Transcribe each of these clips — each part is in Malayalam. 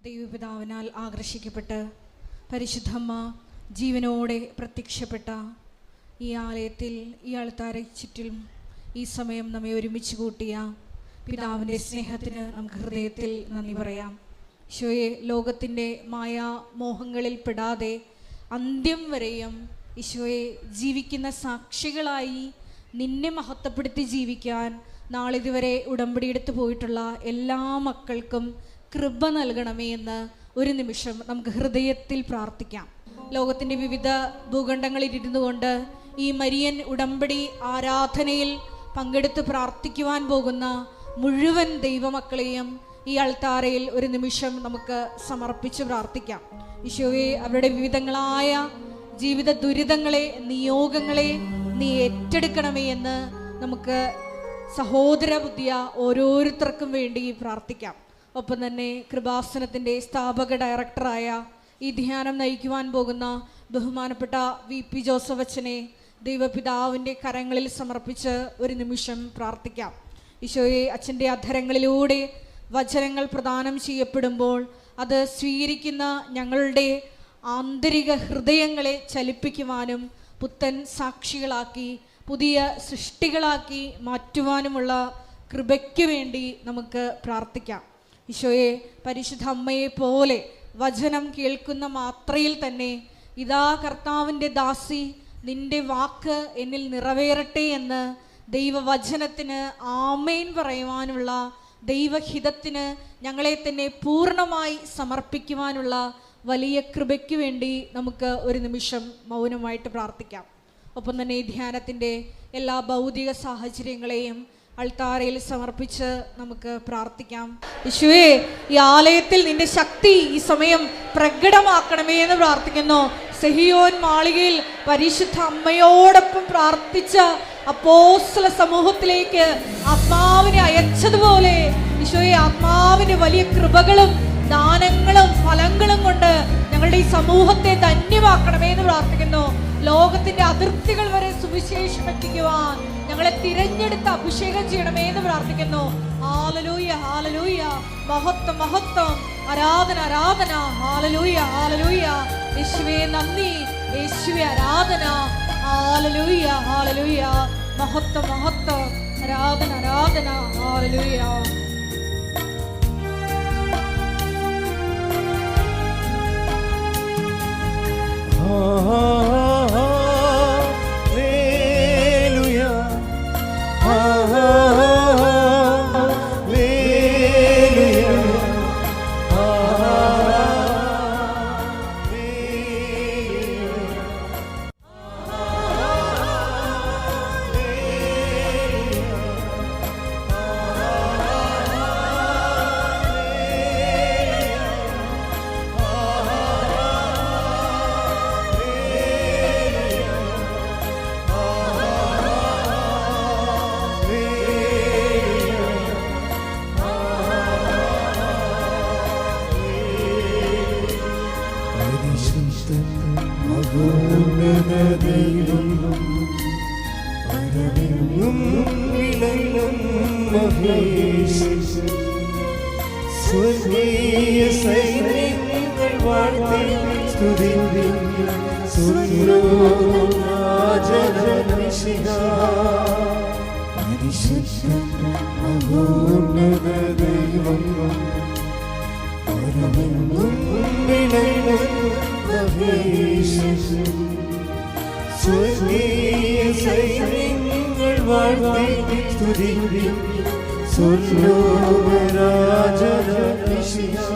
ദൈവപിതാവിനാൽ ആകർഷിക്കപ്പെട്ട് പരിശുദ്ധമ്മ ജീവനോടെ പ്രത്യക്ഷപ്പെട്ട ഈ ആലയത്തിൽ ഈ ആൾത്താരെ ചുറ്റിലും ഈ സമയം നമ്മെ ഒരുമിച്ച് കൂട്ടിയ പിതാവിൻ്റെ സ്നേഹത്തിന് നമുക്ക് ഹൃദയത്തിൽ നന്ദി പറയാം. ഈശോയെ, ലോകത്തിൻ്റെ മായാമോഹങ്ങളിൽ പെടാതെ അന്ത്യം വരെയും ഈശോയെ ജീവിക്കുന്ന സാക്ഷികളായി നിന്നെ മഹത്വപ്പെടുത്തി ജീവിക്കാൻ നാളിതുവരെ ഉടമ്പടിയെടുത്ത് പോയിട്ടുള്ള എല്ലാ മക്കൾക്കും കൃപ നൽകണമേ എന്ന് ഒരു നിമിഷം നമുക്ക് ഹൃദയത്തിൽ പ്രാർത്ഥിക്കാം. ലോകത്തിൻ്റെ വിവിധ ഭൂഖണ്ഡങ്ങളിൽ ഇരുന്നു കൊണ്ട് ഈ മരിയൻ ഉടമ്പടി ആരാധനയിൽ പങ്കെടുത്ത് പ്രാർത്ഥിക്കുവാൻ പോകുന്ന മുഴുവൻ ദൈവമക്കളെയും ഈ അൾത്താരയിൽ ഒരു നിമിഷം നമുക്ക് സമർപ്പിച്ച് പ്രാർത്ഥിക്കാം. ഈശോയെ, അവരുടെ വിവിധങ്ങളായ ജീവിത ദുരിതങ്ങളെ, നിയോഗങ്ങളെ നീ ഏറ്റെടുക്കണമേ എന്ന് നമുക്ക് സഹോദര ബുദ്ധിയ ഓരോരുത്തർക്കും വേണ്ടി പ്രാർത്ഥിക്കാം. ഒപ്പം തന്നെ കൃപാസനത്തിൻ്റെ സ്ഥാപക ഡയറക്ടറായ ഈ ധ്യാനം നയിക്കുവാൻ പോകുന്ന ബഹുമാനപ്പെട്ട VP ജോസഫ് അച്ഛനെ ദൈവപിതാവിൻ്റെ കരങ്ങളിൽ സമർപ്പിച്ച് ഒരു നിമിഷം പ്രാർത്ഥിക്കാം. ഈശോയെ, അച്ഛൻ്റെ അധരങ്ങളിലൂടെ വചനങ്ങൾ പ്രദാനം ചെയ്യപ്പെടുമ്പോൾ അത് സ്വീകരിക്കുന്ന ഞങ്ങളുടെ ആന്തരിക ഹൃദയങ്ങളെ ചലിപ്പിക്കുവാനും പുത്തൻ സാക്ഷികളാക്കി പുതിയ സൃഷ്ടികളാക്കി മാറ്റുവാനുമുള്ള കൃപയ്ക്ക് വേണ്ടി നമുക്ക് പ്രാർത്ഥിക്കാം. ഈശോയെ, പരിശുദ്ധ അമ്മയെ പോലെ വചനം കേൾക്കുന്ന മാത്രയിൽ തന്നെ ഇതാ കർത്താവിൻ്റെ ദാസി, നിന്റെ വാക്ക് എന്നിൽ നിറവേറട്ടെ എന്ന് ദൈവവചനത്തിന് ആമേൻ പറയുവാനുള്ള, ദൈവഹിതത്തിന് ഞങ്ങളെ തന്നെ പൂർണ്ണമായി സമർപ്പിക്കുവാനുള്ള വലിയ കൃപയ്ക്ക് വേണ്ടി നമുക്ക് ഒരു നിമിഷം മൗനമായിട്ട് പ്രാർത്ഥിക്കാം. ഒപ്പം തന്നെ ഈ ധ്യാനത്തിൻ്റെ എല്ലാ ഭൗതിക സാഹചര്യങ്ങളെയും അൾത്താരയിൽ സമർപ്പിച്ച് നമുക്ക് പ്രാർത്ഥിക്കാം. യേശുവേ, ഈ ആലയത്തിൽ നിന്റെ ശക്തി ഈ സമയം പ്രകടമാക്കണമേ എന്ന് പ്രാർത്ഥിക്കുന്നു. സെഹിയോൻ മാളികയിൽ പരിശുദ്ധ അമ്മയോടൊപ്പം പ്രാർത്ഥിച്ച അപ്പോസ്തല സമൂഹത്തിലേക്ക് ആത്മാവിനെ അയച്ചതുപോലെ ഈശോയെ, ആത്മാവിന്റെ വലിയ കൃപകളും ദാനങ്ങളും ഫലങ്ങളും കൊണ്ട് ഞങ്ങളുടെ ഈ സമൂഹത്തെ ധന്യമാക്കണമേ എന്ന് പ്രാർത്ഥിക്കുന്നു. ലോകത്തിന്റെ അതിർത്തികൾ വരെ സുവിശേഷം എത്തിക്കുവാൻ ഞങ്ങളെ തിരഞ്ഞെടുത്ത് അഭിഷേകം ചെയ്യണമേ എന്ന് പ്രാർത്ഥിക്കുന്നു. ഹല്ലേലൂയ, ഹല്ലേലൂയ, മഹത്വം, മഹത്വം, ആരാധന, ആരാധന, ഹല്ലേലൂയ, ഹല്ലേലൂയ. യേശുവേ നന്ദി, യേശുവേ ആരാധന, ഹല്ലേലൂയ, ഹല്ലേലൂയ, മഹത്വം, മഹത്വം, ആരാധന, ആരാധന, ഹല്ലേലൂയ. സ്വർഗീയ സൈന്യങ്ങൾ വാഴ്ത്തി സ്തുതിക്കുന്നു മഹോന്നത ദൈവം പരമെന്നും വിളങ്ങും മഹേശ്വരൻ. സ്വർഗീയ സൈന്യങ്ങൾ വാഴ്ത്തി സ്തുതിക്കുന്നു സ്വർലോകരാജന മിശിഹാ.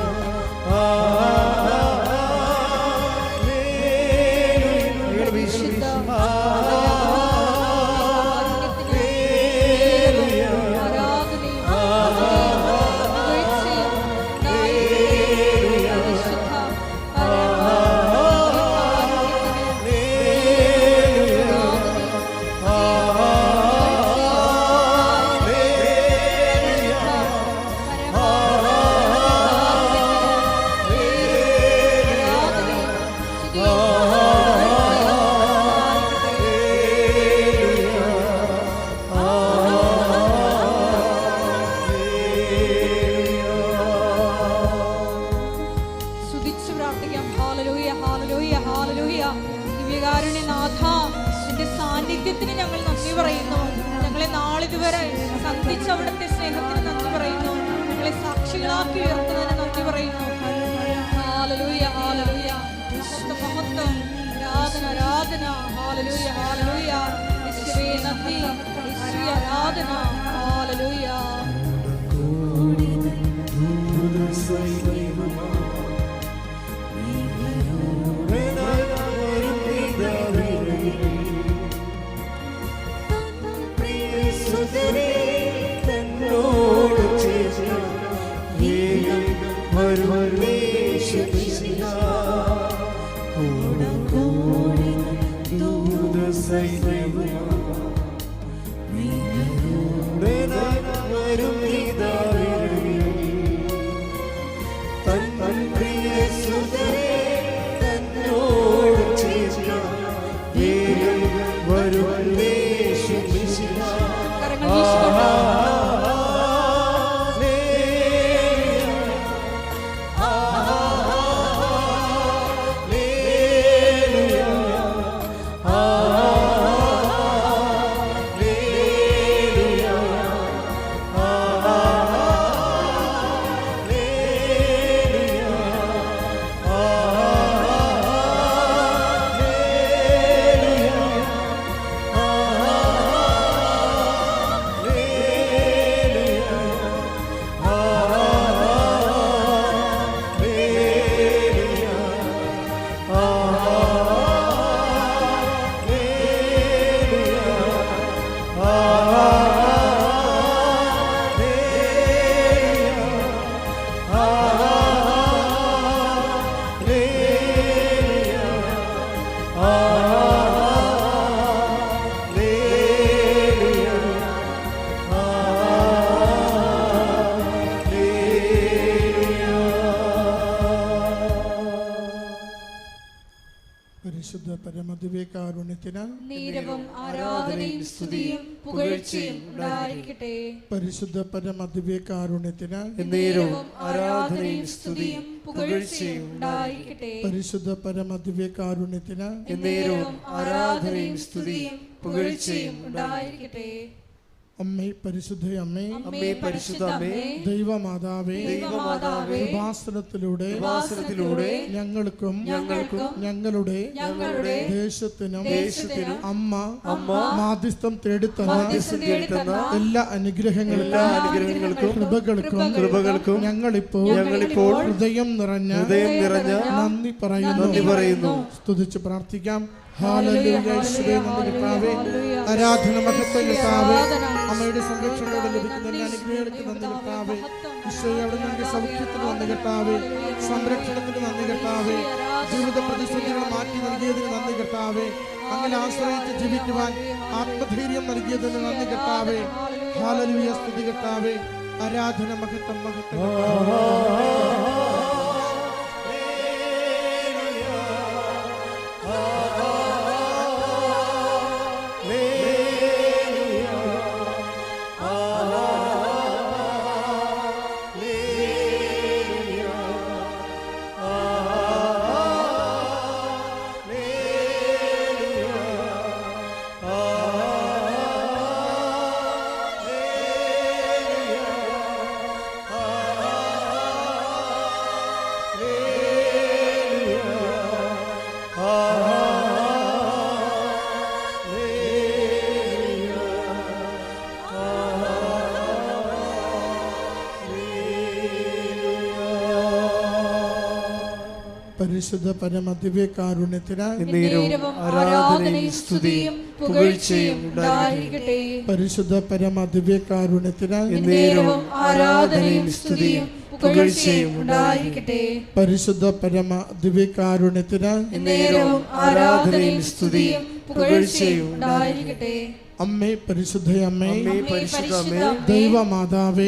ഇതുവരെ സന്ധിച്ച അവിടുത്തെ സ്നേഹത്തിന് നന്ദി പറയുന്നു. ഞങ്ങളെ സാക്ഷികളാക്കി ഉയർത്തുന്നതിന് നന്ദി പറയുന്നു. ഹല്ലേലൂയ, ഹല്ലേലൂയ. മഹത്വം, മഹത്വം, ആരാധന, ആരാധന. ഹല്ലേലൂയ, ഹല്ലേലൂയ. യേശുവേ നന്ദി, യേശുവേ ആരാധന. ഹല്ലേലൂയ. പരിശുദ്ധ പരമദിവ്യകാരുണ്യത്തിന് നീരവും ആരാധനയും സ്തുതിയും പുകഴ്ചയും ഉണ്ടായിരിക്കട്ടെ. പരിശുദ്ധ പരമദിവ്യകാരുണ്യത്തിന് നീരവും ആരാധനയും സ്തുതിയും പുകഴ്ചയും ഉണ്ടായിരിക്കട്ടെ. പരിശുദ്ധ പരമദിവ്യകാരുണ്യത്തിന് നീരവും ആരാധനയും സ്തുതിയും പുകഴ്ചയും ഉണ്ടായിരിക്കട്ടെ. അമ്മേ പരിശുദ്ധ അമ്മേ, അമ്മേ പരിശുദ്ധ അമ്മേ, ദൈവമാതാവേ, ദൈവമാതാവേ, കൃപാസനത്തിലൂടെ ഞങ്ങൾക്കും ഞങ്ങളുടെ ദേശത്തിനും അമ്മ മാധ്യസ്ഥം തേടിത്തന്ന എല്ലാ അനുഗ്രഹങ്ങൾക്കും കൃപകൾക്കും ഞങ്ങളിപ്പോൾ ഹൃദയം നിറഞ്ഞ നന്ദി പറയുന്നു. സ്തുതിച്ച് പ്രാർത്ഥിക്കാം. ഹല്ലേലൂയ. യേശുവേ നന്ദി കർത്താവേ, ആരാധന മഹത്വം കർത്താവേ, അമ്മയുടെ സംരക്ഷണയോടെ ലഭിക്കുന്ന എല്ലാ അനുഗ്രഹങ്ങൾക്ക് നന്ദി കർത്താവേ. ഈശോയെ അവിടെ ഞങ്ങൾക്ക് സൗഖ്യത്തിന് നന്ദി കർത്താവേ, സംരക്ഷണത്തിന് നന്ദി കർത്താവേ, ജീവിത പ്രതിസന്ധികൾ മാറ്റി നൽകിയതിന് നന്ദി കർത്താവേ, അങ്ങനെ ആശ്രയിച്ച് ജീവിക്കുവാൻ ആത്മധൈര്യം നൽകിയതിന് നന്ദി കർത്താവേ. ഹല്ലേലൂയ. സ്തുതി കർത്താവേ, ആരാധന മഹത്വം പരിശുദ്ധ പരമദിവ്യകാരുണ്യത്തിന് ആരാധനയും സ്തുതിയും പുകഴ്ചയും ഉണ്ടായിരിക്കട്ടെ. പരിശുദ്ധ പരമദിവ്യകാരുണ്യത്തിന് ആരാധനയും സ്തുതിയും പുകഴ്ചയും ഉണ്ടായിരിക്കട്ടെ. പരിശുദ്ധ പരമദിവ്യകാരുണ്യത്തിന് ആരാധനയും സ്തുതിയും പുകഴ്ചയും ഉണ്ടായിരിക്കട്ടെ. അമ്മേ പരിശുദ്ധ അമ്മേ, ദൈവമാതാവേ,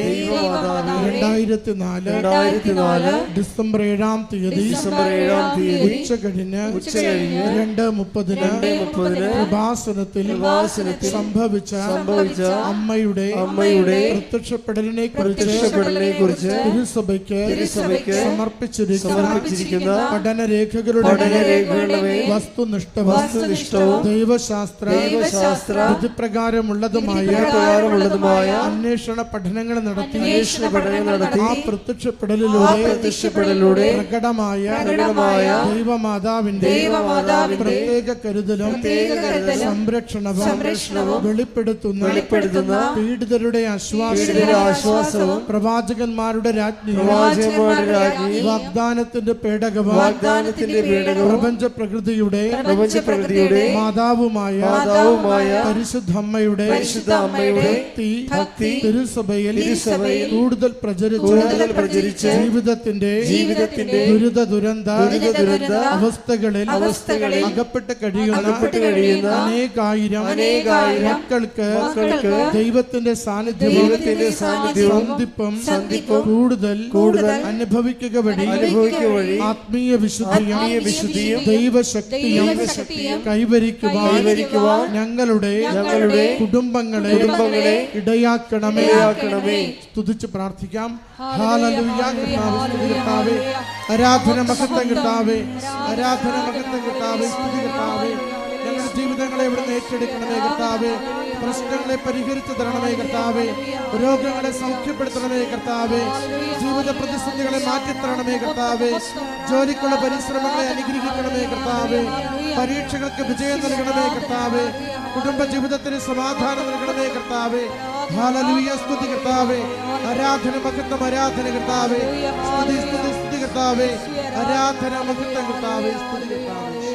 2004 ഡിസംബർ 7-ാം തീയതി ഉച്ച കഴിഞ്ഞ് 2:30 കൃപാസനത്തിൽ സംഭവിച്ച അമ്മയുടെ പ്രത്യക്ഷപ്പെടലിനെ കുറിച്ച് തിരുസഭയ്ക്ക് സമർപ്പിച്ചിരിക്കുന്ന പഠനരേഖകളുടെ വസ്തുനിഷ്ഠവും ദൈവശാസ്ത്ര വിധിപ്രകാരമുള്ളതുമായ അന്വേഷണ പഠനങ്ങൾ നടത്തി ആ പ്രത്യക്ഷപ്പെടലിലൂടെ പ്രകടമായ ദൈവമാതാവിന്റെ പ്രത്യേക കരുതലും സംരക്ഷണവും വെളിപ്പെടുത്തുന്ന പീഡിതരുടെ ആശ്വാസവും പ്രവാചകന്മാരുടെ രാജ്ഞിയും വാഗ്ദാനത്തിന്റെ പേടകവും പ്രപഞ്ച പ്രകൃതിയുടെ മാതാവുമായ പരിശുദ്ധമ്മയുടെ ഭക്തി തിരുസഭയിൽ കൂടുതൽ പ്രചരിച്ച് ജീവിതത്തിന്റെ ദുരിത അവസ്ഥകളിൽ അകപ്പെട്ട് കഴിയുന്ന അനേകായിരം മക്കൾക്ക് ദൈവത്തിന്റെ സാന്നിധ്യവും സന്ധിപ്പും കൂടുതൽ അനുഭവിക്കുക വഴി ആത്മീയ വിശുദ്ധിയും ദൈവശക്തിയും കൈവരിക്കുവാൻ ഞങ്ങളുടെ കുടുംബങ്ങളെ ഇടയാക്കണമേ. സ്തുതിച്ച് പ്രാർത്ഥിക്കാം. ഹല്ലേലൂയ. കർത്താവേ, ആരാധന മഹത്വം കർത്താവേ, സ്തുതി കർത്താവേ. ഞങ്ങളുടെ ജീവിതങ്ങളെ ഇവിടുന്ന് ഏറ്റെടുക്കണമേ കർത്താവേ. പ്രശ്നങ്ങളെ പരിഹരിച്ചു തരണമേ കർത്താവേ. രോഗങ്ങളെ സൗഖ്യപ്പെടുത്തണമേ കർത്താവേ. ജീവിത പ്രതിസന്ധികളെ മാറ്റിത്തരണമേ കർത്താവേ. ജോലിക്കുള്ള പരിശ്രമങ്ങളെ അനുഗ്രഹിക്കണമേ കർത്താവേ. പരീക്ഷകൾക്ക് വിജയം നൽകണമേ കർത്താവേ. കുടുംബ ജീവിതത്തിന് സമാധാനം നൽകണമേ കർത്താവേ. ഹല്ലേലൂയ. സ്തുതി കർത്താവേ. ആരാധന മഹത്വം കർത്താവേ. സ്തുതി കർത്താവേ. ആരാധന മഹത്വം കർത്താവേ. സ്തുതി കർത്താവേ.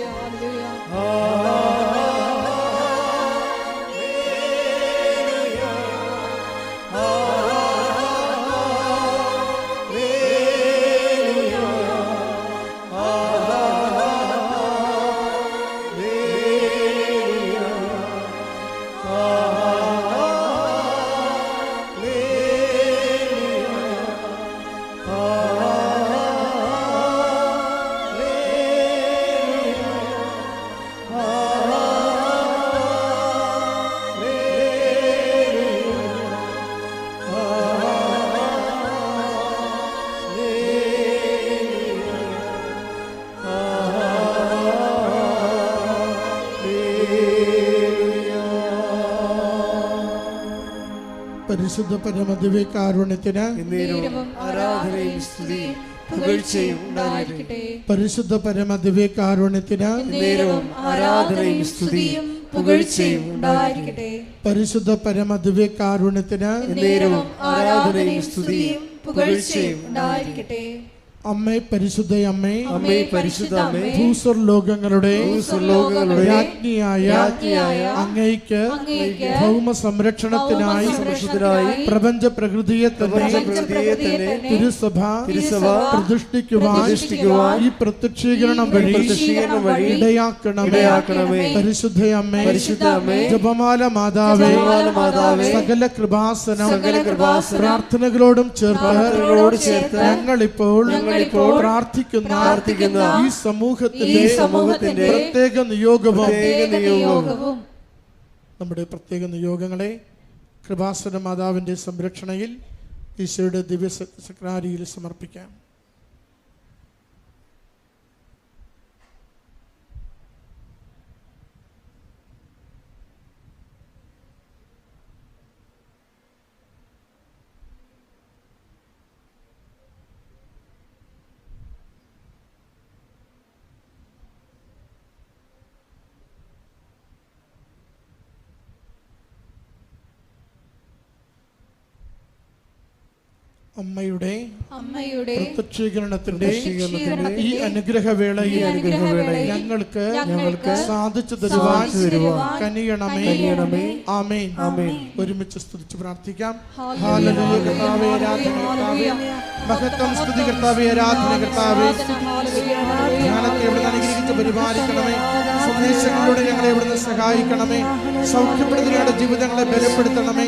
പരിശുദ്ധ പരമദിവ്യകാരുണ്യത്തിന് ആരാധനയും സ്തുതിയും പുകഴ്ചയും ഉണ്ടായിരിക്കട്ടെ. പരിശുദ്ധ പരമദിവ്യകാരുണ്യത്തിന് ആരാധനയും സ്തുതിയും പുകഴ്ചയും ഉണ്ടായിരിക്കട്ടെ. പരിശുദ്ധ പരമദിവ്യകാരുണ്യത്തിന് ആരാധനയും സ്തുതിയും പുകഴ്ചയും ഉണ്ടായിരിക്കട്ടെ. അമ്മേ പരിശുദ്ധ അമ്മേ, പരിശുദ്ധ അമ്മേ, ഭൂസ്വർലോകങ്ങളുടെ രാജ്ഞിയായ അങ്ങയ്ക്ക് ഭൗമ സംരക്ഷണത്തിനായി പ്രപഞ്ച പ്രകൃതിയെ തന്നെ തിരുസഭ പ്രതിഷ്ഠിക്കുവാൻ ഈ പ്രത്യക്ഷീകരണം വഴി ഇടയാക്കണമേ. പരിശുദ്ധ അമ്മേ, ജപമാല മാതാവേ, സകല കൃപാസനം പ്രാർത്ഥനകളോടും ചേർത്ത് ഞങ്ങളിപ്പോൾ പ്രാർത്ഥിക്കുന്ന ഈ സമൂഹത്തിന്റെ പ്രത്യേക നിയോഗവും നമ്മുടെ പ്രത്യേക നിയോഗങ്ങളെ കൃപാസന മാതാവിന്റെ സംരക്ഷണയിൽ ഈശോയുടെ ദിവ്യ സക്രാരിയിൽ സമർപ്പിക്കാം. അമ്മയുടെ പ്രത്യക്ഷീകരണത്തിന്റെ ഈ അനുഗ്രഹവേളയിൽ ഞങ്ങൾക്ക് സാധിച്ചു തരുവാൻ കനിയണമേ. ആമേൻ. ഒരുമിച്ച് സ്തുതിച്ച് പ്രാർത്ഥിക്കാം. ഹല്ലേലൂയ. കർത്താവേ, ആരാധന കർത്താവേ, മഹത്വം സ്തുതി കർത്താവേ, ആരാധന കർത്താവേ. ജ്ഞാനത്തെ എവിടെ അനുഗ്രഹിച്ച് പരിപാലിക്കണമേ. സന്ദേശങ്ങളിലൂടെ ഞങ്ങളെ എവിടുന്ന് സഹായിക്കണമേ. സൗഖ്യപ്പെടുത്തി ഞങ്ങളുടെ ജീവിതങ്ങളെ ബലപ്പെടുത്തണമേ.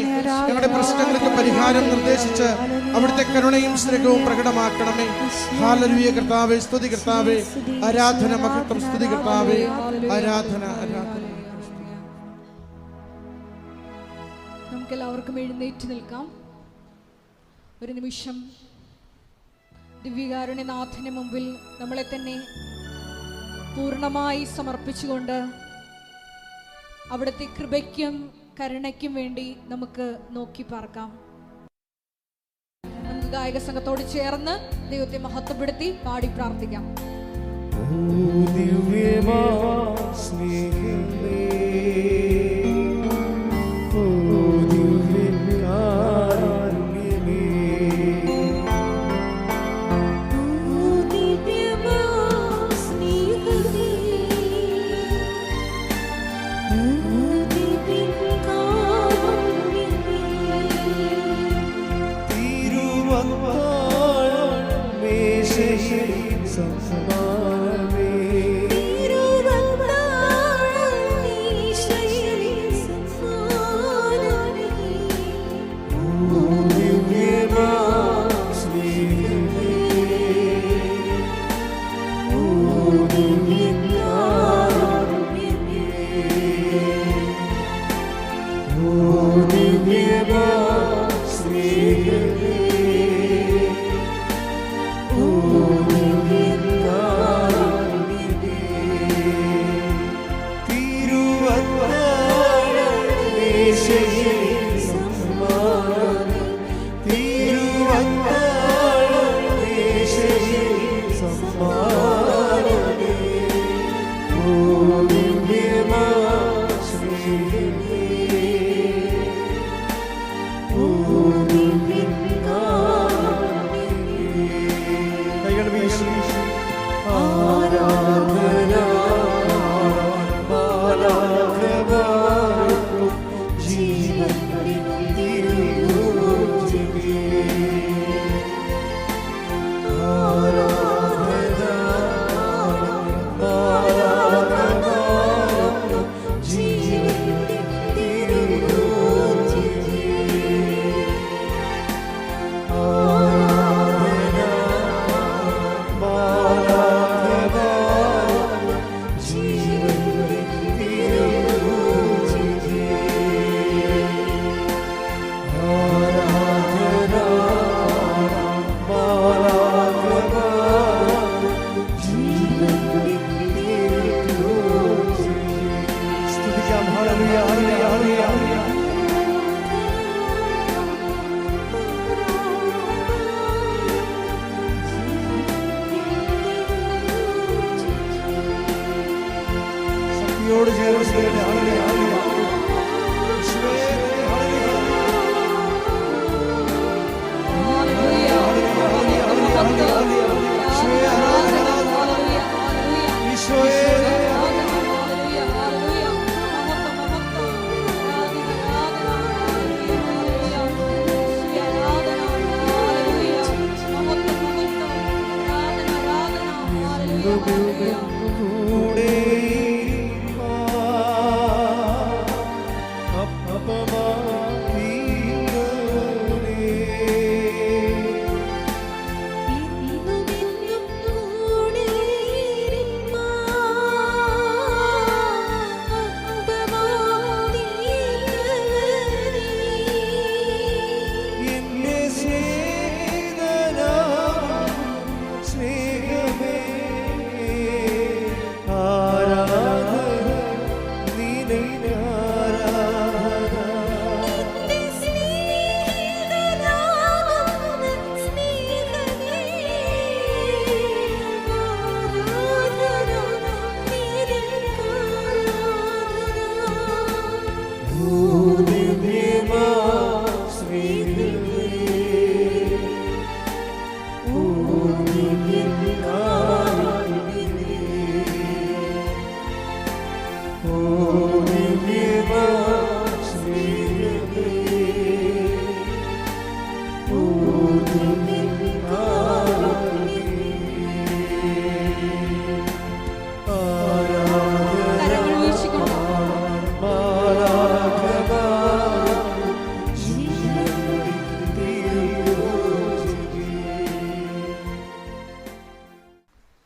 ഞങ്ങളുടെ പ്രശ്നങ്ങൾക്ക് പരിഹാരം നിർദ്ദേശിച്ച് അവിടുത്തെ കരുണയും സ്നേഹവും പ്രകടമാക്കണമേ. ഹല്ലേലൂയ. കർത്താവേ, സ്തുതി കർത്താവേ, ആരാധന മഹത്വം സ്തുതി കർത്താവേ, ആരാധന. നമുക്കെല്ലാവർക്കും എഴുന്നേറ്റ് നിൽക്കാം. ഒരു നിമിഷം ദിവ്യകാരുണ്യനാഥന് മുമ്പിൽ നമ്മളെ തന്നെ പൂർണ്ണമായി സമർപ്പിച്ചുകൊണ്ട് അവിടുത്തെ കൃപയ്ക്കും കരുണയ്ക്കും വേണ്ടി നമുക്ക് നോക്കി പാർക്കാം. നമുക്ക് ഗായക സംഘത്തോട് ചേർന്ന് ദൈവത്തെ മഹത്വപ്പെടുത്തി പാടി പ്രാർത്ഥിക്കാം.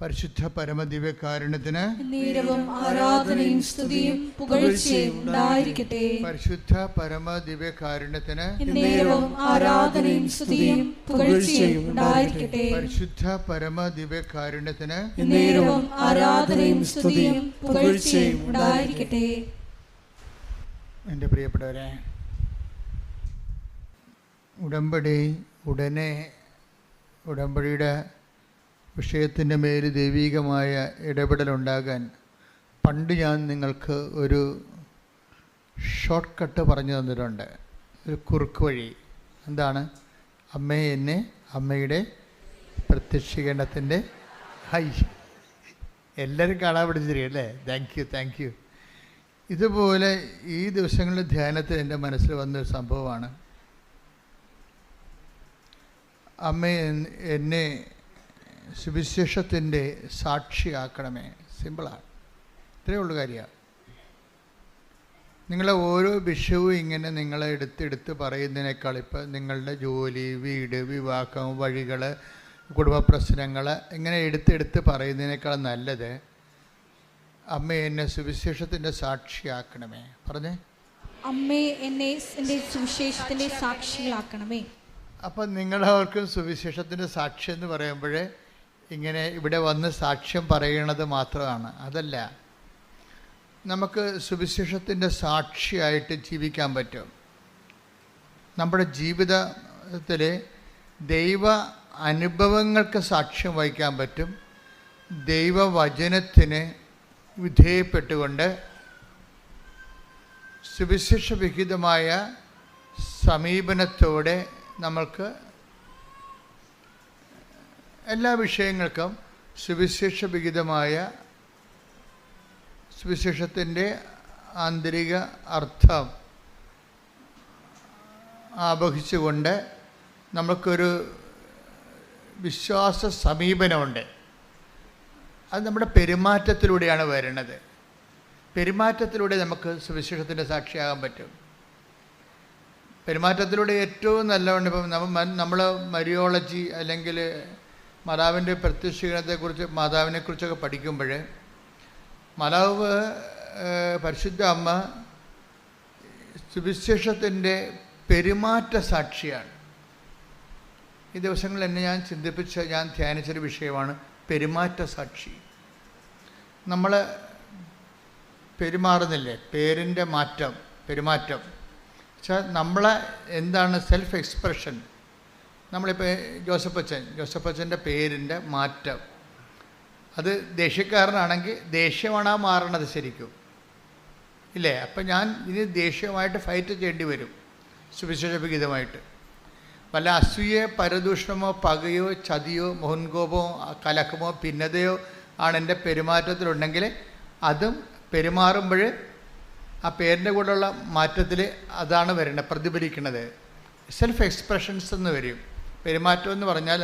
പരിശുദ്ധ പരമദിവ്യകാരുണ്യത്തിന് നേരവും ആരാധനയും സ്തുതിയും പുകഴ്ചയും ഉണ്ടായിരിക്കട്ടെ. പരിശുദ്ധ പരമദിവ്യകാരുണ്യത്തിന് നേരവും ആരാധനയും സ്തുതിയും പുകഴ്ചയും ഉണ്ടായിരിക്കട്ടെ. പരിശുദ്ധ പരമദിവ്യകാരുണ്യത്തിന് നേരവും ആരാധനയും സ്തുതിയും പുകഴ്ചയും ഉണ്ടായിരിക്കട്ടെ. എൻ്റെ പ്രിയപ്പെട്ടവരെ, ഉടമ്പടിയുടെ വിഷയത്തിൻ്റെ മേൽ ദൈവീകമായ ഇടപെടലുണ്ടാകാൻ പണ്ട് ഞാൻ നിങ്ങൾക്ക് ഒരു ഷോർട്ട് കട്ട് പറഞ്ഞു തന്നിട്ടുണ്ട്, ഒരു കുറുക്ക് വഴി. എന്താണ്? അമ്മയെ എന്നെ അമ്മയുടെ പ്രത്യക്ഷീകരണത്തിൻ്റെ എല്ലാവരും കാണാൻ പഠിച്ചിരിക്കും അല്ലേ? Thank you. ഇതുപോലെ ഈ ദിവസങ്ങളിൽ ധ്യാനത്തിൽ എൻ്റെ മനസ്സിൽ വന്നൊരു സംഭവമാണ്. അമ്മ എന്നെ സുവിശേഷത്തിൻ്റെ സാക്ഷിയാക്കണമേ. സിമ്പിളാണ്, ഇത്രയേ ഉള്ളൂ കാര്യമാണ്. നിങ്ങളെ ഓരോ വിഷയവും ഇങ്ങനെ നിങ്ങളെ എടുത്ത് പറയുന്നതിനേക്കാൾ ഇപ്പം നിങ്ങളുടെ ജോലി, വീട്, വിവാഹം, വഴികൾ, കുടുംബ പ്രശ്നങ്ങൾ ഇങ്ങനെ എടുത്ത് പറയുന്നതിനേക്കാൾ നല്ലത് അമ്മ എന്നെ സുവിശേഷത്തിൻ്റെ സാക്ഷിയാക്കണമേ. പറഞ്ഞേ, അമ്മേ എന്നെ എൻ്റെ സുവിശേഷത്തിൻ്റെ സാക്ഷികളാക്കണമേ. അപ്പം നിങ്ങളവർക്കും സുവിശേഷത്തിൻ്റെ സാക്ഷി എന്ന് പറയുമ്പോൾ ഇങ്ങനെ ഇവിടെ വന്ന് സാക്ഷ്യം പറയണത് മാത്രമാണ്. അതല്ല, നമുക്ക് സുവിശേഷത്തിൻ്റെ സാക്ഷിയായിട്ട് ജീവിക്കാൻ പറ്റും. നമ്മുടെ ജീവിതത്തിൽ ദൈവ അനുഭവങ്ങൾക്ക് സാക്ഷ്യം വഹിക്കാൻ പറ്റും. ദൈവവചനത്തിന് വിധേയപ്പെട്ടുകൊണ്ട് സുവിശേഷവിഹിതമായ സമീപനത്തോടെ നമ്മൾക്ക് എല്ലാ വിഷയങ്ങൾക്കും സുവിശേഷത്തിൻ്റെ ആന്തരിക അർത്ഥം ആവഹിച്ചുകൊണ്ട് നമുക്കൊരു വിശ്വാസ സമീപനമുണ്ട്. അത് നമ്മുടെ പെരുമാറ്റത്തിലൂടെയാണ് വരുന്നത്. പെരുമാറ്റത്തിലൂടെ നമുക്ക് സുവിശേഷത്തിൻ്റെ സാക്ഷിയാകാൻ പറ്റും. പെരുമാറ്റത്തിലൂടെ ഏറ്റവും നല്ലതുകൊണ്ട് ഇപ്പം നമ്മൾ മരിയോളജി അല്ലെങ്കിൽ മാതാവിൻ്റെ മാതാവിനെക്കുറിച്ചൊക്കെ പഠിക്കുമ്പോൾ മാതാവ് പരിശുദ്ധ അമ്മ സുവിശേഷത്തിൻ്റെ പെരുമാറ്റ സാക്ഷിയാണ്. ഈ ദിവസങ്ങളിൽ എന്നെ ഞാൻ ധ്യാനിച്ചൊരു വിഷയമാണ് പെരുമാറ്റ സാക്ഷി. നമ്മൾ പെരുമാറുന്നില്ലേ, പേരിൻ്റെ പെരുമാറ്റം വെച്ചാൽ നമ്മളെ എന്താണ് സെൽഫ് എക്സ്പ്രഷൻ. നമ്മളിപ്പോൾ ജോസഫച്ചൻ്റെ പേരിൻ്റെ മാറ്റം, അത് ദേഷ്യക്കാരനാണെങ്കിൽ ദേഷ്യമാണ് ആ മാറണത് ശരിക്കും ഇല്ലേ? അപ്പം ഞാൻ ഇനി ദേഷ്യമായിട്ട് ഫൈറ്റ് ചെയ്യേണ്ടി വരും സുവിശേഷവിഹിതമായിട്ട്. വല്ല അസൂയ, പരദൂഷണമോ, പകയോ, ചതിയോ, മോഹൻകോപമോ, കലക്കമോ, ഭിന്നതയോ ആണ് എൻ്റെ പെരുമാറ്റത്തിലുണ്ടെങ്കിൽ അതും പെരുമാറുമ്പോൾ ആ പേരിൻ്റെ കൂടെയുള്ള മാറ്റത്തിൽ അതാണ് വരേണ്ടത്, പ്രതിഫലിക്കുന്നത്. സെൽഫ് എക്സ്പ്രഷൻസ് എന്ന് വരും. പെരുമാറ്റം എന്ന് പറഞ്ഞാൽ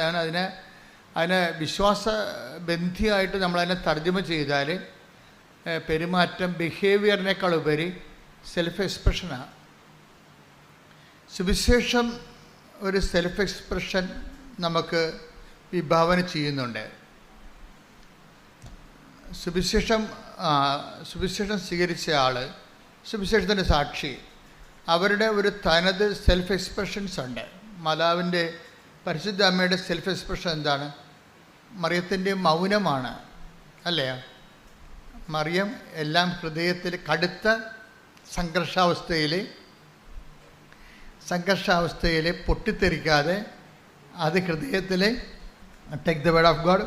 അതിനെ വിശ്വാസബന്ധിയായിട്ട് നമ്മളതിനെ തർജ്ജമ ചെയ്താൽ പെരുമാറ്റം ബിഹേവിയറിനേക്കാൾ ഉപരി സെൽഫ് എക്സ്പ്രഷനാണ്. സുവിശേഷം ഒരു സെൽഫ് എക്സ്പ്രഷൻ നമുക്ക് വിഭാവന ചെയ്യുന്നുണ്ട്. സുവിശേഷം സ്വീകരിച്ച ആൾ, സുവിശേഷത്തിൻ്റെ സാക്ഷി, അവരുടെ ഒരു തനത് സെൽഫ് എക്സ്പ്രഷൻസ് ഉണ്ട്. മാതാവിൻ്റെ പരിശുദ്ധ അമ്മയുടെ സെൽഫ് എക്സ്പ്രഷൻ എന്താണ്? മറിയത്തിൻ്റെ മൗനമാണ് അല്ലേ? മറിയം എല്ലാം ഹൃദയത്തിൽ കടുത്ത സംഘർഷാവസ്ഥയിൽ പൊട്ടിത്തെറിക്കാതെ അത് ഹൃദയത്തിൽ take the word of God.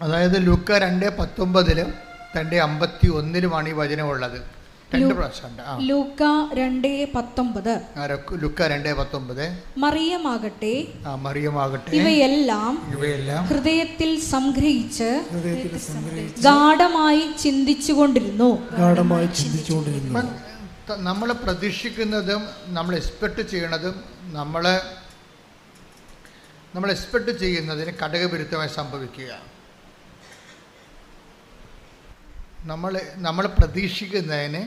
അതായത് ലൂക്ക 2:19 2:51 ഈ വചനമുള്ളത്. 2 പ്രാവശ്യമുണ്ട്. ലൂക്ക 2:19 മറിയമാകട്ടെ ഇവയെല്ലാം ഹൃദയത്തിൽ സംഗ്രഹിച്ച് ഗാഢമായി ചിന്തിച്ചുകൊണ്ടിരുന്നു. നമ്മൾ പ്രതീക്ഷിക്കുന്നതും നമ്മൾ എക്സ്പെക്റ്റ് ചെയ്യണതും നമ്മൾ എക്സ്പെക്റ്റ് ചെയ്യുന്നതിന് ഘടകവിരുദ്ധമായി സംഭവിക്കുക. നമ്മൾ പ്രതീക്ഷിക്കുന്നതിന്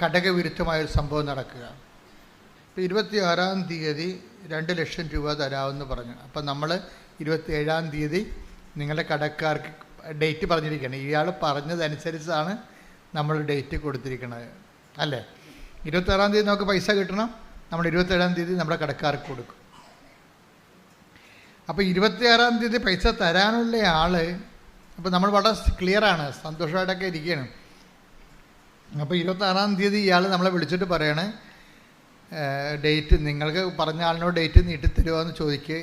ഘടകവിരുദ്ധമായൊരു സംഭവം നടക്കുക. ഇപ്പോൾ 26-ാം തീയതി 2 ലക്ഷം രൂപ തരാമെന്ന് പറഞ്ഞു. അപ്പം നമ്മൾ 27-ാം തീയതി നിങ്ങളുടെ കടക്കാർക്ക് ഡേറ്റ് പറഞ്ഞിരിക്കുകയാണ്. ഇയാൾ പറഞ്ഞതനുസരിച്ചാണ് നമ്മൾ ഡേറ്റ് കൊടുത്തിരിക്കുന്നത് അല്ലേ? 26-ാം തീയതി നമുക്ക് പൈസ കിട്ടണം. നമ്മൾ 27-ാം തീയതി നമ്മുടെ കടക്കാർക്ക് കൊടുക്കും. അപ്പോൾ 26-ാം തീയതി പൈസ തരാനുള്ള ആൾ, അപ്പോൾ നമ്മൾ വളരെ ക്ലിയറാണ്, സന്തോഷമായിട്ടൊക്കെ ഇരിക്കുകയാണ്. അപ്പോൾ 26-ാം തീയതി ഇയാൾ നമ്മളെ വിളിച്ചിട്ട് പറയാണ്, ഡേറ്റ് നിങ്ങൾക്ക് പറഞ്ഞ ആളിനോട് ഡേറ്റ് നീട്ടിത്തരുമോ എന്ന് ചോദിക്കുക.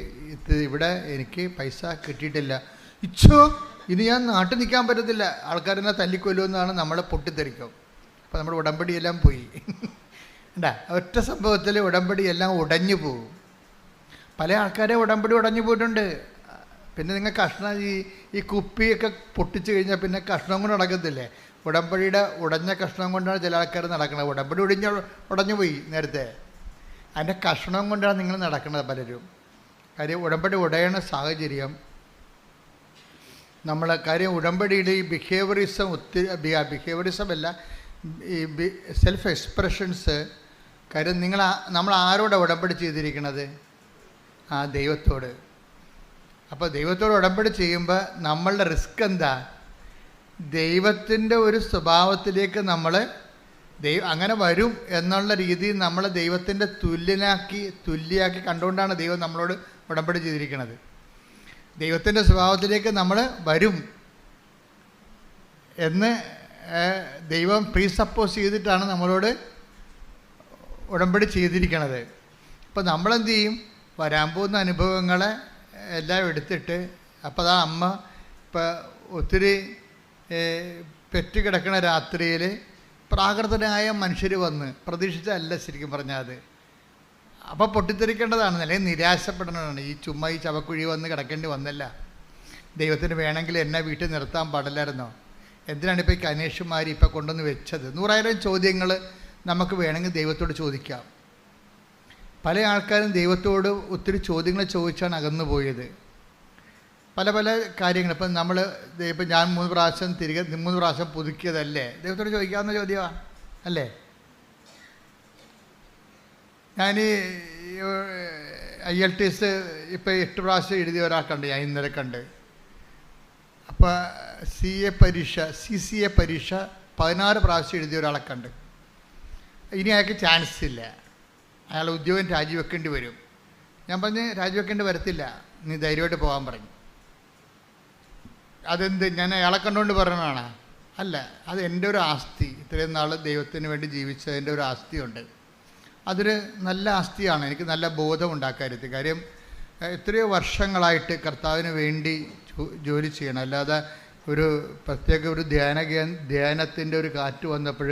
ഇവിടെ എനിക്ക് പൈസ കിട്ടിയിട്ടില്ല. ഇച്ചോ, ഇനി ഞാൻ നാട്ടിൽ നിൽക്കാൻ പറ്റത്തില്ല, ആൾക്കാരെന്നെ തല്ലിക്കൊല്ലുമെന്നാണ് നമ്മളെ പൊട്ടിത്തെറിക്കും. അപ്പോൾ നമ്മുടെ ഉടമ്പടിയെല്ലാം പോയി. ഉണ്ടാ, ഒറ്റ സംഭവത്തിൽ ഉടമ്പടിയെല്ലാം ഉടഞ്ഞു പോകും. പല ആൾക്കാരെ ഉടമ്പടി ഉടഞ്ഞു പോയിട്ടുണ്ട്. പിന്നെ നിങ്ങൾ കഷ്ണം ഈ കുപ്പിയൊക്കെ പൊട്ടിച്ച് കഴിഞ്ഞാൽ പിന്നെ കഷ്ണം കൊണ്ട് നടക്കത്തില്ലേ? ഉടമ്പടിയുടെ ഉടഞ്ഞ കഷ്ണം കൊണ്ടാണ് ചില ആൾക്കാർ നടക്കുന്നത്. ഉടമ്പടി ഉടഞ്ഞു പോയി നേരത്തെ, അതിൻ്റെ കഷ്ണം കൊണ്ടാണ് നിങ്ങൾ നടക്കുന്നത് പലരും. കാര്യം ഉടമ്പടി ഉടയണ സാഹചര്യം കാര്യം ഉടമ്പടിയിൽ ഈ ബിഹേവിയറിസം ബിഹേവിയറിസം അല്ല, ഈ സെൽഫ് എക്സ്പ്രഷൻസ്. കാര്യം നമ്മൾ ആരോടെ ഉടമ്പടി ചെയ്തിരിക്കുന്നത്? ദൈവത്തോട്. അപ്പോൾ ദൈവത്തോട് ഉടമ്പടി ചെയ്യുമ്പോൾ നമ്മളുടെ റിസ്ക് എന്താ? ദൈവത്തിൻ്റെ ഒരു സ്വഭാവത്തിലേക്ക് നമ്മൾ അങ്ങനെ വരും എന്നുള്ള രീതിയിൽ നമ്മളെ ദൈവത്തിൻ്റെ തുല്യാക്കി കണ്ടുകൊണ്ടാണ് ദൈവം നമ്മളോട് ഉടമ്പടി ചെയ്തിരിക്കുന്നത്. ദൈവത്തിൻ്റെ സ്വഭാവത്തിലേക്ക് നമ്മൾ വരും എന്ന് ദൈവം പ്രീസപ്പോസ് ചെയ്തിട്ടാണ് നമ്മളോട് ഉടമ്പടി ചെയ്തിരിക്കുന്നത്. അപ്പോൾ നമ്മളെന്ത് ചെയ്യും? വരാൻ പോകുന്ന അനുഭവങ്ങളെ എല്ലാം എടുത്തിട്ട്, അപ്പോൾ അമ്മ ഇപ്പോൾ ഒത്തിരി പെറ്റുകിടക്കണ രാത്രിയിൽ പ്രാകൃതനായ മനുഷ്യർ വന്ന് പ്രതീക്ഷിച്ചല്ല ശരിക്കും പറഞ്ഞാൽ അത്. അപ്പോൾ പൊട്ടിത്തെറിക്കേണ്ടതാണ്, അല്ലെങ്കിൽ നിരാശപ്പെടേണ്ടതാണ്. ഈ ചുമ്മാ ഈ ചവക്കുഴി വന്ന് കിടക്കേണ്ടി വന്നല്ല. ദൈവത്തിന് വേണമെങ്കിൽ എന്നെ വീട്ടിൽ നിർത്താൻ പാടില്ലായിരുന്നോ? എന്തിനാണ് ഇപ്പോൾ ഈ കന്യാഷിമാർ ഇപ്പോൾ കൊണ്ടുവന്ന് വെച്ചത്? 100,000 ചോദ്യങ്ങൾ നമുക്ക് വേണമെങ്കിൽ ദൈവത്തോട് ചോദിക്കാം. പല ആൾക്കാരും ദൈവത്തോട് ഒത്തിരി ചോദ്യങ്ങൾ ചോദിച്ചാണ് അകന്നു പോയത്. പല പല കാര്യങ്ങൾ. ഇപ്പം ഇപ്പം ഞാൻ 3 പ്രാവശ്യം പുതുക്കിയതല്ലേ? ദൈവത്തോട് ചോദിക്കാവുന്ന ചോദ്യമാണ് അല്ലേ? ഞാൻ IELTS ഇപ്പോൾ 8 പ്രാവശ്യം എഴുതിയ ഒരാൾ കണ്ട്, ഞാൻ ഇന്നലെ കണ്ട്. അപ്പോൾ CCA പരീക്ഷ 16 പ്രാവശ്യം എഴുതിയ ഒരാളെ കണ്ട്. ഇനി അയാൾക്ക് ചാൻസ് ഇല്ല, അയാൾ ഉദ്യോഗം രാജിവെക്കേണ്ടി വരും. ഞാൻ പറഞ്ഞ് രാജിവെക്കേണ്ടി വരത്തില്ല, നീ ധൈര്യമായിട്ട് പോകാൻ പറഞ്ഞു. അതെന്ത്, ഞാൻ അയാളെ കണ്ടുകൊണ്ട് പറയണതാണ്? അല്ല, അത് എൻ്റെ ഒരു ആസ്തി. ഇത്രയും നാൾ ദൈവത്തിന് വേണ്ടി ജീവിച്ചതിൻ്റെ ഒരു ആസ്തിയുണ്ട്. അതൊരു നല്ല ആസ്തിയാണ്. എനിക്ക് നല്ല ബോധം ഉണ്ടാക്കരുത്. കാര്യം എത്രയോ വർഷങ്ങളായിട്ട് കർത്താവിന് വേണ്ടി ജോലി ചെയ്യണം. അല്ലാതെ ഒരു പ്രത്യേക ഒരു ധ്യാനത്തിൻ്റെ ഒരു കാറ്റ് വന്നപ്പോൾ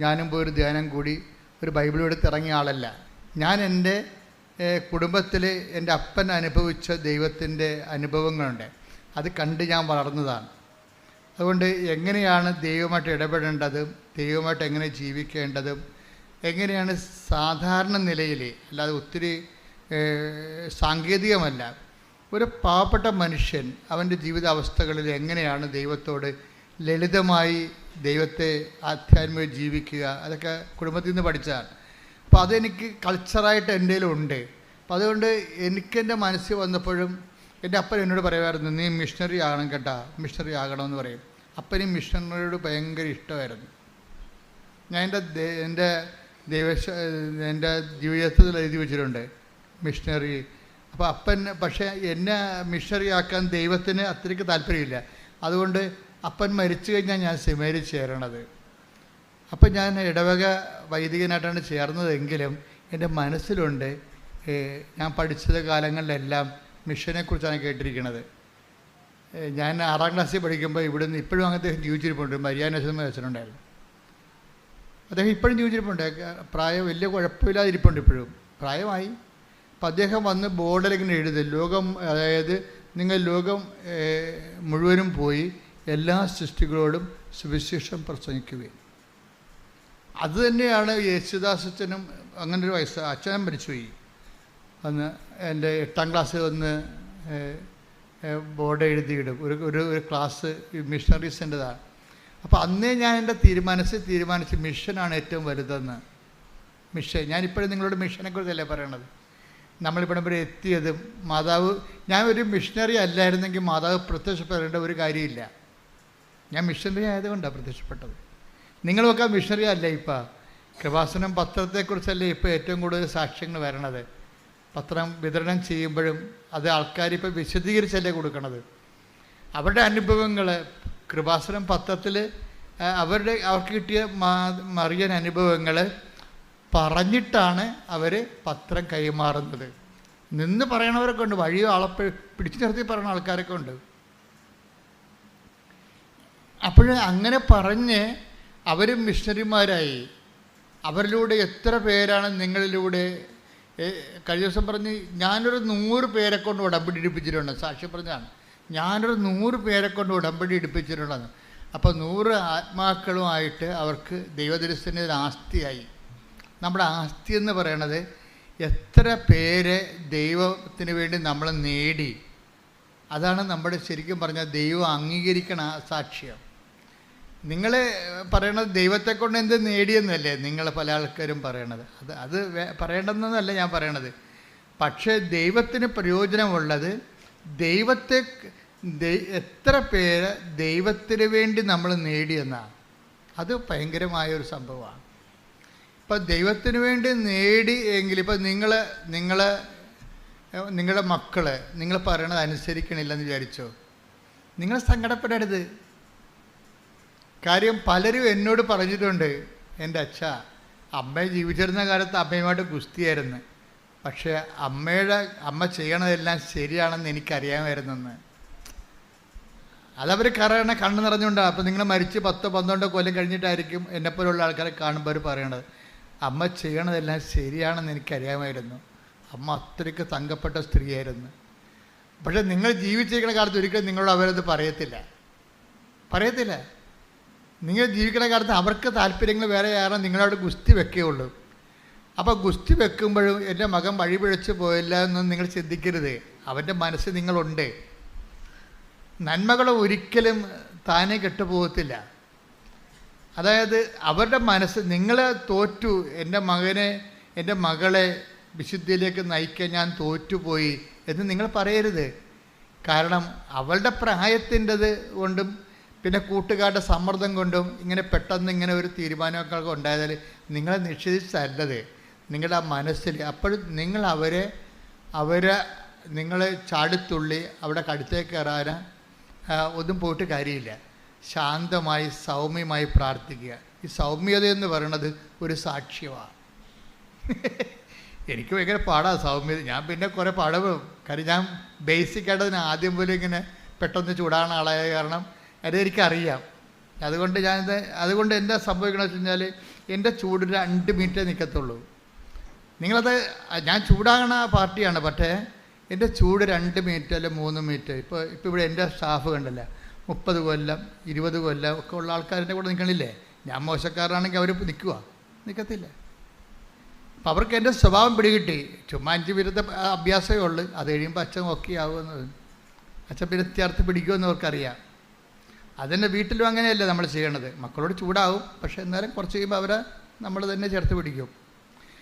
ഞാനും പോയി ഒരു ധ്യാനം കൂടി ഒരു ബൈബിൾ എടുത്ത് ഇറങ്ങിയ ആളല്ല. ഞാൻ എൻ്റെ കുടുംബത്തിൽ എൻ്റെ അപ്പൻ അനുഭവിച്ച ദൈവത്തിൻ്റെ അനുഭവങ്ങളുണ്ട്, അത് കണ്ട് ഞാൻ വളർന്നതാണ്. അതുകൊണ്ട് എങ്ങനെയാണ് ദൈവമായിട്ട് ഇടപെടേണ്ടതും ദൈവമായിട്ട് എങ്ങനെ ജീവിക്കേണ്ടതും എങ്ങനെയാണ് സാധാരണ നിലയിൽ, അല്ലാതെ ഒത്തിരി സാങ്കേതികമല്ല, ഒരു പാവപ്പെട്ട മനുഷ്യൻ അവൻ്റെ ജീവിതാവസ്ഥകളിൽ എങ്ങനെയാണ് ദൈവത്തോട് ലളിതമായി ദൈവത്തെ ആധ്യാത്മിക ജീവിക്കുക, അതൊക്കെ കുടുംബത്തിൽ നിന്ന് പഠിച്ചതാണ്. അപ്പോൾ അതെനിക്ക് കൾച്ചറായിട്ട് എൻ്റെ ഉണ്ട്. അപ്പോൾ അതുകൊണ്ട് എനിക്കെൻ്റെ മനസ്സിൽ വന്നപ്പോഴും എൻ്റെ അപ്പൻ എന്നോട് പറയുമായിരുന്നു, നീ മിഷണറി ആകണം കേട്ടോ, മിഷണറി ആകണമെന്ന് പറയും. അപ്പനും മിഷണറിയോട് ഭയങ്കര ഇഷ്ടമായിരുന്നു. ഞാൻ എൻ്റെ ജീവിതത്തിൽ എഴുതി വെച്ചിട്ടുണ്ട് മിഷണറി. അപ്പോൾ അപ്പൻ പക്ഷേ എന്നെ മിഷണറി ആക്കാൻ ദൈവത്തിന് അത്രയ്ക്ക് താല്പര്യമില്ല. അതുകൊണ്ട് അപ്പൻ മരിച്ചു കഴിഞ്ഞാൽ ഞാൻ സെമിനാരിൽ ചേരണത്. അപ്പം ഞാൻ ഇടവക വൈദികനായിട്ടാണ് ചേർന്നതെങ്കിലും എൻ്റെ മനസ്സിലുണ്ട്, ഞാൻ പഠിച്ചത് കാലങ്ങളിലെല്ലാം മിഷനെക്കുറിച്ചാണ് കേട്ടിരിക്കുന്നത്. ഞാൻ 6ാം ക്ലാസ്സിൽ പഠിക്കുമ്പോൾ ഇവിടുന്ന് ഇപ്പോഴും അങ്ങനത്തെ ജീവിച്ചിരിപ്പുണ്ട്. മരിയാനേശ്വരം വെച്ചിട്ടുണ്ടായിരുന്നു. അദ്ദേഹം ഇപ്പോഴും ജീവിച്ചിരിപ്പുണ്ട്. പ്രായം വലിയ കുഴപ്പമില്ലാതിരിപ്പുണ്ട്, ഇപ്പോഴും പ്രായമായി. അപ്പം അദ്ദേഹം വന്ന് ബോർഡിലിങ്ങനെ എഴുതും, ലോകം, അതായത് നിങ്ങൾ ലോകം മുഴുവനും പോയി എല്ലാ സൃഷ്ടികളോടും സുവിശേഷം പ്രസംഗിക്കുകയും. അതുതന്നെയാണ് യേശുദാസച്ചനും അങ്ങനെ ഒരു അച്ഛനും മരിച്ചുപോയി. അന്ന് എൻ്റെ 8ാം ക്ലാസ്സിൽ വന്ന് ബോർഡ് എഴുതിയിടും, ഒരു ക്ലാസ് മിഷണറീസിൻ്റെതാണ്. അപ്പോൾ അന്നേ ഞാൻ എൻ്റെ തീരുമാനിച്ച് മിഷനാണ് ഏറ്റവും വലുതെന്ന്. മിഷൻ, ഞാനിപ്പോഴും നിങ്ങളോട് മിഷനെക്കുറിച്ചല്ലേ പറയണത്. നമ്മളിവിടെ വരെ എത്തിയതും മാതാവ്, ഞാൻ ഒരു മിഷണറി അല്ലായിരുന്നെങ്കിൽ മാതാവ് പ്രത്യക്ഷപ്പെടേണ്ട ഒരു കാര്യമില്ല. ഞാൻ മിഷണറി ആയതുകൊണ്ടാണ് പ്രത്യക്ഷപ്പെട്ടത്. നിങ്ങളൊക്കെ മിഷണറി അല്ല. ഇപ്പം കൃപാസനം പത്രത്തെക്കുറിച്ചല്ലേ ഇപ്പോൾ ഏറ്റവും കൂടുതൽ സാക്ഷ്യങ്ങൾ വരണത്. പത്രം വിതരണം ചെയ്യുമ്പോഴും അത് ആൾക്കാരിപ്പോൾ വിശദീകരിച്ചല്ലേ കൊടുക്കണത്. അവരുടെ അനുഭവങ്ങൾ കൃപാസനം പത്രത്തിൽ അവർക്ക് കിട്ടിയ മറിയൻ അനുഭവങ്ങൾ പറഞ്ഞിട്ടാണ് അവർ പത്രം കൈമാറുന്നത്. നിന്ന് പറയണവരൊക്കെ ഉണ്ട്, വഴി ആളെ പിടിച്ചു നിർത്തി പറയുന്ന ആൾക്കാരൊക്കെ ഉണ്ട്. അപ്പോൾ അങ്ങനെ പറഞ്ഞ് അവർ മിഷണറിമാരായി. അവരിലൂടെ എത്ര പേരാണ് നിങ്ങളിലൂടെ കഴിഞ്ഞ ദിവസം പറഞ്ഞ് ഞാനൊരു 100 പേരെ കൊണ്ട് ഉടമ്പടി എടുപ്പിച്ചിട്ടുണ്ട്. സാക്ഷ്യം പറഞ്ഞാണ്, ഞാനൊരു 100 പേരെ കൊണ്ട് ഉടമ്പടി എടുപ്പിച്ചിട്ടുണ്ടെന്ന്. അപ്പോൾ 100 ആത്മാക്കളുമായിട്ട് അവർക്ക് ദൈവദർശന ആസ്തിയായി. നമ്മുടെ ആസ്തി എന്ന് പറയണത് എത്ര പേരെ ദൈവത്തിന് വേണ്ടി നമ്മൾ നേടി, അതാണ് നമ്മുടെ ശരിക്കും പറഞ്ഞാൽ ദൈവം അംഗീകരിക്കണ സാക്ഷ്യം. നിങ്ങൾ പറയണത് ദൈവത്തെ കൊണ്ട് എന്ത് നേടിയെന്നല്ലേ നിങ്ങൾ പല ആൾക്കാരും പറയണത്. അത് പറയേണ്ടെന്നല്ല ഞാൻ പറയണത്. പക്ഷേ ദൈവത്തിന് പ്രയോജനമുള്ളത് എത്ര പേര് ദൈവത്തിന് വേണ്ടി നമ്മൾ നേടിയെന്നാണ്. അത് ഭയങ്കരമായൊരു സംഭവമാണ്. ഇപ്പം ദൈവത്തിന് വേണ്ടി നേടി എങ്കിൽ ഇപ്പം നിങ്ങളുടെ മക്കൾ നിങ്ങൾ പറയണത് അനുസരിക്കണില്ലെന്ന് വിചാരിച്ചോ, നിങ്ങൾ സങ്കടപ്പെടരുത്. കാര്യം പലരും എന്നോട് പറഞ്ഞിട്ടുണ്ട്, എൻ്റെ അമ്മ ജീവിച്ചിരുന്ന കാലത്ത് അമ്മയുമായിട്ട് ഗുസ്തിയായിരുന്നു, പക്ഷേ അമ്മ ചെയ്യണതെല്ലാം ശരിയാണെന്ന് എനിക്കറിയാമായിരുന്നെന്ന്. അതവർ കണ്ണ് നിറഞ്ഞുകൊണ്ടാണ്. അപ്പോൾ നിങ്ങൾ മരിച്ച് 10-12 കൊല്ലം കഴിഞ്ഞിട്ടായിരിക്കും എന്നെപ്പോലുള്ള ആൾക്കാരെ കാണുമ്പോൾ അവർ പറയണത്, അമ്മ ചെയ്യണതെല്ലാം ശരിയാണെന്ന് എനിക്കറിയാമായിരുന്നു, അമ്മ അത്രയ്ക്ക് തങ്കപ്പെട്ട സ്ത്രീയായിരുന്നു. പക്ഷേ നിങ്ങൾ ജീവിച്ചിരിക്കുന്ന കാലത്ത് ഒരിക്കലും നിങ്ങളോട് അവരത് പറയത്തില്ല. നിങ്ങൾ ജീവിക്കുന്ന കാലത്ത് അവർക്ക് താല്പര്യങ്ങൾ വേറെ ആരും നിങ്ങളോട് ഗുസ്തി വെക്കുകയുള്ളൂ. അപ്പോൾ ഗുസ്തി വെക്കുമ്പോഴും എൻ്റെ മകൻ വഴി പിഴച്ച് പോയില്ല എന്ന് നിങ്ങൾ ചിന്തിക്കരുത്. അവൻ്റെ മനസ്സ് നിങ്ങളുണ്ട്. നന്മകൾ ഒരിക്കലും താനെ കെട്ടുപോകത്തില്ല. അതായത് അവരുടെ മനസ്സ് നിങ്ങളെ തോറ്റു, എൻ്റെ മകളെ വിശുദ്ധിയിലേക്ക് നയിക്കാൻ ഞാൻ തോറ്റുപോയി എന്ന് നിങ്ങൾ പറയരുത്. കാരണം അവളുടെ പ്രായത്തിൻ്റെത് കൊണ്ടും പിന്നെ കൂട്ടുകാരുടെ സമ്മർദ്ദം കൊണ്ടും പെട്ടെന്ന് ഇങ്ങനെ ഒരു തീരുമാനമൊക്കെ ഉണ്ടായതാൽ നിങ്ങളെ നിഷേധിച്ചല്ലത്, നിങ്ങളുടെ ആ മനസ്സിൽ. അപ്പോൾ നിങ്ങൾ നിങ്ങളെ ചാടിത്തുള്ളി അവിടെ കടുത്തേക്ക് കയറാൻ ഒന്നും പോയിട്ട് കാര്യമില്ല. ശാന്തമായി സൗമ്യമായി പ്രാർത്ഥിക്കുക. ഈ സൗമ്യത എന്ന് പറയുന്നത് ഒരു സാക്ഷ്യമാണ്. എനിക്ക് ഭയങ്കര പാടാണ് സൗമ്യത. ഞാൻ പിന്നെ കുറേ പാടവും. കാര്യം ഞാൻ ബേസിക്കായിട്ട് അതിന് ആദ്യം പോലും പെട്ടെന്ന് ചൂടാകുന്ന ആളായ കാരണം അതെനിക്കറിയാം. അതുകൊണ്ട് എന്താ സംഭവിക്കണമെന്ന് വെച്ച് കഴിഞ്ഞാൽ എൻ്റെ ചൂട് 2 മിനിറ്റേ നിൽക്കത്തുള്ളൂ. നിങ്ങളത് ഞാൻ ചൂടാകണ പാർട്ടിയാണ്, പക്ഷേ എൻ്റെ ചൂട് 2 മിനിറ്റ് അല്ല 3 മിനിറ്റ്. ഇപ്പോൾ ഇവിടെ എൻ്റെ സ്റ്റാഫ് കണ്ടല്ല 30 കൊല്ലം 20 കൊല്ലം ഒക്കെ ഉള്ള ആൾക്കാരുടെ കൂടെ നിൽക്കണില്ലേ. ഞാൻ മോശക്കാരനാണെങ്കിൽ അവർ നിൽക്കത്തില്ല. അപ്പം അവർക്ക് എൻ്റെ സ്വഭാവം പിടികിട്ടി. ചുമ്മാ 5 മിനിറ്റ് അഭ്യാസമേ ഉള്ളൂ. അത് കഴിയുമ്പോൾ അച്ഛൻ ഓക്കെ ആവുമെന്ന്, അച്ഛൻ പിന്നെ ചേർത്ത് പിടിക്കുമെന്ന് അവർക്കറിയാം. അതെന്നെ വീട്ടിലും അങ്ങനെയല്ല നമ്മൾ ചെയ്യണത്. മക്കളോട് ചൂടാവും, പക്ഷേ എന്നാലും കുറച്ച് കഴിയുമ്പോൾ നമ്മൾ തന്നെ ചേർത്ത് പിടിക്കും.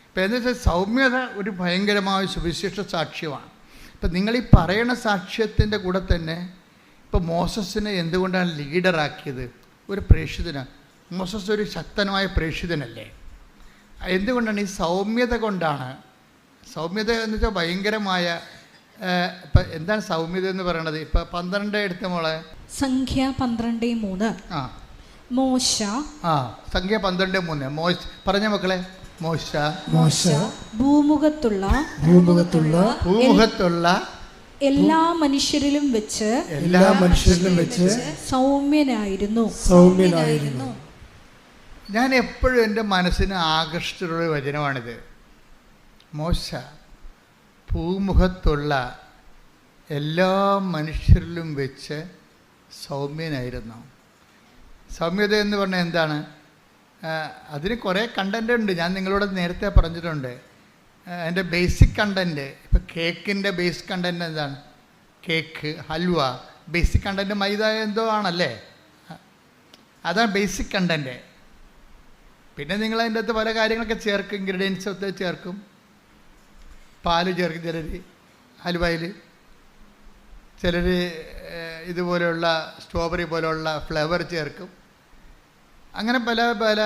ഇപ്പം എന്താ വെച്ചാൽ സൗമ്യത ഒരു ഭയങ്കരമായ സുവിശേഷ സാക്ഷ്യമാണ്. ഇപ്പം നിങ്ങളീ പറയണ സാക്ഷ്യത്തിൻ്റെ കൂടെ തന്നെ ഇപ്പോൾ മോസസിനെ എന്തുകൊണ്ടാണ് ലീഡറാക്കിയത്? ഒരു പ്രേക്ഷിതനാണ്. മോസസ് ഒരു ശക്തനായ പ്രേക്ഷിതനല്ലേ? എന്തുകൊണ്ടാണ്? ഈ സൗമ്യത കൊണ്ടാണ്. സൗമ്യത എന്ന് വെച്ചാൽ ഭയങ്കരമായ ഇപ്പം എന്താണ് സൗമ്യത എന്ന് പറയണത്? ഇപ്പം 12 എടുത്ത മോളെ സംഖ്യ 12:3. മോശ സംഖ്യ 12:3 പറഞ്ഞ മക്കളെ. മോശ ഭൂമുഖത്തുള്ള എല്ലാ മനുഷ്യരിലും വെച്ച് സൗമ്യനായിരുന്നു. ഞാൻ എപ്പോഴും എൻ്റെ മനസ്സിന് ആകർഷിച്ചുള്ള വചനമാണിത്. മോശ ഭൂമുഖത്തുള്ള എല്ലാ മനുഷ്യരിലും വെച്ച് സൗമ്യനായിരുന്നു. സൗമ്യത എന്ന് പറഞ്ഞാൽ എന്താണ്? അതിന് കുറേ കണ്ടൻ്റ് ഉണ്ട്. ഞാൻ നിങ്ങളോട് നേരത്തെ പറഞ്ഞിട്ടുണ്ട്. അതിൻ്റെ ബേസിക് കണ്ടൻറ്റ്, ഇപ്പോൾ കേക്കിൻ്റെ ബേസിക് കണ്ടൻറ്റ് എന്താണ്? കേക്ക്, ഹൽവ, ബേസിക് കണ്ടൻറ്റ് മൈദ എന്തോ ആണല്ലേ? അതാണ് ബേസിക് കണ്ടൻറ്റ്. പിന്നെ നിങ്ങൾ അതിൻ്റെ അകത്ത് പല കാര്യങ്ങളൊക്കെ ചേർക്കും, ഇൻഗ്രീഡിയൻസ് ഒക്കെ ചേർക്കും. പാല് ചേർക്കും ചിലർ ഹൽവയിൽ, ചിലർ ഇതുപോലെയുള്ള സ്ട്രോബെറി പോലെയുള്ള ഫ്ലേവർ ചേർക്കും. അങ്ങനെ പല പല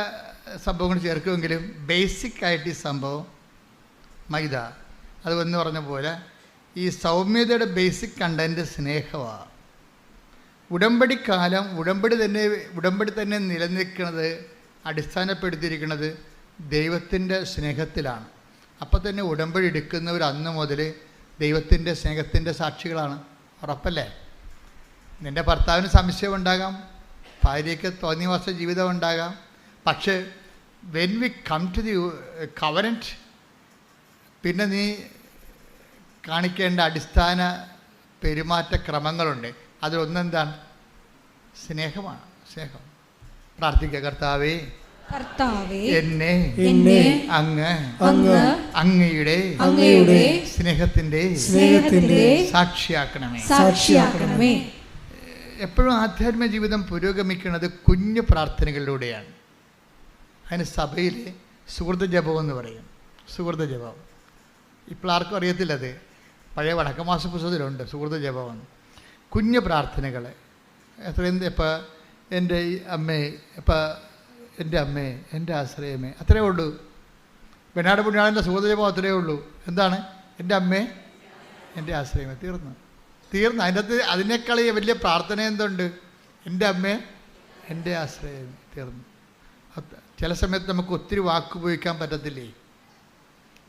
സംഭവങ്ങൾ ചേർക്കുമെങ്കിലും ബേസിക്കായിട്ട് ഈ സംഭവം മൈദ. അത് എന്ന് പറഞ്ഞ പോലെ ഈ സൗമ്യതയുടെ ബേസിക് കണ്ടൻറ്റ് സ്നേഹമാണ്. ഉടമ്പടിക്കാലം ഉടമ്പടി തന്നെ നിലനിൽക്കുന്നത് അടിസ്ഥാനപ്പെടുത്തിയിരിക്കുന്നത് ദൈവത്തിൻ്റെ സ്നേഹത്തിലാണ്. അപ്പം തന്നെ ഉടമ്പടി എടുക്കുന്നവർ അന്ന് മുതൽ ദൈവത്തിൻ്റെ സ്നേഹത്തിൻ്റെ സാക്ഷികളാണ്. ഉറപ്പല്ലേ? നിൻ്റെ ഭർത്താവിന് സംശയമുണ്ടാകാം, ഭാര്യയ്ക്ക് തോന്നിവാസ ജീവിതം ഉണ്ടാകാം. പക്ഷേ when we come to the covenant, പിന്നെ നീ കാണിക്കേണ്ട അടിസ്ഥാന പെരുമാറ്റക്രമങ്ങളുണ്ട്. അതിലൊന്നെന്താണ്? സ്നേഹമാണ്. സ്നേഹം. പ്രാർത്ഥിക്കുക. കർത്താവേ, എന്നെ അങ്ങയുടെ സ്നേഹത്തിന്റെ സാക്ഷിയാക്കണമേ. എപ്പോഴും ആധ്യാത്മിക ജീവിതം പുരോഗമിക്കുന്നത് കുഞ്ഞു പ്രാർത്ഥനകളിലൂടെയാണ്. അതിന് സഭയിൽ സുഹൃത്ത് ജപം എന്ന് പറയും. സുഹൃത്ത് ജപം ഇപ്പോൾ ആർക്കും അറിയത്തില്ലത്. പഴയ വടക്കമാസ പുസ്തകത്തിലുണ്ട് സുഹൃത്ത് ജപം. കുഞ്ഞു പ്രാർത്ഥനകൾ എത്രയും ഇപ്പോൾ എൻ്റെ അമ്മേ, ഇപ്പം എൻ്റെ അമ്മേ, എൻ്റെ ആശ്രയമേ, അത്രയേ ഉള്ളൂ. വെനാട് പുണ്യാളൻ്റെ സുഹൃത്ത് ജപം അത്രയേ ഉള്ളൂ. എന്താണ്? എൻ്റെ അമ്മേ, എൻ്റെ ആശ്രയമേ. തീർന്നു. അതിനകത്ത് അതിനേക്കാൾ വലിയ പ്രാർത്ഥന എന്തുണ്ട്? എൻ്റെ അമ്മേ, എൻ്റെ ആശ്രയമേ. തീർന്നു. ചില സമയത്ത് നമുക്ക് ഒത്തിരി വാക്ക് ഉപയോഗിക്കാൻ പറ്റത്തില്ലേ?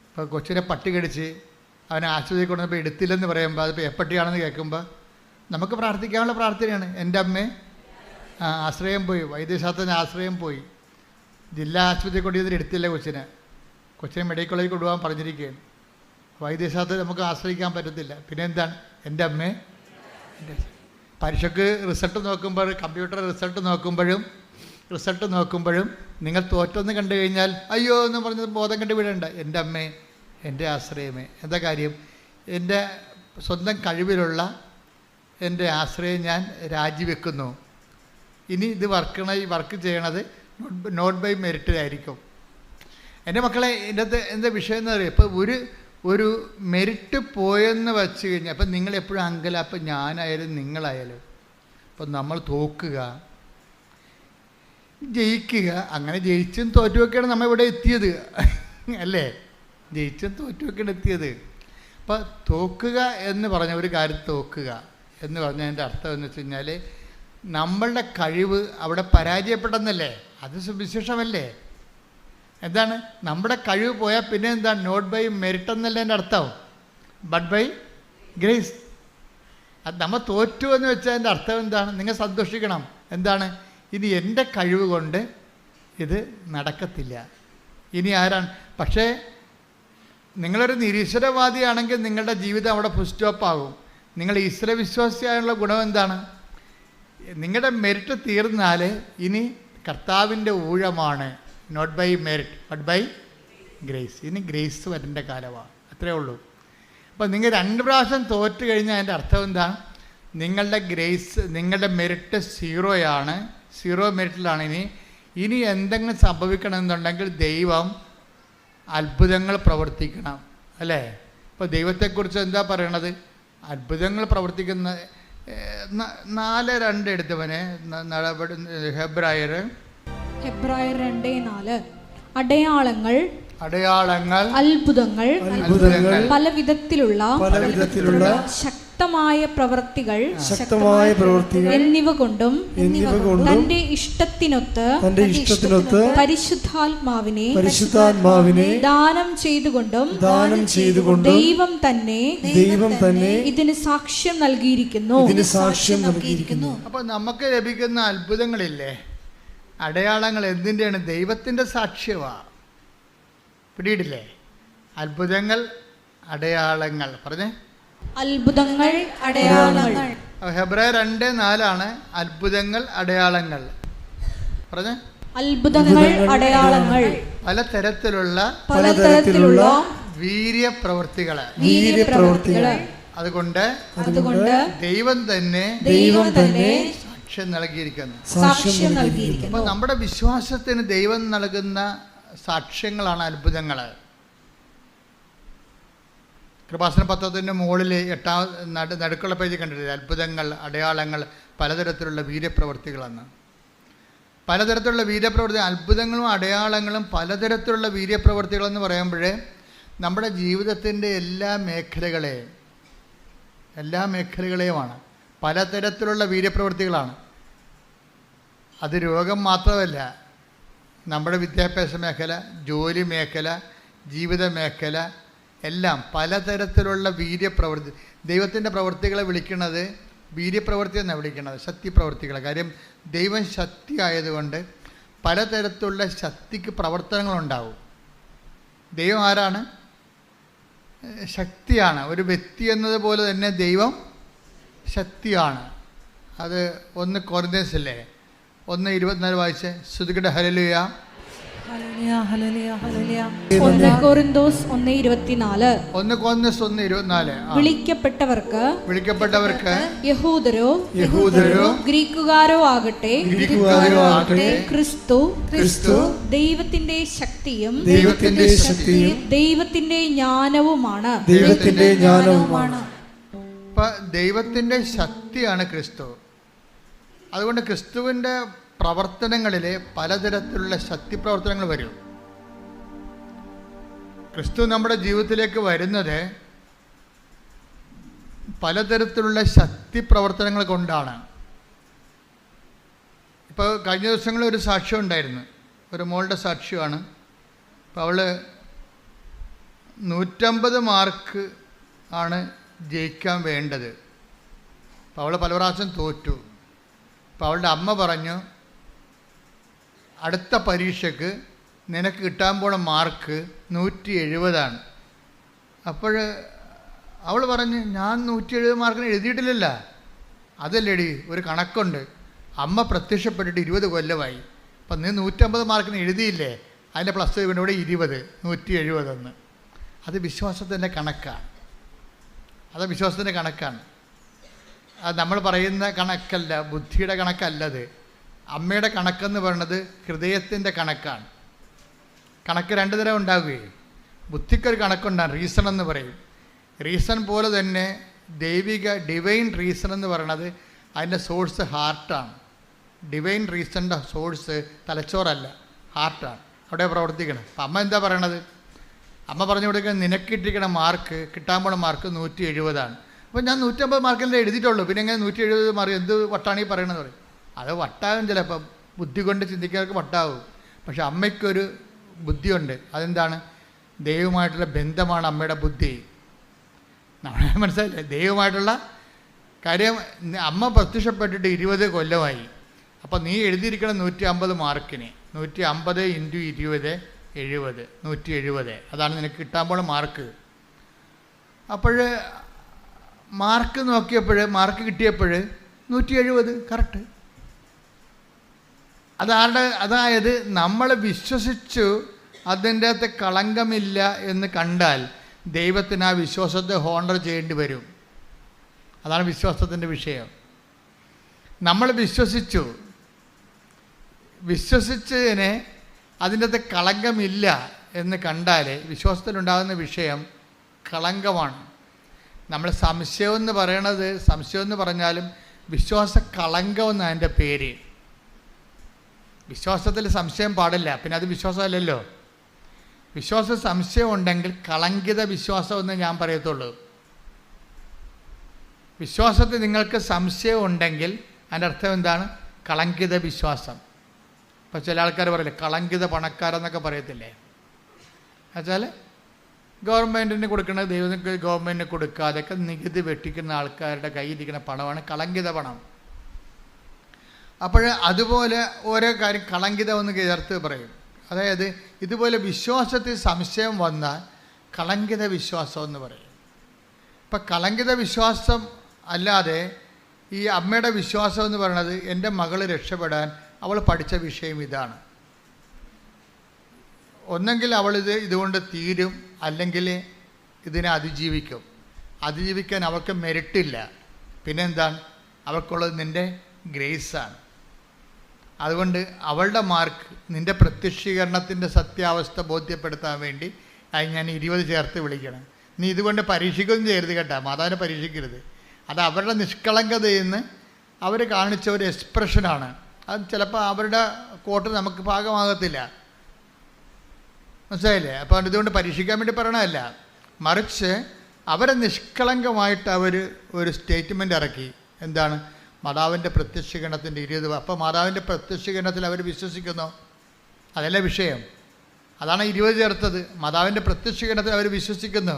ഇപ്പോൾ കൊച്ചിനെ പട്ടി കടിച്ച് അവനെ ആശുപത്രി കൊണ്ടുവന്നപ്പോൾ എടുത്തില്ലെന്ന് പറയുമ്പോൾ അതിപ്പോൾ എപ്പട്ടിയാണെന്ന് കേൾക്കുമ്പോൾ നമുക്ക് പ്രാർത്ഥിക്കാനുള്ള പ്രാർത്ഥനയാണ്. എൻ്റെ അമ്മേ, ആശ്രയം പോയി, വൈദ്യശാസ്ത്രത്തിന് ആശ്രയം പോയി, ജില്ലാ ആശുപത്രി കൊണ്ടുവന്നിട്ട് എടുത്തില്ല കൊച്ചിനെ മെഡിക്കൽ കോളേജിൽ കൊണ്ടുപോകാൻ പറഞ്ഞിരിക്കുകയാണ്. വൈദ്യശാസ്ത്രം നമുക്ക് ആശ്രയിക്കാൻ പറ്റത്തില്ല. പിന്നെ എന്താണ്? എൻ്റെ അമ്മേ, എൻ്റെ. പരീക്ഷയ്ക്ക് റിസൾട്ട് നോക്കുമ്പോൾ, കമ്പ്യൂട്ടർ റിസൾട്ട് നോക്കുമ്പോഴും നിങ്ങൾ തോറ്റൊന്ന് കണ്ടു കഴിഞ്ഞാൽ അയ്യോ എന്ന് പറഞ്ഞത് ബോധം കണ്ടു വിടേണ്ട. എൻ്റെ അമ്മേ, എൻ്റെ ആശ്രയമേ. എന്താ കാര്യം? എൻ്റെ സ്വന്തം കഴിവിലുള്ള എൻ്റെ ആശ്രയം ഞാൻ രാജിവെക്കുന്നു. ഇനി ഇത് വർക്ക് ചെയ്യണത് നോട്ട് ബൈ മെറിറ്റിലായിരിക്കും. എൻ്റെ മക്കളെ, ഇതിൻ്റെ എന്താ വിഷയം എന്ന് പറയുക, ഇപ്പോൾ ഒരു മെറിറ്റ് പോയെന്ന് വെച്ച് കഴിഞ്ഞാൽ അപ്പം നിങ്ങളെപ്പോഴും അപ്പം ഞാനായാലും നിങ്ങളായാലും അപ്പം നമ്മൾ തോക്കുക, ജയിക്കുക, അങ്ങനെ ജയിച്ചും തോറ്റുമൊക്കെയാണ് നമ്മൾ ഇവിടെ എത്തിയത് അല്ലേ? ജയിച്ചും തോറ്റുമൊക്കെയാണ് എത്തിയത്. അപ്പം തോക്കുക എന്ന് പറഞ്ഞ ഒരു കാര്യം, തോക്കുക എന്ന് പറഞ്ഞതിൻ്റെ അർത്ഥം എന്ന് വെച്ച് കഴിഞ്ഞാൽ നമ്മളുടെ കഴിവ് അവിടെ പരാജയപ്പെട്ടെന്നല്ലേ? അത് സുവിശേഷമല്ലേ? എന്താണ്? നമ്മുടെ കഴിവ് പോയാൽ പിന്നെ എന്താണ്? നോട്ട് ബൈ മെറിറ്റ് എന്നല്ലേ എൻ്റെ അർത്ഥം, ബട്ട് ബൈ ഗ്രേസ്. അത് നമ്മൾ തോറ്റു എന്ന് വെച്ചാൽ എൻ്റെ അർത്ഥം എന്താണ്? നിങ്ങൾ സന്തോഷിക്കണം. എന്താണ്? ഇനി എൻ്റെ കഴിവ് കൊണ്ട് ഇത് നടക്കത്തില്ല. ഇനി ആരാണ്? പക്ഷേ നിങ്ങളൊരു നിരീശ്വരവാദിയാണെങ്കിൽ നിങ്ങളുടെ ജീവിതം അവിടെ ഫുൾ സ്റ്റോപ്പ് ആകും. നിങ്ങൾ ഈശ്വരവിശ്വാസിയായുള്ള ഗുണം എന്താണ്? നിങ്ങളുടെ മെറിറ്റ് തീർന്നാൽ ഇനി കർത്താവിൻ്റെ ഊഴമാണ്. Not by merit but by grace. ഇനി ഗ്രേസ് വരേണ്ട കാലമാണ്. അത്രയേ ഉള്ളൂ. അപ്പോൾ നിങ്ങൾ 2 പ്രാവശ്യം തോറ്റ് കഴിഞ്ഞാൽ അതിൻ്റെ അർത്ഥം എന്താ? നിങ്ങളുടെ ഗ്രേസ്, നിങ്ങളുടെ മെറിറ്റ് സീറോയാണ്, സീറോ മെറിറ്റിലാണ്. ഇനി എന്തെങ്കിലും സംഭവിക്കണമെന്നുണ്ടെങ്കിൽ ദൈവം അത്ഭുതങ്ങൾ പ്രവർത്തിക്കണം, അല്ലേ? ഇപ്പോൾ ദൈവത്തെക്കുറിച്ച് എന്താ പറയണത്? അത്ഭുതങ്ങൾ പ്രവർത്തിക്കുന്ന 4:2 എടുത്തവനെ ഹെബ്രായർ 2:4 അടയാളങ്ങൾ, അത്ഭുതങ്ങൾ, പല വിധത്തിലുള്ള ശക്തമായ പ്രവൃത്തികൾ എന്നിവ കൊണ്ടും തന്റെ ഇഷ്ടത്തിനൊത്ത് പരിശുദ്ധാത്മാവിനെ ദാനം ചെയ്തുകൊണ്ടും ദൈവം തന്നെ ഇതിന് സാക്ഷ്യം നൽകിയിരിക്കുന്നു. അപ്പോൾ നമുക്ക് ലഭിക്കുന്ന അത്ഭുതങ്ങളില്ലേ, അടയാളങ്ങൾ എന്തിൻ്റെയാണ്? ദൈവത്തിൻ്റെ സാക്ഷ്യമാണ്. പിടിയിട്ടില്ലേ? അത്ഭുതങ്ങൾ, അടയാളങ്ങൾ. പറഞ്ഞേ, അത്ഭുതങ്ങൾ, അടയാളങ്ങൾ. ഹെബ്രായർ 2:4 അത്ഭുതങ്ങൾ, അടയാളങ്ങൾ. പറഞ്ഞേ, അത്ഭുതങ്ങൾ, അടയാളങ്ങൾ, പലതരത്തിലുള്ള വീര്യപ്രവൃത്തികള്. അതുകൊണ്ട് ദൈവം തന്നെ സാക്ഷ്യം നൽകിയിരിക്കുന്നു. അപ്പോൾ നമ്മുടെ വിശ്വാസത്തിന് ദൈവം നൽകുന്ന സാക്ഷ്യങ്ങളാണ് അത്ഭുതങ്ങൾ. കൃപാസന പത്രത്തിൻ്റെ മുകളിൽ 8 നടുക്കുള്ള പേജ് കണ്ടിട്ടില്ല? അത്ഭുതങ്ങൾ, അടയാളങ്ങൾ, പലതരത്തിലുള്ള വീര്യപ്രവൃത്തികളെന്ന്. പലതരത്തിലുള്ള വീര്യപ്രവൃത്തി, അത്ഭുതങ്ങളും അടയാളങ്ങളും പലതരത്തിലുള്ള വീര്യപ്രവൃത്തികളെന്ന് പറയുമ്പോഴേ നമ്മുടെ ജീവിതത്തിൻ്റെ എല്ലാ മേഖലകളെയുമാണ്. പലതരത്തിലുള്ള വീര്യപ്രവൃത്തികളാണ്. അത് രോഗം മാത്രമല്ല, നമ്മുടെ വിദ്യാഭ്യാസ മേഖല, ജോലി മേഖല, ജീവിത മേഖല എല്ലാം പലതരത്തിലുള്ള വീര്യപ്രവൃത്തി. ദൈവത്തിൻ്റെ പ്രവൃത്തികളെ വിളിക്കുന്നത് വീര്യപ്രവൃത്തി എന്നാണ് വിളിക്കുന്നത്, ശക്തിപ്രവൃത്തികളെ. കാര്യം ദൈവം ശക്തി ആയതുകൊണ്ട് പലതരത്തിലുള്ള ശക്തിക്ക് പ്രവർത്തനങ്ങളുണ്ടാവും. ദൈവം ആരാണ്? ശക്തിയാണ്. ഒരു വ്യക്തി എന്നതുപോലെ തന്നെ ദൈവം ശക്തിയാണ്. അത് 1 കൊരിന്ത്യൻസിലെ 1:24 വായിച്ച് ശ്രുതികട ഹല്ലേലൂയ. 1 കൊരിന്തോസ് 1:24. 1 കൊരിന്തോസ് 1:24. വിളിക്കപ്പെട്ടവർക്ക് യഹൂദരോ ഗ്രീക്കുകാരോ ആകട്ടെ ക്രിസ്തു ദൈവത്തിന്റെ ശക്തിയും ദൈവത്തിന്റെ ജ്ഞാനവുമാണ്. ദൈവത്തിന്റെ ശക്തിയാണ് ക്രിസ്തു. അതുകൊണ്ട് ക്രിസ്തുവിൻ്റെ പ്രവർത്തനങ്ങളിൽ പലതരത്തിലുള്ള ശക്തി പ്രവർത്തനങ്ങൾ വരും. ക്രിസ്തു നമ്മുടെ ജീവിതത്തിലേക്ക് വരുന്നത് പലതരത്തിലുള്ള ശക്തി പ്രവർത്തനങ്ങൾ കൊണ്ടാണ്. ഇപ്പോൾ കഴിഞ്ഞ ദിവസങ്ങളിൽ ഒരു സാക്ഷ്യം ഉണ്ടായിരുന്നു, ഒരു മോളുടെ സാക്ഷ്യമാണ്. അപ്പോൾ അവൾ 150 മാർക്ക് ആണ് ജയിക്കാൻ വേണ്ടത്. അപ്പോൾ അവൾ പല പ്രാവശ്യം തോറ്റു. അപ്പോൾ അവളുടെ അമ്മ പറഞ്ഞു, അടുത്ത പരീക്ഷയ്ക്ക് നിനക്ക് കിട്ടാൻ പോണ മാർക്ക് 170. അപ്പോൾ അവൾ പറഞ്ഞു, ഞാൻ 170 മാർക്കിന് എഴുതിയിട്ടില്ലല്ലോ. അതല്ലേടി, ഒരു കണക്കുണ്ട്. അമ്മ പ്രത്യക്ഷപ്പെട്ടിട്ട് 20 കൊല്ലമായി. അപ്പം നീ 150 മാർക്കിന് എഴുതിയില്ലേ, അതിൻ്റെ പ്ലസ് ഇവിടെ 20, 170. അത് വിശ്വാസത്തിൻ്റെ കണക്കാണ്. അത് വിശ്വാസത്തിൻ്റെ കണക്കാണ്. അത് നമ്മൾ പറയുന്ന കണക്കല്ല, ബുദ്ധിയുടെ കണക്കല്ലത്. അമ്മയുടെ കണക്കെന്ന് പറയുന്നത് ഹൃദയത്തിൻ്റെ കണക്കാണ്. കണക്ക് 2 തരം ഉണ്ടാവുകയും. ബുദ്ധിക്കൊരു കണക്കുണ്ടാകും, റീസൺ എന്ന് പറയും. റീസൺ പോലെ തന്നെ ഡിവൈൻ റീസൺ എന്ന് പറയുന്നത് അതിൻ്റെ സോഴ്സ് ഹാർട്ടാണ്. ഡിവൈൻ റീസണിൻ്റെ സോഴ്സ് തലച്ചോറല്ല, ഹാർട്ടാണ്. അവിടെ പ്രവർത്തിക്കണം. അപ്പം അമ്മ എന്താ പറയണത്? അമ്മ പറഞ്ഞു കൊടുക്കുക, നിനക്കിട്ടിരിക്കണ മാർക്ക്, കിട്ടാൻ പോണ മാർക്ക് 170. അപ്പോൾ ഞാൻ 150 മാർക്കിൻ്റെ എഴുതിയിട്ടുള്ളൂ, പിന്നെ എങ്ങനെ 170 മാർക്ക്? എന്ത് വട്ടാണ് ഈ പറയണമെന്ന് പറയും. അത് വട്ടാകും ചിലപ്പം, ബുദ്ധി കൊണ്ട് ചിന്തിക്കുന്നവർക്ക് വട്ടാവും. പക്ഷെ അമ്മയ്ക്കൊരു ബുദ്ധിയുണ്ട്. അതെന്താണ്? ദൈവമായിട്ടുള്ള ബന്ധമാണ് അമ്മയുടെ ബുദ്ധി. നമ്മളെ മനസ്സിലായില്ലേ? ദൈവമായിട്ടുള്ള കാര്യം. അമ്മ പ്രത്യക്ഷപ്പെട്ടിട്ട് 20 കൊല്ലമായി. അപ്പോൾ നീ എഴുതിയിരിക്കണം 150 മാർക്കിന്. 150 × 20 70, 170. അതാണ് നിനക്ക് കിട്ടാൻ പോണ മാർക്ക്. അപ്പോൾ മാർക്ക് നോക്കിയപ്പോൾ, മാർക്ക് കിട്ടിയപ്പോൾ 170 കറക്റ്റ്. അതായത് നമ്മൾ വിശ്വസിച്ചു അതിൻ്റെ അകത്ത് കളങ്കമില്ല എന്ന് കണ്ടാൽ ദൈവത്തിന് ആ വിശ്വാസത്തെ ഹോണർ ചെയ്യേണ്ടി വരും. അതാണ് വിശ്വാസത്തിൻ്റെ വിഷയം. നമ്മൾ വിശ്വസിച്ചതിനെ അതിൻ്റെ അകത്ത് കളങ്കമില്ല എന്ന് കണ്ടാൽ വിശ്വാസത്തിലുണ്ടാകുന്ന വിഷയം കളങ്കമാണ്. നമ്മൾ സംശയം എന്ന് പറഞ്ഞാലും വിശ്വാസ കളങ്കം എന്നാണ് അതിൻ്റെ പേര്. വിശ്വാസത്തിൽ സംശയം പാടില്ല, പിന്നെ അത് വിശ്വാസമല്ലല്ലോ. സംശയം ഉണ്ടെങ്കിൽ കളങ്കിത വിശ്വാസം എന്ന് ഞാൻ പറയത്തുള്ളൂ. വിശ്വാസത്തിൽ നിങ്ങൾക്ക് സംശയം ഉണ്ടെങ്കിൽ അതിൻ്റെ അർത്ഥം എന്താണ്? കളങ്കിത വിശ്വാസം. ഇപ്പോൾ ചില ആൾക്കാർ പറയില്ലേ, കളങ്കിത പണക്കാരെന്നൊക്കെ പറയത്തില്ലേ? എന്നുവെച്ചാൽ ഗവൺമെൻറ്റിന് കൊടുക്കുന്നത് ദൈവത്തിന് ഗവൺമെൻറ്റിന് കൊടുക്കാതെയൊക്കെ നികുതി വെട്ടിക്കുന്ന ആൾക്കാരുടെ കയ്യിലിരിക്കുന്ന പണമാണ് കളങ്കിത പണം. അപ്പോൾ അതുപോലെ ഓരോ കാര്യം കളങ്കിതം എന്ന് ചേർത്ത് പറയും. അതായത് ഇതുപോലെ വിശ്വാസത്തിൽ സംശയം വന്നാൽ കളങ്കിത വിശ്വാസം എന്ന് പറയും. ഇപ്പം കളങ്കിത വിശ്വാസം അല്ലാതെ ഈ അമ്മയുടെ വിശ്വാസം എന്ന് പറയുന്നത്, എൻ്റെ മകൾ രക്ഷപ്പെടാൻ അവൾ പഠിച്ച വിഷയം ഇതാണ്. ഒന്നെങ്കിൽ ഇതുകൊണ്ട് തീരും, അല്ലെങ്കിൽ ഇതിനെ അതിജീവിക്കാൻ അവൾക്ക് മെറിറ്റില്ല. പിന്നെന്താണ്? അവൾക്കുള്ളത് നിൻ്റെ ഗ്രേസാണ്. അതുകൊണ്ട് അവളുടെ മാർക്ക് നിൻ്റെ പ്രത്യക്ഷീകരണത്തിൻ്റെ സത്യാവസ്ഥ ബോധ്യപ്പെടുത്താൻ വേണ്ടി അത് ഞാൻ 20 ചേർത്ത് വിളിക്കണം. നീ ഇതുകൊണ്ട് പരീക്ഷിക്കുകയൊന്നും ചെയ്യരുത് കേട്ടോ, മാതാവിനെ പരീക്ഷിക്കരുത്. അത് അവരുടെ നിഷ്കളങ്കതയിൽ നിന്ന് അവർ കാണിച്ച ഒരു എക്സ്പ്രഷനാണ്. അത് ചിലപ്പോൾ അവരുടെ കോട്ട് നമുക്ക് പാകമാകത്തില്ല, മനസ്സിലായില്ലേ? അപ്പോൾ ഇതുകൊണ്ട് പരീക്ഷിക്കാൻ വേണ്ടി പറയണമല്ല, മറിച്ച് അവരെ നിഷ്കളങ്കമായിട്ട് അവർ ഒരു സ്റ്റേറ്റ്മെൻ്റ് ഇറക്കി. എന്താണ്? മാതാവിൻ്റെ പ്രത്യക്ഷീകരണത്തിൻ്റെ 20. അപ്പോൾ മാതാവിൻ്റെ പ്രത്യക്ഷീകരണത്തിൽ അവർ വിശ്വസിക്കുന്നു. അതല്ല വിഷയം, അതാണ് 20 ചേർത്തത്. മാതാവിൻ്റെ പ്രത്യക്ഷീകരണത്തിൽ അവർ വിശ്വസിക്കുന്നു.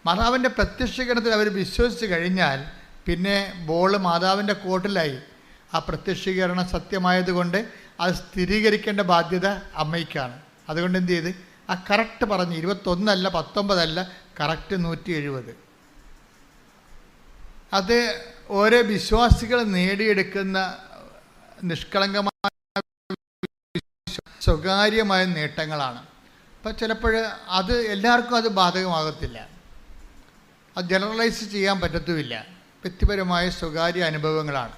മാതാവിൻ്റെ പ്രത്യക്ഷീകരണത്തിൽ അവർ വിശ്വസിച്ച് കഴിഞ്ഞാൽ പിന്നെ ബോൾ മാതാവിൻ്റെ കോർട്ടിലായി. ആ പ്രത്യക്ഷീകരണം സത്യമായതുകൊണ്ട് അത് സ്ഥിരീകരിക്കേണ്ട ബാധ്യത അമ്മയ്ക്കാണ്. അതുകൊണ്ട് എന്ത് ചെയ്ത് ആ കറക്റ്റ് പറഞ്ഞ് 21 അല്ല 19 അല്ല, കറക്റ്റ് 170. അത് ഓരോ വിശ്വാസികൾ നേടിയെടുക്കുന്ന നിഷ്കളങ്കമായ സ്വകാര്യമായ നേട്ടങ്ങളാണ്. അപ്പം ചിലപ്പോൾ അത് എല്ലാവർക്കും അത് ബാധകമാകത്തില്ല, അത് ജനറലൈസ് ചെയ്യാൻ പറ്റത്തുമില്ല. വ്യക്തിപരമായ സ്വകാര്യ അനുഭവങ്ങളാണ്.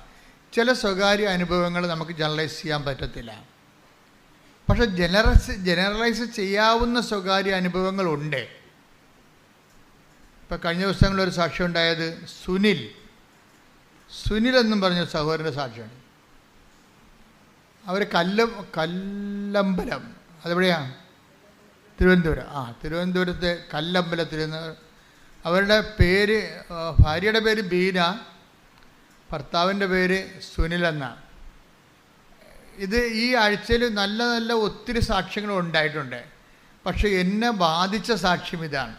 ചില സ്വകാര്യ അനുഭവങ്ങൾ നമുക്ക് ജനറലൈസ് ചെയ്യാൻ പറ്റത്തില്ല. പക്ഷെ ജനറലൈസ് ചെയ്യാവുന്ന സ്വകാര്യ അനുഭവങ്ങളുണ്ട്. ഇപ്പം കഴിഞ്ഞ ദിവസങ്ങളിലൊരു സാക്ഷ്യം ഉണ്ടായത് സുനിൽ എന്നും പറഞ്ഞ സഹോദരൻ്റെ സാക്ഷ്യമാണ്. അവർ കല്ലമ്പലം, അതെവിടെയാണ്? തിരുവനന്തപുരം. തിരുവനന്തപുരത്തെ കല്ലമ്പലത്തിൽ നിന്ന് അവരുടെ പേര്, ഭാര്യയുടെ പേര് ബീന, ഭർത്താവിൻ്റെ പേര് സുനിൽ എന്നാണ്. ഇത് ഈ ആഴ്ചയിൽ നല്ല നല്ല ഒത്തിരി സാക്ഷ്യങ്ങൾ ഉണ്ടായിട്ടുണ്ട്. പക്ഷെ എന്നെ ബാധിച്ച സാക്ഷ്യം ഇതാണ്.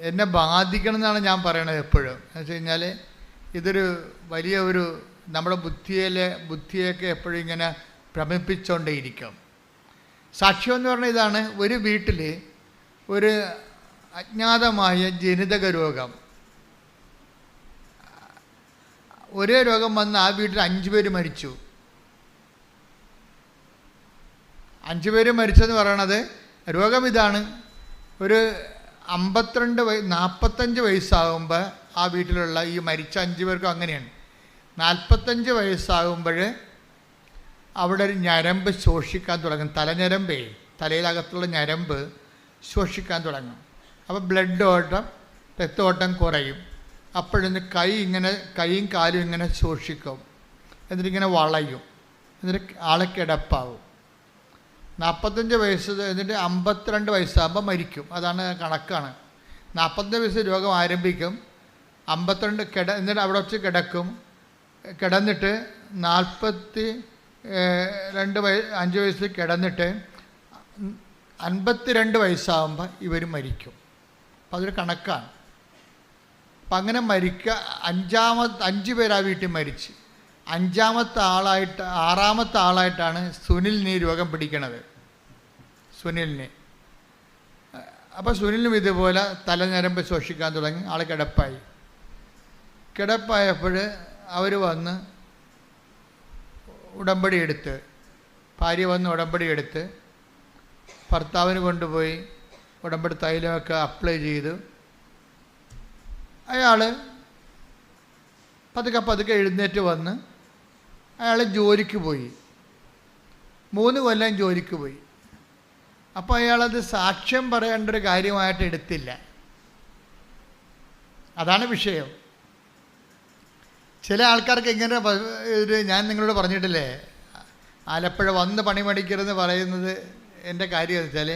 എന്നെ ബാധിക്കണം എന്നാണ് ഞാൻ പറയണത് എപ്പോഴും. എന്ന് വെച്ച് കഴിഞ്ഞാൽ ഇതൊരു വലിയ ഒരു നമ്മുടെ ബുദ്ധിയൊക്കെ എപ്പോഴും ഇങ്ങനെ ഭ്രമിപ്പിച്ചുകൊണ്ടേയിരിക്കും. സാക്ഷ്യം എന്ന് പറഞ്ഞാൽ ഇതാണ്: ഒരു വീട്ടിൽ ഒരു അജ്ഞാതമായ ജനിതക രോഗം, ഒരേ രോഗം വന്ന് ആ വീട്ടിൽ 5 പേര് മരിച്ചു. 5 പേര് മരിച്ചെന്ന് പറയണത് രോഗം ഇതാണ്. ഒരു 45 വയസ്സാകുമ്പോൾ ആ വീട്ടിലുള്ള ഈ മരിച്ച 5 പേർക്കും അങ്ങനെയാണ്. 45 വയസ്സാകുമ്പോൾ അവിടെ ഒരു ഞരമ്പ് ശോഷിക്കാൻ തുടങ്ങും. തലഞ്ഞരമ്പേ, തലയിലകത്തുള്ള ഞരമ്പ് ശോഷിക്കാൻ തുടങ്ങും. അപ്പോൾ ബ്ലഡ് ഓട്ടം, രക്തോട്ടം കുറയും. അപ്പോഴൊന്ന് കൈയും കാലും ഇങ്ങനെ ശോഷിക്കും. എന്നിട്ടിങ്ങനെ വളയും. എന്നിട്ട് ആളെ കിടപ്പാവും. 45 വയസ്സ് എന്നിട്ട് 52 വയസ്സാകുമ്പോൾ മരിക്കും. അതാണ് കണക്കാണ്. 45 വയസ്സ് രോഗം ആരംഭിക്കും. 52 എന്നിട്ട് അവിടെ വെച്ച് കിടക്കും. കിടന്നിട്ട് 5 വയസ്സിൽ കിടന്നിട്ട് 52 വയസ്സാകുമ്പോൾ ഇവർ മരിക്കും. അപ്പം അതൊരു കണക്കാണ്. അപ്പം അങ്ങനെ 5 പേര് ആ വീട്ടിൽ മരിച്ച്. 6ാമത്തെ ആളായിട്ടാണ് സുനിലിന് ഈ രോഗം പിടിക്കണത്. സുനിലിന്. അപ്പോൾ സുനിലിനും ഇതുപോലെ തലഞരമ്പ് ശോഷിക്കാൻ തുടങ്ങി. ആൾ കിടപ്പായപ്പോൾ അവർ വന്ന് ഉടമ്പടി എടുത്ത്, ഭാര്യ വന്ന് ഉടമ്പടി എടുത്ത് ഭർത്താവിന് കൊണ്ടുപോയി ഉടമ്പടി തൈലമൊക്കെ അപ്ലൈ ചെയ്തു. അയാൾ പതുക്കെ എഴുന്നേറ്റ് വന്ന് അയാൾ ജോലിക്ക് പോയി. 3 കൊല്ലം ജോലിക്ക് പോയി. അപ്പോൾ അയാളത് സാക്ഷ്യം പറയേണ്ട ഒരു കാര്യമായിട്ട് എടുത്തില്ല. അതാണ് വിഷയം. ചില ആൾക്കാർക്ക് ഇങ്ങനെ ഞാൻ നിങ്ങളോട് പറഞ്ഞിട്ടില്ലേ, ആലപ്പുഴ വന്ന് പണിമടിക്കരുതെന്ന് പറയുന്നത് എൻ്റെ കാര്യം എന്ന് വെച്ചാൽ,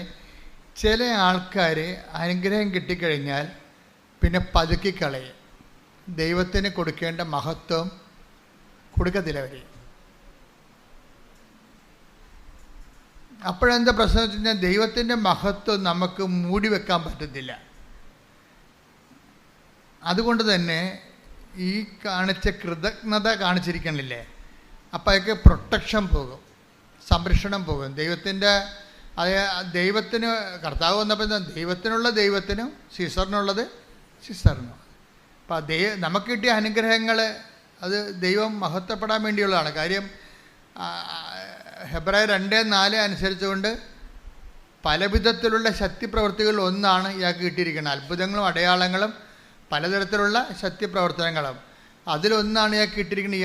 ചില ആൾക്കാർ അനുഗ്രഹം കിട്ടിക്കഴിഞ്ഞാൽ പിന്നെ പതുക്കിക്കളയും. ദൈവത്തിന് കൊടുക്കേണ്ട മഹത്വം കൊടുക്കത്തില്ല അവർ. അപ്പോഴെന്താ പ്രശ്നം വെച്ച് കഴിഞ്ഞാൽ, ദൈവത്തിൻ്റെ മഹത്വം നമുക്ക് മൂടി വെക്കാൻ പറ്റത്തില്ല. അതുകൊണ്ട് തന്നെ ഈ കാണിച്ച കൃതജ്ഞത കാണിച്ചിരിക്കണില്ലേ, അപ്പോൾ അതൊക്കെ പ്രൊട്ടക്ഷൻ പോകും, സംരക്ഷണം പോകും. ദൈവത്തിന് കർത്താവ് വന്നപ്പോൾ ദൈവത്തിനുള്ള ദൈവത്തിനും സീസറിനുള്ളത് സീസറിനും. അപ്പം നമുക്ക് കിട്ടിയ അനുഗ്രഹങ്ങൾ അത് ദൈവം മഹത്വപ്പെടാൻ വേണ്ടിയുള്ളതാണ്. കാര്യം ഹെബ്രായർ 2:4 അനുസരിച്ചുകൊണ്ട് പല വിധത്തിലുള്ള ശക്തിപ്രവൃത്തികളിൽ ഒന്നാണ് ഇയാൾക്ക് കിട്ടിയിരിക്കുന്നത്. അത്ഭുതങ്ങളും അടയാളങ്ങളും പലതരത്തിലുള്ള ശക്തിപ്രവർത്തനങ്ങളും അതിലൊന്നാണ് ഇയാൾക്ക് കിട്ടിയിരിക്കുന്നത്.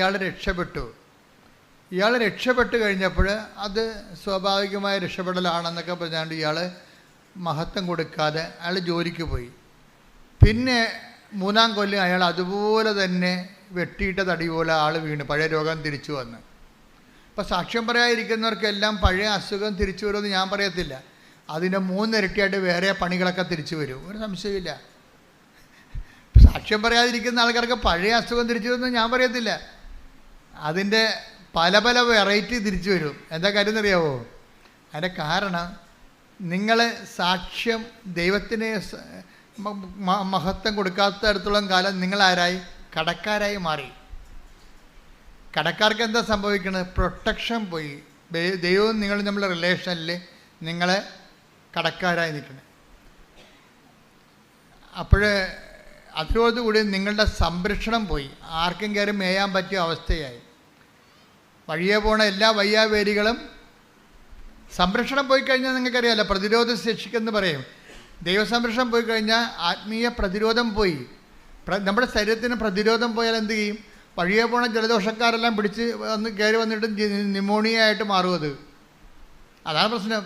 ഇയാൾ രക്ഷപ്പെട്ടു കഴിഞ്ഞപ്പോൾ അത് സ്വാഭാവികമായ രക്ഷപ്പെടലാണെന്നൊക്കെ പറഞ്ഞാണ്ട് ഇയാൾ മഹത്വം കൊടുക്കാതെ അയാൾ ജോലിക്ക് പോയി. പിന്നെ 3-ാം കൊല്ലം അയാൾ അതുപോലെ തന്നെ വെട്ടിയിട്ട തടി പോലെ ആൾ വീണ് പഴയ രോഗം തിരിച്ചു വന്ന്. അപ്പോൾ സാക്ഷ്യം പറയാതിരിക്കുന്നവർക്കെല്ലാം പഴയ അസുഖം തിരിച്ചു വരുമെന്ന് ഞാൻ പറയത്തില്ല. അതിൻ്റെ 3 ഇരട്ടിയായിട്ട് വേറെ പണികളൊക്കെ തിരിച്ചു വരും, ഒരു സംശയമില്ല. സാക്ഷ്യം പറയാതിരിക്കുന്ന ആൾക്കാർക്ക് പഴയ അസുഖം തിരിച്ചു വരുമെന്ന് ഞാൻ പറയത്തില്ല. അതിൻ്റെ പല പല വെറൈറ്റി തിരിച്ചു വരും. എന്താ കാര്യം എന്നറിയാവോ? അതിൻ്റെ കാരണം നിങ്ങൾ സാക്ഷ്യം ദൈവത്തിന് മഹത്വം കൊടുക്കാത്തടത്തോളം കാലം നിങ്ങളാരായി? കടക്കാരായി മാറി. കടക്കാർക്ക് എന്താ സംഭവിക്കുന്നത്? പ്രൊട്ടക്ഷൻ പോയി. ദൈവവും നിങ്ങളും തമ്മിലുള്ള റിലേഷനിൽ നിങ്ങളെ കടക്കാരായി നിൽക്കണം. അപ്പോൾ അതോടുകൂടി നിങ്ങളുടെ സംരക്ഷണം പോയി. ആർക്കും കയറി മേയാൻ പറ്റിയ അവസ്ഥയായി. വഴിയെ പോണ എല്ലാ വയ്യാവേലികളും സംരക്ഷണം പോയി കഴിഞ്ഞാൽ നിങ്ങൾക്കറിയാമല്ലോ, പ്രതിരോധ ശേഷിക്കെന്ന് പറയും. ദൈവസംരക്ഷണം പോയി കഴിഞ്ഞാൽ ആത്മീയ പ്രതിരോധം പോയി. നമ്മുടെ ശരീരത്തിന് പ്രതിരോധം പോയാൽ എന്ത് ചെയ്യും? വഴിയെ പോണ ജലദോഷക്കാരെല്ലാം പിടിച്ച് കയറി വന്നിട്ട് ന്യൂമോണിയ ആയിട്ട് മാറും. അതാണ് പ്രശ്നം.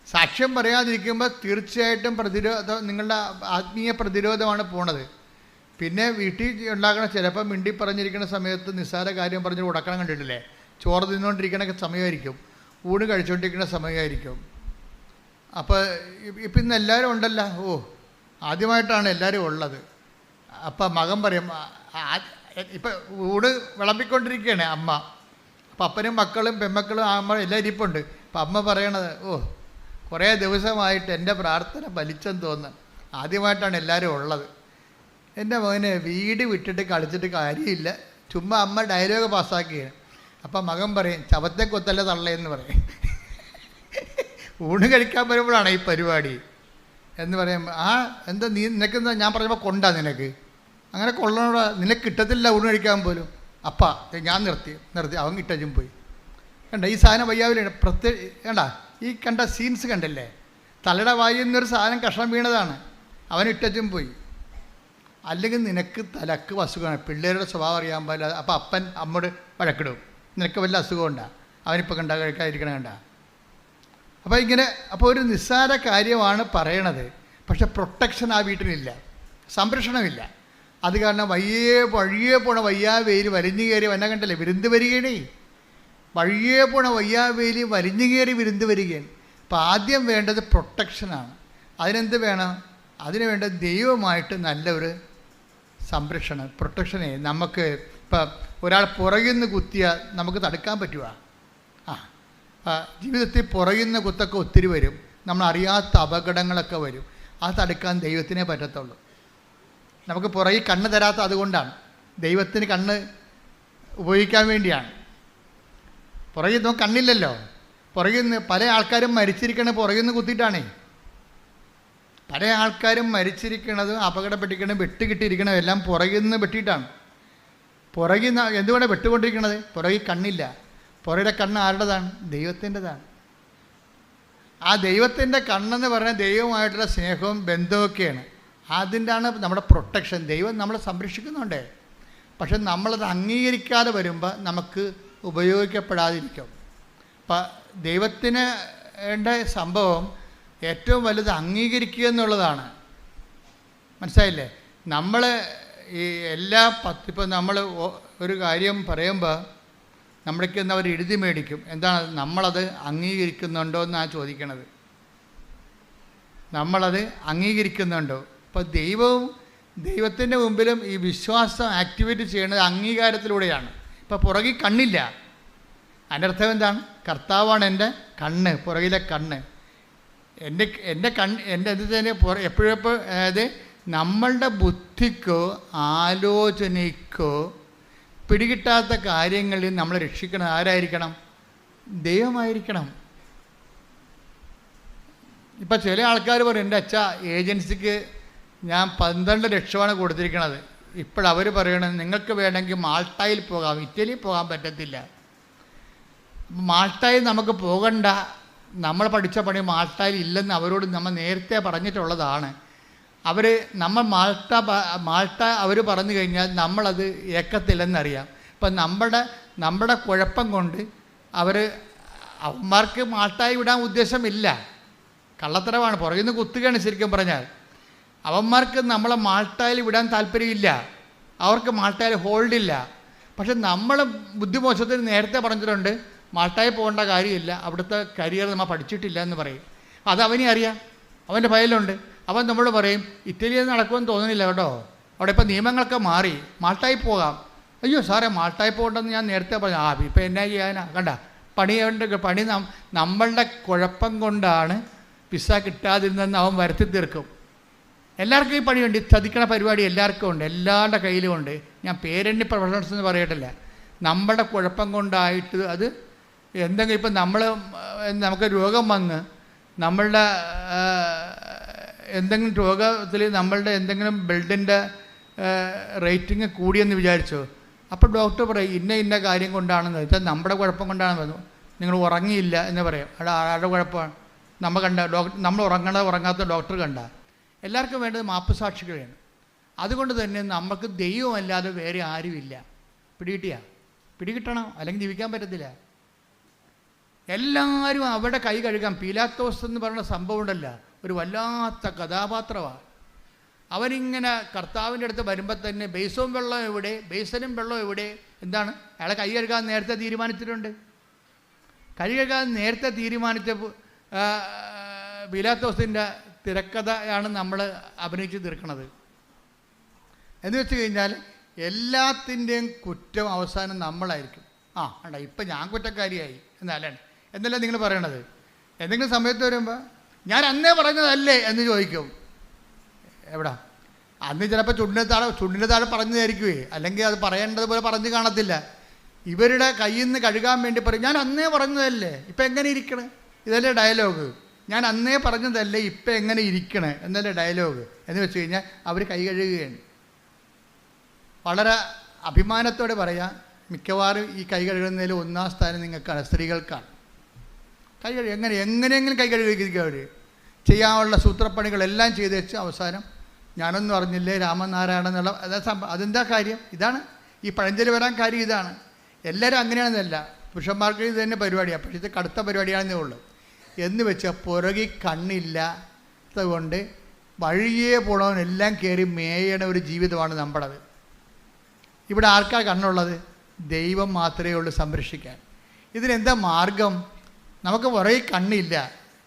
സാക്ഷ്യം പറയാതിരിക്കുമ്പോൾ തീർച്ചയായിട്ടും നിങ്ങളുടെ ആത്മീയ പ്രതിരോധമാണ് പോണത്. പിന്നെ വീട്ടിൽ ഉണ്ടാക്കണ ചിലപ്പോൾ മിണ്ടി പറഞ്ഞിരിക്കുന്ന സമയത്ത് നിസ്സാര കാര്യം പറഞ്ഞ് ഉടക്കണം കണ്ടിട്ടില്ലേ? ചോറ് തിന്നുകൊണ്ടിരിക്കണ സമയമായിരിക്കും, ഊണ് കഴിച്ചുകൊണ്ടിരിക്കുന്ന സമയമായിരിക്കും. അപ്പോൾ ഇപ്പം ഇന്ന് എല്ലാവരും ഉണ്ടല്ലോ. ആദ്യമായിട്ടാണ് എല്ലാവരും ഉള്ളത്. അപ്പം മകൻ പറയും, ഇപ്പം ഊണ് വിളമ്പിക്കൊണ്ടിരിക്കുകയാണ് അമ്മ. അപ്പം അപ്പനും മക്കളും പെമ്മക്കളും അമ്മ എല്ലാം ഇരിപ്പുണ്ട്. അപ്പം അമ്മ പറയണത്, കുറേ ദിവസമായിട്ട് എൻ്റെ പ്രാർത്ഥന ഫലിച്ചെന്ന് തോന്നുന്നു. ആദ്യമായിട്ടാണ് എല്ലാവരും ഉള്ളത്. എൻ്റെ മകനെ വീട് വിട്ടിട്ട് കളിച്ചിട്ട് കാര്യമില്ല, ചുമ്മാ അമ്മ ഡയലോഗ് പാസ്സാക്കിയാണ്. അപ്പം മകൻ പറയും, ചവത്തെ കൊത്തല്ല തള്ളയെന്ന് പറയും. ഊണ് കഴിക്കാൻ വരുമ്പോഴാണ് ഈ പരിപാടി എന്ന് പറയും. എന്താ നിനക്കെന്താ ഞാൻ പറയുമ്പോൾ കൊണ്ടാ നിനക്ക് അങ്ങനെ കൊള്ളണോടാ, നിനക്ക് കിട്ടത്തില്ല ഊണ് കഴിക്കാൻ പോലും. അപ്പാ ഞാൻ നിർത്തി അവൻ കിട്ടും പോയി. കണ്ട ഈ സാധനം വയ്യാവില്ല. കണ്ട ഈ കണ്ട സീൻസ് കണ്ടില്ലേ? തലയുടെ വായിൽ നിന്നൊരു സാധനം കഷ്ണം വീണതാണ്, അവൻ ഇട്ടും പോയി. അല്ലെങ്കിൽ നിനക്ക് തലക്ക് അസുഖമാണ്, പിള്ളേരുടെ സ്വഭാവം അറിയാൻ പാടില്ല. അപ്പോൾ അപ്പൻ അമ്മോട് വഴക്കിടും, നിനക്ക് വല്ല അസുഖമുണ്ടാ, അവനിപ്പോൾ കണ്ടാ കഴിക്കാതിരിക്കണം കണ്ട. അപ്പോൾ ഒരു നിസ്സാര കാര്യമാണ് പറയണത്. പക്ഷെ പ്രൊട്ടക്ഷൻ ആ വീട്ടിലില്ല, സംരക്ഷണമില്ല. അത് കാരണം വഴിയേ പോണ വയ്യാവേലി വലിഞ്ഞു കയറി വന്ന കണ്ടല്ലേ വിരുന്ന് വരികയാണേ. വഴിയേ പോണ വയ്യാവേലി വലിഞ്ഞു കയറി വിരുന്ന് വരികയാണ്. അപ്പോൾ ആദ്യം വേണ്ടത് പ്രൊട്ടക്ഷനാണ്. അതിനെന്ത് വേണം? അതിന് വേണ്ട ദൈവമായിട്ട് നല്ലൊരു സംരക്ഷണം, പ്രൊട്ടക്ഷനെ. നമുക്ക് ഇപ്പം ഒരാൾ പുറകിൽ നിന്ന് കുത്തിയാൽ നമുക്ക് തടുക്കാൻ പറ്റുക? ജീവിതത്തിൽ പുറകിൽ നിന്ന് കുത്തൊക്കെ ഒത്തിരി വരും, നമ്മളറിയാത്ത അപകടങ്ങളൊക്കെ വരും. അത് തടുക്കാൻ ദൈവത്തിനേ പറ്റത്തുള്ളൂ. നമുക്ക് പുറകിൽ കണ്ണ് തരാത്ത അതുകൊണ്ടാണ്. ദൈവത്തിന് കണ്ണ് ഉപയോഗിക്കാൻ വേണ്ടിയാണ്. പുറകിൽ നമുക്ക് കണ്ണില്ലല്ലോ. പുറകിൽ നിന്ന് പല ആൾക്കാരും മരിച്ചിരിക്കണത് പുറകിൽ നിന്ന് കുത്തിയിട്ടാണേ. പല ആൾക്കാരും മരിച്ചിരിക്കണതും അപകടപ്പെട്ടിരിക്കണതും വെട്ടുകിട്ടിയിരിക്കണതും എല്ലാം പുറകിൽ നിന്ന് വെട്ടിയിട്ടാണ്. പുറകിൽ നിന്ന് എന്തുകൊണ്ടാണ് വെട്ടുകൊണ്ടിരിക്കണത്? പുറകിൽ കണ്ണില്ല. പുറകിലെ കണ്ണ് ആരുടേതാണ്? ദൈവത്തിൻ്റെതാണ്. ആ ദൈവത്തിൻ്റെ കണ്ണെന്ന് പറഞ്ഞാൽ ദൈവമായിട്ടുള്ള സ്നേഹവും ബന്ധമൊക്കെയാണ്. അതിൻ്റെയാണ് നമ്മുടെ പ്രൊട്ടക്ഷൻ. ദൈവം നമ്മളെ സംരക്ഷിക്കുന്നുണ്ട്. പക്ഷെ നമ്മളത് അംഗീകരിക്കാതെ വരുമ്പോൾ നമുക്ക് ഉപയോഗിക്കപ്പെടാതിരിക്കും. അപ്പം ദൈവത്തിന് വേണ്ട സംഭവം ഏറ്റവും വലുത് അംഗീകരിക്കുക എന്നുള്ളതാണ്. മനസ്സിലായില്ലേ? നമ്മൾ ഈ ഇപ്പോൾ നമ്മൾ ഒരു കാര്യം പറയുമ്പോൾ നമ്മൾക്ക് അവർ എഴുതി മേടിക്കും. എന്താണ്? നമ്മളത് അംഗീകരിക്കുന്നുണ്ടോ എന്നാണ് ചോദിക്കണത്. നമ്മളത് അംഗീകരിക്കുന്നുണ്ടോ? അപ്പോൾ ദൈവത്തിൻ്റെ മുമ്പിലും ഈ വിശ്വാസം ആക്ടിവേറ്റ് ചെയ്യുന്നത് അംഗീകാരത്തിലൂടെയാണ്. ഇപ്പോൾ പുറകിൽ കണ്ണില്ല, അതിൻ്റെ അർത്ഥം എന്താണ്? കർത്താവാണ് എൻ്റെ കണ്ണ്, പുറകിലെ കണ്ണ്. എൻ്റെ എന്തിന് എപ്പോഴെപ്പോൾ അതായത് നമ്മളുടെ ബുദ്ധിക്കോ ആലോചനയ്ക്കോ പിടികിട്ടാത്ത കാര്യങ്ങളിൽ നമ്മൾ രക്ഷിക്കണം ആരായിരിക്കണം? ദൈവമായിരിക്കണം. ഇപ്പം ചില ആൾക്കാർ പറയും, എൻ്റെ അച്ഛ ഏജൻസിക്ക് ഞാൻ 12 ലക്ഷമാണ് കൊടുത്തിരിക്കണത്. ഇപ്പോഴവർ പറയണത് നിങ്ങൾക്ക് വേണമെങ്കിൽ മാൾട്ടായിൽ പോകാം, ഇറ്റലിയിൽ പോകാൻ പറ്റത്തില്ല. മാൾട്ടായിൽ നമുക്ക് പോകണ്ട, നമ്മൾ പഠിച്ച പണി മാൾട്ടായിൽ ഇല്ലെന്ന് അവരോട് നമ്മൾ നേരത്തെ പറഞ്ഞിട്ടുള്ളതാണ്. നമ്മൾ മാൾട്ട അവർ പറഞ്ഞു കഴിഞ്ഞാൽ നമ്മളത് ഏക്കത്തില്ലെന്നറിയാം. ഇപ്പം നമ്മുടെ കുഴപ്പം കൊണ്ട് അവന്മാർക്ക് മാൾട്ടായി വിടാൻ ഉദ്ദേശമില്ല, കള്ളത്തരമാണ്, പുറകിൽ നിന്ന് കുത്തുകയാണ് ശരിക്കും പറഞ്ഞാൽ. അവന്മാർക്ക് നമ്മളെ മാൾട്ടായിൽ വിടാൻ താല്പര്യമില്ല, അവർക്ക് മാൾട്ടായിൽ ഹോൾഡില്ല. പക്ഷെ നമ്മൾ ബുദ്ധിമോശത്തിന് നേരത്തെ പറഞ്ഞിട്ടുണ്ട് മാൾട്ടായിൽ പോകേണ്ട കാര്യമില്ല, അവിടുത്തെ കരിയർ നമ്മൾ പഠിച്ചിട്ടില്ല എന്ന് പറയും. അത് അവനെ അറിയാം, അവൻ്റെ ഫയലുണ്ട്. അവൻ നമ്മൾ പറയും ഇറ്റലിയിൽ നടക്കുമെന്ന് തോന്നുന്നില്ല കേട്ടോ, അവിടെ ഇപ്പോൾ നിയമങ്ങളൊക്കെ മാറി. മാൾട്ടായി പോകാം. അയ്യോ സാറേ മാൾട്ടായി പോകണ്ടെന്ന് ഞാൻ നേരത്തെ പറഞ്ഞു. ഇപ്പം എന്നാ ചെയ്യാനാ? കണ്ട പണി നമ്മളുടെ കുഴപ്പം കൊണ്ടാണ് വിസ കിട്ടാതിരുന്നെന്ന് അവൻ വരുത്തി തീർക്കും. എല്ലാവർക്കും ഈ പണിയുണ്ട്. ചതിക്കണ പരിപാടി എല്ലാവർക്കും ഉണ്ട്, എല്ലാവരുടെ കയ്യിലും ഉണ്ട്. ഞാൻ പേരെണ്ണി പ്രൊഫഷണൽസ് എന്ന് പറയട്ടില്ല. നമ്മളുടെ കുഴപ്പം കൊണ്ടായിട്ട് അത് എന്തെങ്കിലും ഇപ്പം നമുക്ക് രോഗം വന്ന് നമ്മളുടെ എന്തെങ്കിലും രോഗത്തിൽ നമ്മളുടെ എന്തെങ്കിലും ബ്ലഡിൻ്റെ റേറ്റിംഗ് കൂടിയെന്ന് വിചാരിച്ചോ, അപ്പോൾ ഡോക്ടർ പറയും ഇന്ന കാര്യം കൊണ്ടാണെന്ന് വെച്ചാൽ നമ്മുടെ കുഴപ്പം കൊണ്ടാണെന്ന് പറഞ്ഞു. നിങ്ങൾ ഉറങ്ങിയില്ല എന്ന് പറയും. ആരുടെ കുഴപ്പമാണ്? നമ്മൾ ഉറങ്ങാത്ത ഡോക്ടർ കണ്ട. എല്ലാവർക്കും വേണ്ടത് മാപ്പുസാക്ഷികളാണ്. അതുകൊണ്ട് തന്നെ നമുക്ക് ദൈവമല്ലാതെ വേറെ ആരുമില്ല. പിടികിട്ടണം, അല്ലെങ്കിൽ ജീവിക്കാൻ പറ്റത്തില്ല. എല്ലാവരും അവിടെ കൈ കഴുകാം. പീലാത്തോസ് എന്ന് പറയുന്ന സംഭവം ഉണ്ടല്ല, ഒരു വല്ലാത്ത കഥാപാത്രമാണ്. അവനിങ്ങനെ കർത്താവിൻ്റെ അടുത്ത് വരുമ്പോൾ തന്നെ ബേസനും വെള്ളം എവിടെ? എന്താണ്? അയാളെ കൈ കഴുകാൻ നേരത്തെ തീരുമാനിച്ചിട്ടുണ്ട്. കൈ കഴുകാൻ നേരത്തെ തീരുമാനിച്ച പീലാത്തോസിൻ്റെ തിരക്കഥയാണ് നമ്മൾ അഭിനയിച്ച് തീർക്കുന്നത്. എന്ന് വെച്ച് കഴിഞ്ഞാൽ എല്ലാത്തിൻ്റെയും കുറ്റം അവസാനം നമ്മളായിരിക്കും. ഇപ്പം ഞാൻ കുറ്റക്കാരിയായി എന്നല്ല നിങ്ങൾ പറയണത്. എന്തെങ്കിലും സമയത്ത് വരുമ്പോൾ ഞാൻ അന്നേ പറഞ്ഞതല്ലേ എന്ന് ചോദിക്കും. എവിടാ? അന്ന് ചിലപ്പോൾ ചുണ്ടിൻ്റെ താഴെ പറഞ്ഞതായിരിക്കുമേ, അല്ലെങ്കിൽ അത് പറയേണ്ടതുപോലെ പറഞ്ഞു കാണത്തില്ല. ഇവരുടെ കയ്യിൽ നിന്ന് കഴുകാൻ വേണ്ടി പറയും ഞാൻ അന്നേ പറഞ്ഞതല്ലേ, ഇപ്പം എങ്ങനെ ഇരിക്കണേ? ഇതല്ലേ ഡയലോഗ്. ഞാൻ അന്നേ പറഞ്ഞതല്ലേ, ഇപ്പം എങ്ങനെ ഇരിക്കണേ എന്നല്ലേ ഡയലോഗ്. എന്ന് വെച്ച് കഴിഞ്ഞാൽ അവർ കൈ കഴുകുകയാണ്. വളരെ അഭിമാനത്തോടെ പറയാം, മിക്കവാറും ഈ കൈ കഴുകുന്നതിൽ ഒന്നാം സ്ഥാനം നിങ്ങൾക്കാണ്, സ്ത്രീകൾക്കാണ്. കൈ കഴുകുക എങ്ങനെയെങ്കിലും കൈ കഴുകിയിരിക്കുക. അവർ ചെയ്യാനുള്ള സൂത്രപ്പണികളെല്ലാം ചെയ്ത് വെച്ച് അവസാനം ഞാനൊന്നും അറിഞ്ഞില്ലേ രാമനാരായണൻ എന്നുള്ള അതെന്താ കാര്യം? ഇതാണ് ഈ പഴഞ്ചൊല്ലി വരാൻ കാര്യം. ഇതാണ്. എല്ലാവരും അങ്ങനെയാണെന്നല്ല, പുരുഷന്മാർക്ക് ഇത് തന്നെ പരിപാടിയാണ്. പക്ഷേ ഇത് കടുത്ത പരിപാടിയാണെന്നേ ഉള്ളൂ. എന്ന് വെച്ചാൽ പുറകിൽ കണ്ണില്ലാത്തതുകൊണ്ട് വഴിയേ പോണവനെല്ലാം കയറി മേയണ ഒരു ജീവിതമാണ് നമ്മുടേത്. ഇവിടെ ആർക്കാ കണ്ണുള്ളത്? ദൈവം മാത്രമേ ഉള്ളൂ സംരക്ഷിക്കാൻ. ഇതിനെന്താ മാർഗം? നമുക്ക് പുറകിൽ കണ്ണില്ല,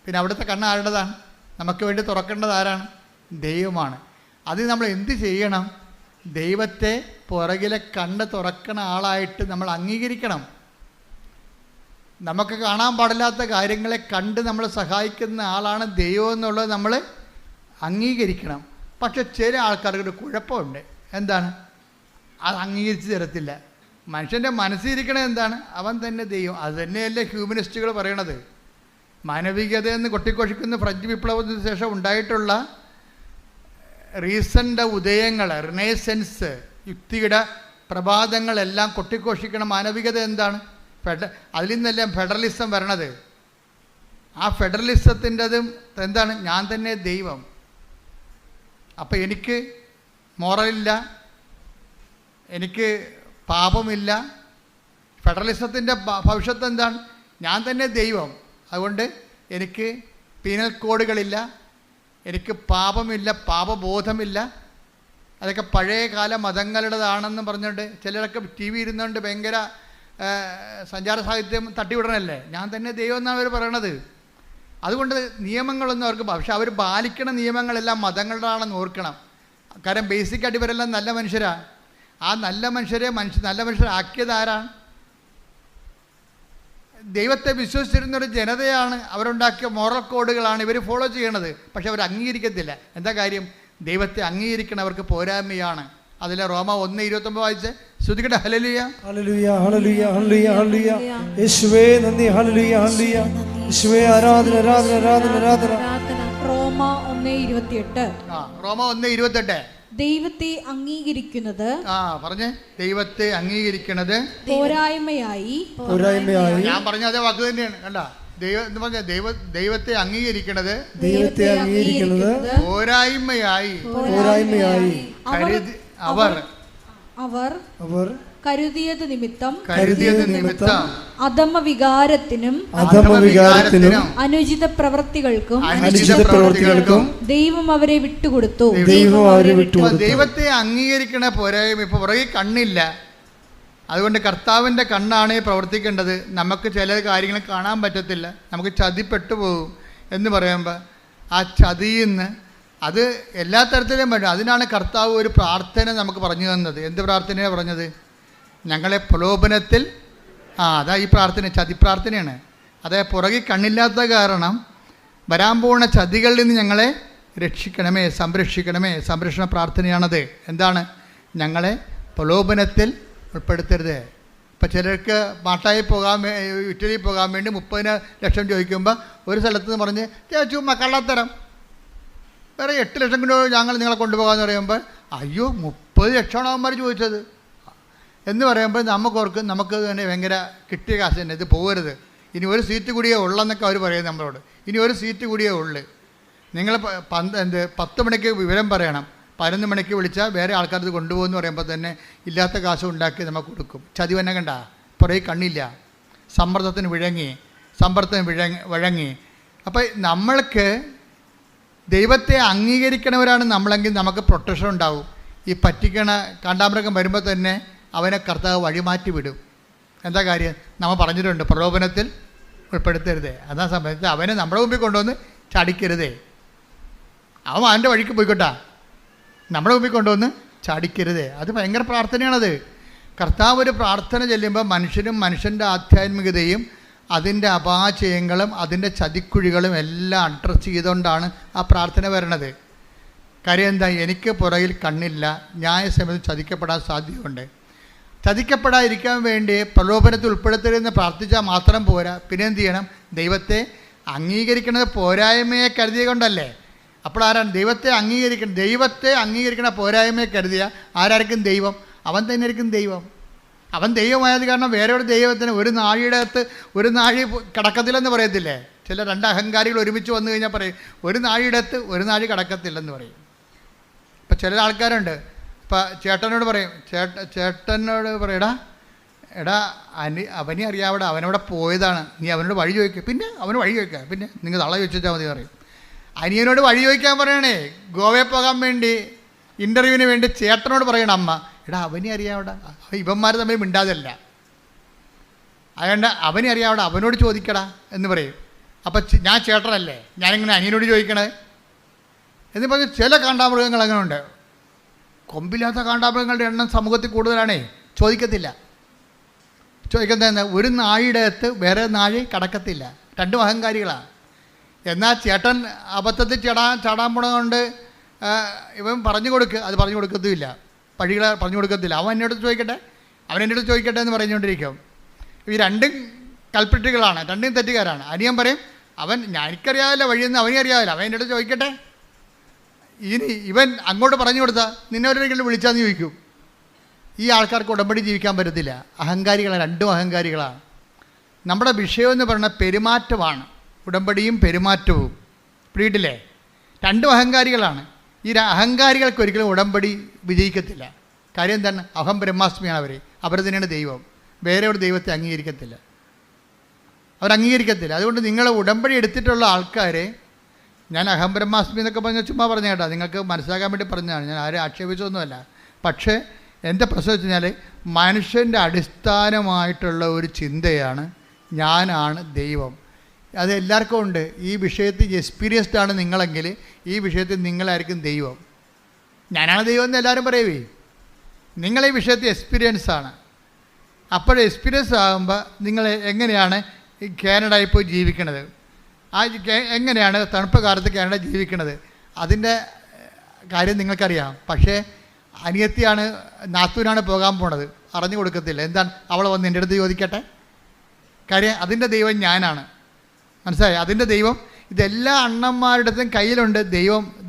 പിന്നെ അവിടുത്തെ കണ്ണ് ആരുടേതാണ്? നമുക്ക് വേണ്ടി തുറക്കേണ്ടത് ആരാണ്? ദൈവമാണ്. അത് നമ്മൾ എന്ത് ചെയ്യണം? ദൈവത്തെ പുറകിലെ കണ്ണ് തുറക്കണ ആളായിട്ട് നമ്മൾ അംഗീകരിക്കണം. നമുക്ക് കാണാൻ പാടില്ലാത്ത കാര്യങ്ങളെ കണ്ട് നമ്മൾ സഹായിക്കുന്ന ആളാണ് ദൈവം എന്നുള്ളത് നമ്മൾ അംഗീകരിക്കണം. പക്ഷെ ചില ആൾക്കാർക്കൊരു കുഴപ്പമുണ്ട്. എന്താണ്? അത് അംഗീകരിച്ച് തരത്തില്ല. മനുഷ്യൻ്റെ മനസ്സിരിക്കണത് എന്താണ്? അവൻ തന്നെ ദൈവം. അത് തന്നെയല്ലേ ഹ്യൂമനിസ്റ്റുകൾ പറയണത്. മാനവികതയെന്ന് കൊട്ടിക്കൊഴിക്കുന്ന ഫ്രഞ്ച് വിപ്ലവത്തിന് ശേഷം ഉണ്ടായിട്ടുള്ള റീസൻ്റെ ഉദയങ്ങൾ, റിനേസൻസ്, യുക്തിയുടെ പ്രഭാതങ്ങളെല്ലാം കൊട്ടിഘോഷിക്കണ മാനവികത എന്താണ്? അതിൽ നിന്നെല്ലാം ഫെഡറലിസം വരണത്. ആ ഫെഡറലിസത്തിൻ്റെതും എന്താണ്? ഞാൻ തന്നെ ദൈവം. അപ്പം എനിക്ക് മോറലില്ല, എനിക്ക് പാപമില്ല. ഫെഡറലിസത്തിൻ്റെ ഭവിഷ്യത്ത് എന്താണ്? ഞാൻ തന്നെ ദൈവം. അതുകൊണ്ട് എനിക്ക് പീനൽ കോഡുകളില്ല, എനിക്ക് പാപമില്ല, പാപബോധമില്ല. അതൊക്കെ പഴയകാല മതങ്ങളുടേതാണെന്ന് പറഞ്ഞുകൊണ്ട് ചിലരൊക്കെ ടി വി ഇരുന്നുകൊണ്ട് ഭയങ്കര സഞ്ചാര സാഹിത്യം തട്ടിവിടണല്ലേ. ഞാൻ തന്നെ ദൈവം എന്നാണ് അവർ പറയണത്. അതുകൊണ്ട് നിയമങ്ങളൊന്നും അവർക്ക്, പക്ഷെ അവർ പാലിക്കണ നിയമങ്ങളെല്ലാം മതങ്ങളുടെയാണെന്ന് ഓർക്കണം. കാരണം ബേസിക്കായിട്ട് ഇവരെല്ലാം നല്ല മനുഷ്യരാണ്. ആ നല്ല മനുഷ്യരാക്കിയത് ആരാണ്? ദൈവത്തെ വിശ്വസിച്ചിരുന്നൊരു ജനതയാണ്. അവരുണ്ടാക്കിയ മോറൽ കോഡുകളാണ് ഇവർ ഫോളോ ചെയ്യണത്. പക്ഷെ അവർ അംഗീകരിക്കത്തില്ല. എന്താ കാര്യം? ദൈവത്തെ അംഗീകരിക്കണവർക്ക് പോരായ്മയാണ്. അതിലെ റോമ 1:29 വായിച്ച് ശ്രുതികട്ടെ. Hallelujah hallelujah hallelujah hallelujah hallelujah. യേശുവേ നന്ദി. Hallelujah hallelujah. യേശുവേ ആരാധന ആരാധന ആരാധന ആരാധന. റോമ 1:28. റോമ 1:28. ദൈവത്തെ അംഗീകരിക്കുന്നത് പറഞ്ഞേ. ദൈവത്തെ അംഗീകരിക്കുന്നത് പോരായ്മയായി. ഞാൻ പറഞ്ഞ അതേ വാക്ക് തന്നെയാണ്. കണ്ട, ദൈവത്തെ അംഗീകരിക്കുന്നത് പോരായ്മയായി അവർ കരുതിയത് നിമിത്തം അധമവികാരത്തിനും അനുചിത പ്രവൃത്തികൾക്കും ദൈവം അവരെ വിട്ടുകൊടുത്തു. ദൈവത്തെ അംഗീകരിക്കണ പോരായ്മ. ഇപ്പൊ പുറകെ കണ്ണില്ല, അതുകൊണ്ട് കർത്താവിൻ്റെ കണ്ണാണ് പ്രവർത്തിക്കേണ്ടത്. നമുക്ക് ചില കാര്യങ്ങൾ കാണാൻ പറ്റത്തില്ല, നമുക്ക് ചതിപ്പെട്ടു പോകും എന്ന് പറയുമ്പോൾ ആ ചതിയിൽ നിന്ന് അത് എല്ലാ തരത്തിലും വേണ്ട. അതിനാണ് കർത്താവ് ഒരു പ്രാർത്ഥന നമുക്ക് പറഞ്ഞു തന്നത്. എന്ത് പ്രാർത്ഥനയാണ് പറഞ്ഞത്? ഞങ്ങളെ പ്രലോഭനത്തിൽ, അതാ ഈ പ്രാർത്ഥന ചതിപ്രാർത്ഥനയാണ്. അതായത് പുറകിൽ കണ്ണില്ലാത്ത കാരണം വരാൻ പോകുന്ന ചതികളിൽ നിന്ന് ഞങ്ങളെ രക്ഷിക്കണമേ, സംരക്ഷിക്കണമേ. സംരക്ഷണ പ്രാർത്ഥനയാണത്. എന്താണ്? ഞങ്ങളെ പ്രലോഭനത്തിൽ ഉൾപ്പെടുത്തരുത്. ഇപ്പം ചിലർക്ക് മാട്ടായി പോകാൻ, ഇറ്റലിയിൽ പോകാൻ വേണ്ടി 30 ലക്ഷം ചോദിക്കുമ്പോൾ ഒരു സ്ഥലത്ത് നിന്ന് പറഞ്ഞ് ചുമ്മാ കള്ളത്തരം, വേറെ 8 ലക്ഷം കൊണ്ട് ഞങ്ങൾ നിങ്ങളെ കൊണ്ടുപോകാമെന്ന് പറയുമ്പോൾ അയ്യോ 30 ലക്ഷമാണ് അവന്മാർ ചോദിച്ചത് എന്ന് പറയുമ്പോൾ നമുക്കോർക്കും നമുക്ക് തന്നെ ഭയങ്കര കിട്ടിയ കാശ് തന്നെ, ഇത് പോകരുത്, ഇനി ഒരു സീറ്റ് കൂടിയേ ഉള്ളെന്നൊക്കെ അവർ പറയും നമ്മളോട്. ഇനി ഒരു സീറ്റ് കൂടിയേ ഉള്ളു. നിങ്ങൾ 10 മണിക്ക് വിവരം പറയണം, 11 മണിക്ക് വിളിച്ചാൽ വേറെ ആൾക്കാർ ഇത് കൊണ്ടുപോകുമെന്ന് പറയുമ്പോൾ തന്നെ ഇല്ലാത്ത കാശ് ഉണ്ടാക്കി നമുക്ക് കൊടുക്കും. ചതി തന്നെ കണ്ട, പുറകെ കണ്ണില്ല, സമ്മർദ്ദത്തിന് വഴങ്ങി. അപ്പോൾ നമ്മൾക്ക് ദൈവത്തെ അംഗീകരിക്കണവരാണ് നമ്മളെങ്കിൽ നമുക്ക് പ്രൊട്ടക്ഷൻ ഉണ്ടാവും. ഈ പറ്റിക്കണ കാണ്ടാമൃഗം വരുമ്പോൾ തന്നെ അവനെ കർത്താവ് വഴിമാറ്റി വിടും. എന്താ കാര്യം? നമ്മൾ പറഞ്ഞിട്ടുണ്ട്, പ്രലോഭനത്തിൽ ഉൾപ്പെടുത്തരുതേ. അതാ സമയത്ത് അവനെ നമ്മുടെ മുമ്പിൽ കൊണ്ടുവന്ന് ചാടിക്കരുതേ. അവൻ അവൻ്റെ വഴിക്ക് പോയിക്കോട്ടാ, നമ്മുടെ മുമ്പിൽ കൊണ്ടുവന്ന് ചാടിക്കരുതേ. അത് ഭയങ്കര പ്രാർത്ഥനയാണത്. കർത്താവ് ഒരു പ്രാർത്ഥന ചെല്ലുമ്പോൾ മനുഷ്യനും മനുഷ്യൻ്റെ ആധ്യാത്മികതയും അതിൻ്റെ അപാചയങ്ങളും അതിൻ്റെ ചതിക്കുഴികളും എല്ലാം അഡ്രസ്സ് ചെയ്തുകൊണ്ടാണ് ആ പ്രാർത്ഥന വരണത്. കാര്യം എന്താ? എനിക്ക് പുറകിൽ കണ്ണില്ല, ന്യായസമയത്ത് ചതിക്കപ്പെടാൻ സാധ്യതയുണ്ട്. ചതിക്കപ്പെടാതിരിക്കാൻ വേണ്ടി പ്രലോഭനത്തിൽ ഉൾപ്പെടുത്തരുതെന്ന് പ്രാർത്ഥിച്ചാൽ മാത്രം പോരാ. പിന്നെ എന്ത് ചെയ്യണം? ദൈവത്തെ അംഗീകരിക്കുന്നത് പോരായ്മയെ കരുതിയ കൊണ്ടല്ലേ. അപ്പോൾ ആരാണ് ദൈവത്തെ അംഗീകരിക്കണം? ദൈവത്തെ അംഗീകരിക്കണ പോരായ്മയെ കരുതിയ ആരായിരിക്കും ദൈവം? അവൻ തന്നെ ആയിരിക്കും ദൈവം. അവൻ ദൈവമായത് കാരണം വേറെ ഒരു ദൈവത്തിന് ഒരു നാഴിയുടെ അകത്ത് ഒരു നാഴി കടക്കത്തില്ലെന്ന് പറയത്തില്ലേ? ചില 2 അഹങ്കാരികൾ ഒരുമിച്ച് വന്നു കഴിഞ്ഞാൽ പറയും ഒരു നാഴിയുടെ അകത്ത് ഒരു നാഴി കടക്കത്തില്ലെന്ന് പറയും. ഇപ്പം ചില ആൾക്കാരുണ്ട്, ഇപ്പം ചേട്ടനോട് പറയും, ചേട്ടനോട് പറയടാ, എടാ അവനെ അറിയാവിടെ, അവനവിടെ പോയതാണ്, നീ അവനോട് വഴി ചോദിക്കുക. പിന്നെ അവന് വഴി ചോദിക്കുക, പിന്നെ നിങ്ങൾ തള ചോദിച്ചാൽ മതി പറയും. അനിയനോട് വഴി ചോദിക്കാൻ പറയണേ, ഗോവയിൽ പോകാൻ വേണ്ടി ഇൻ്റർവ്യൂവിന് വേണ്ടി ചേട്ടനോട് പറയണം അമ്മ, എടാ അവനെ അറിയാവിടെ, ഇവന്മാർ തമ്മിൽ മിണ്ടാതല്ല, അതുകൊണ്ട് അവനെ അറിയാവിടെ, അവനോട് ചോദിക്കടാ എന്ന് പറയും. അപ്പം ഞാൻ ചേട്ടനല്ലേ, ഞാനിങ്ങനെ അനിയനോട് ചോദിക്കണേ എന്ന് പറഞ്ഞ് ചില കാണ്ടാമൃഗങ്ങൾ അങ്ങനെ ഉണ്ട്. കൊമ്പില്ലാത്ത കാണ്ടാമൃഗങ്ങളുടെ എണ്ണം സമൂഹത്തിൽ കൂടുതലാണേ, ചോദിക്കത്തില്ല. ചോദിക്കുന്നത് ഒരു നാഴിയുടെ അകത്ത് വേറെ നാഴി കടക്കത്തില്ല. 2 അഹങ്കാരികളാണ്. എന്നാൽ ചേട്ടൻ അബദ്ധത്തിൽ ചാടാൻ പോണതുകൊണ്ട് ഇവൻ പറഞ്ഞു കൊടുക്കുക, അത് പറഞ്ഞു കൊടുക്കത്തുമില്ല, വഴികളെ പറഞ്ഞു കൊടുക്കത്തില്ല. അവൻ എന്നോട് ചോദിക്കട്ടെ, അവൻ എന്നോട് ചോദിക്കട്ടെ എന്ന് പറഞ്ഞുകൊണ്ടിരിക്കും. ഈ 2 കൾപ്പിറ്റുകളാണ്, 2 തെറ്റുകാരാണ്. അനിയൻ പറയും എനിക്കറിയാവില്ല വഴിയെന്ന് അവനെ അറിയാവില്ല, അവൻ എന്നോട് ചോദിക്കട്ടെ. ഇനി ഇവൻ അങ്ങോട്ട് പറഞ്ഞു കൊടുത്താൽ നിന്നെ ഒരിക്കലും വിളിച്ചാന്ന് ചോദിക്കും. ഈ ആൾക്കാർക്ക് ഉടമ്പടി ജീവിക്കാൻ പറ്റത്തില്ല. അഹങ്കാരികളാണ്, 2 അഹങ്കാരികളാണ്. നമ്മുടെ വിഷയമെന്ന് പറയുന്നത് പെരുമാറ്റമാണ്, ഉടമ്പടിയും പെരുമാറ്റവും. വീട്ടിലെ 2 അഹങ്കാരികളാണ്. ഈ അഹങ്കാരികൾക്ക് ഒരിക്കലും ഉടമ്പടി വിജയിക്കത്തില്ല. കാര്യം എന്താണ്? അഹം ബ്രഹ്മാസ്മിയാണ് അവർ തന്നെയാണ് ദൈവം. വേറെ ഒരു ദൈവത്തെ അംഗീകരിക്കത്തില്ല, അവരംഗീകരിക്കത്തില്ല. അതുകൊണ്ട് നിങ്ങൾ ഉടമ്പടി എടുത്തിട്ടുള്ള ആൾക്കാരെ, ഞാൻ അഹം ബ്രഹ്മാസ്മി എന്നൊക്കെ പറഞ്ഞാൽ ചുമ്മാ പറഞ്ഞ കേട്ടോ, നിങ്ങൾക്ക് മനസ്സിലാക്കാൻ വേണ്ടി പറഞ്ഞതാണ്, ഞാൻ ആരും ആക്ഷേപിച്ചൊന്നുമല്ല. പക്ഷേ എൻ്റെ പ്രശ്നം വെച്ച് കഴിഞ്ഞാൽ മനുഷ്യൻ്റെ അടിസ്ഥാനമായിട്ടുള്ള ഒരു ചിന്തയാണ് ഞാനാണ് ദൈവം. അത് എല്ലാവർക്കും ഉണ്ട്. ഈ വിഷയത്തിൽ എക്സ്പീരിയൻസ്ഡ് ആണ് നിങ്ങളെങ്കിൽ ഈ വിഷയത്തിൽ നിങ്ങളായിരിക്കും ദൈവം. ഞാനാണ് ദൈവം എന്ന് എല്ലാവരും പറയുവേ. നിങ്ങൾ ഈ വിഷയത്തിൽ എക്സ്പീരിയൻസ് ആണ്. അപ്പോൾ എക്സ്പീരിയൻസ് ആകുമ്പോൾ നിങ്ങൾ എങ്ങനെയാണ് ഈ കാനഡയിൽ പോയി ജീവിക്കണത്, എങ്ങനെയാണ് തണുപ്പ് കാലത്ത് കാനഡ ജീവിക്കണത്, അതിൻ്റെ കാര്യം നിങ്ങൾക്കറിയാം. പക്ഷേ അനിയത്തിയാണ്, നാത്തൂനാണ് പോകാൻ പോണത്, അറിഞ്ഞു കൊടുക്കത്തില്ല. എന്താണ്? അവൾ വന്ന് എൻ്റെ അടുത്ത് ചോദിക്കട്ടെ. കാര്യം അതിൻ്റെ ദൈവം ഞാനാണ്. മനസ്സിലായി? അതിൻ്റെ ദൈവം ഇതെല്ലാ അണ്ണന്മാരുടെ അടുത്തും കയ്യിലുണ്ട്.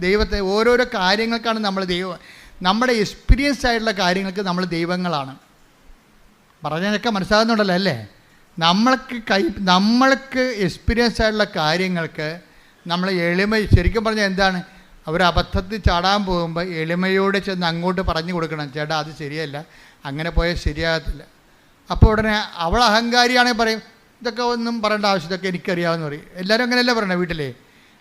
ദൈവത്തെ ഓരോരോ കാര്യങ്ങൾക്കാണ് നമ്മൾ ദൈവം. നമ്മുടെ എക്സ്പീരിയൻസ് ആയിട്ടുള്ള കാര്യങ്ങൾക്ക് നമ്മൾ ദൈവങ്ങളാണ്. പറഞ്ഞതൊക്കെ മനസ്സിലാകുന്നുണ്ടല്ലോ അല്ലേ? നമ്മൾക്ക് എക്സ്പീരിയൻസ് ആയിട്ടുള്ള കാര്യങ്ങൾക്ക് നമ്മൾ ശരിക്കും പറഞ്ഞാൽ എന്താണ്? അവർ അബദ്ധത്തിൽ ചാടാൻ പോകുമ്പോൾ എളിമയോടെ ചെന്ന് അങ്ങോട്ട് പറഞ്ഞു കൊടുക്കണം, ചേട്ടാ അത് ശരിയല്ല, അങ്ങനെ പോയാൽ ശരിയാകത്തില്ല. അപ്പോൾ ഉടനെ അവൾ അഹങ്കാരിയാണെങ്കിൽ പറയും, ഇതൊക്കെ ഒന്നും പറയേണ്ട ആവശ്യം, ഇതൊക്കെ എനിക്കറിയാമെന്ന് പറയും. എല്ലാവരും അങ്ങനെയല്ലേ പറയണേ വീട്ടിൽ.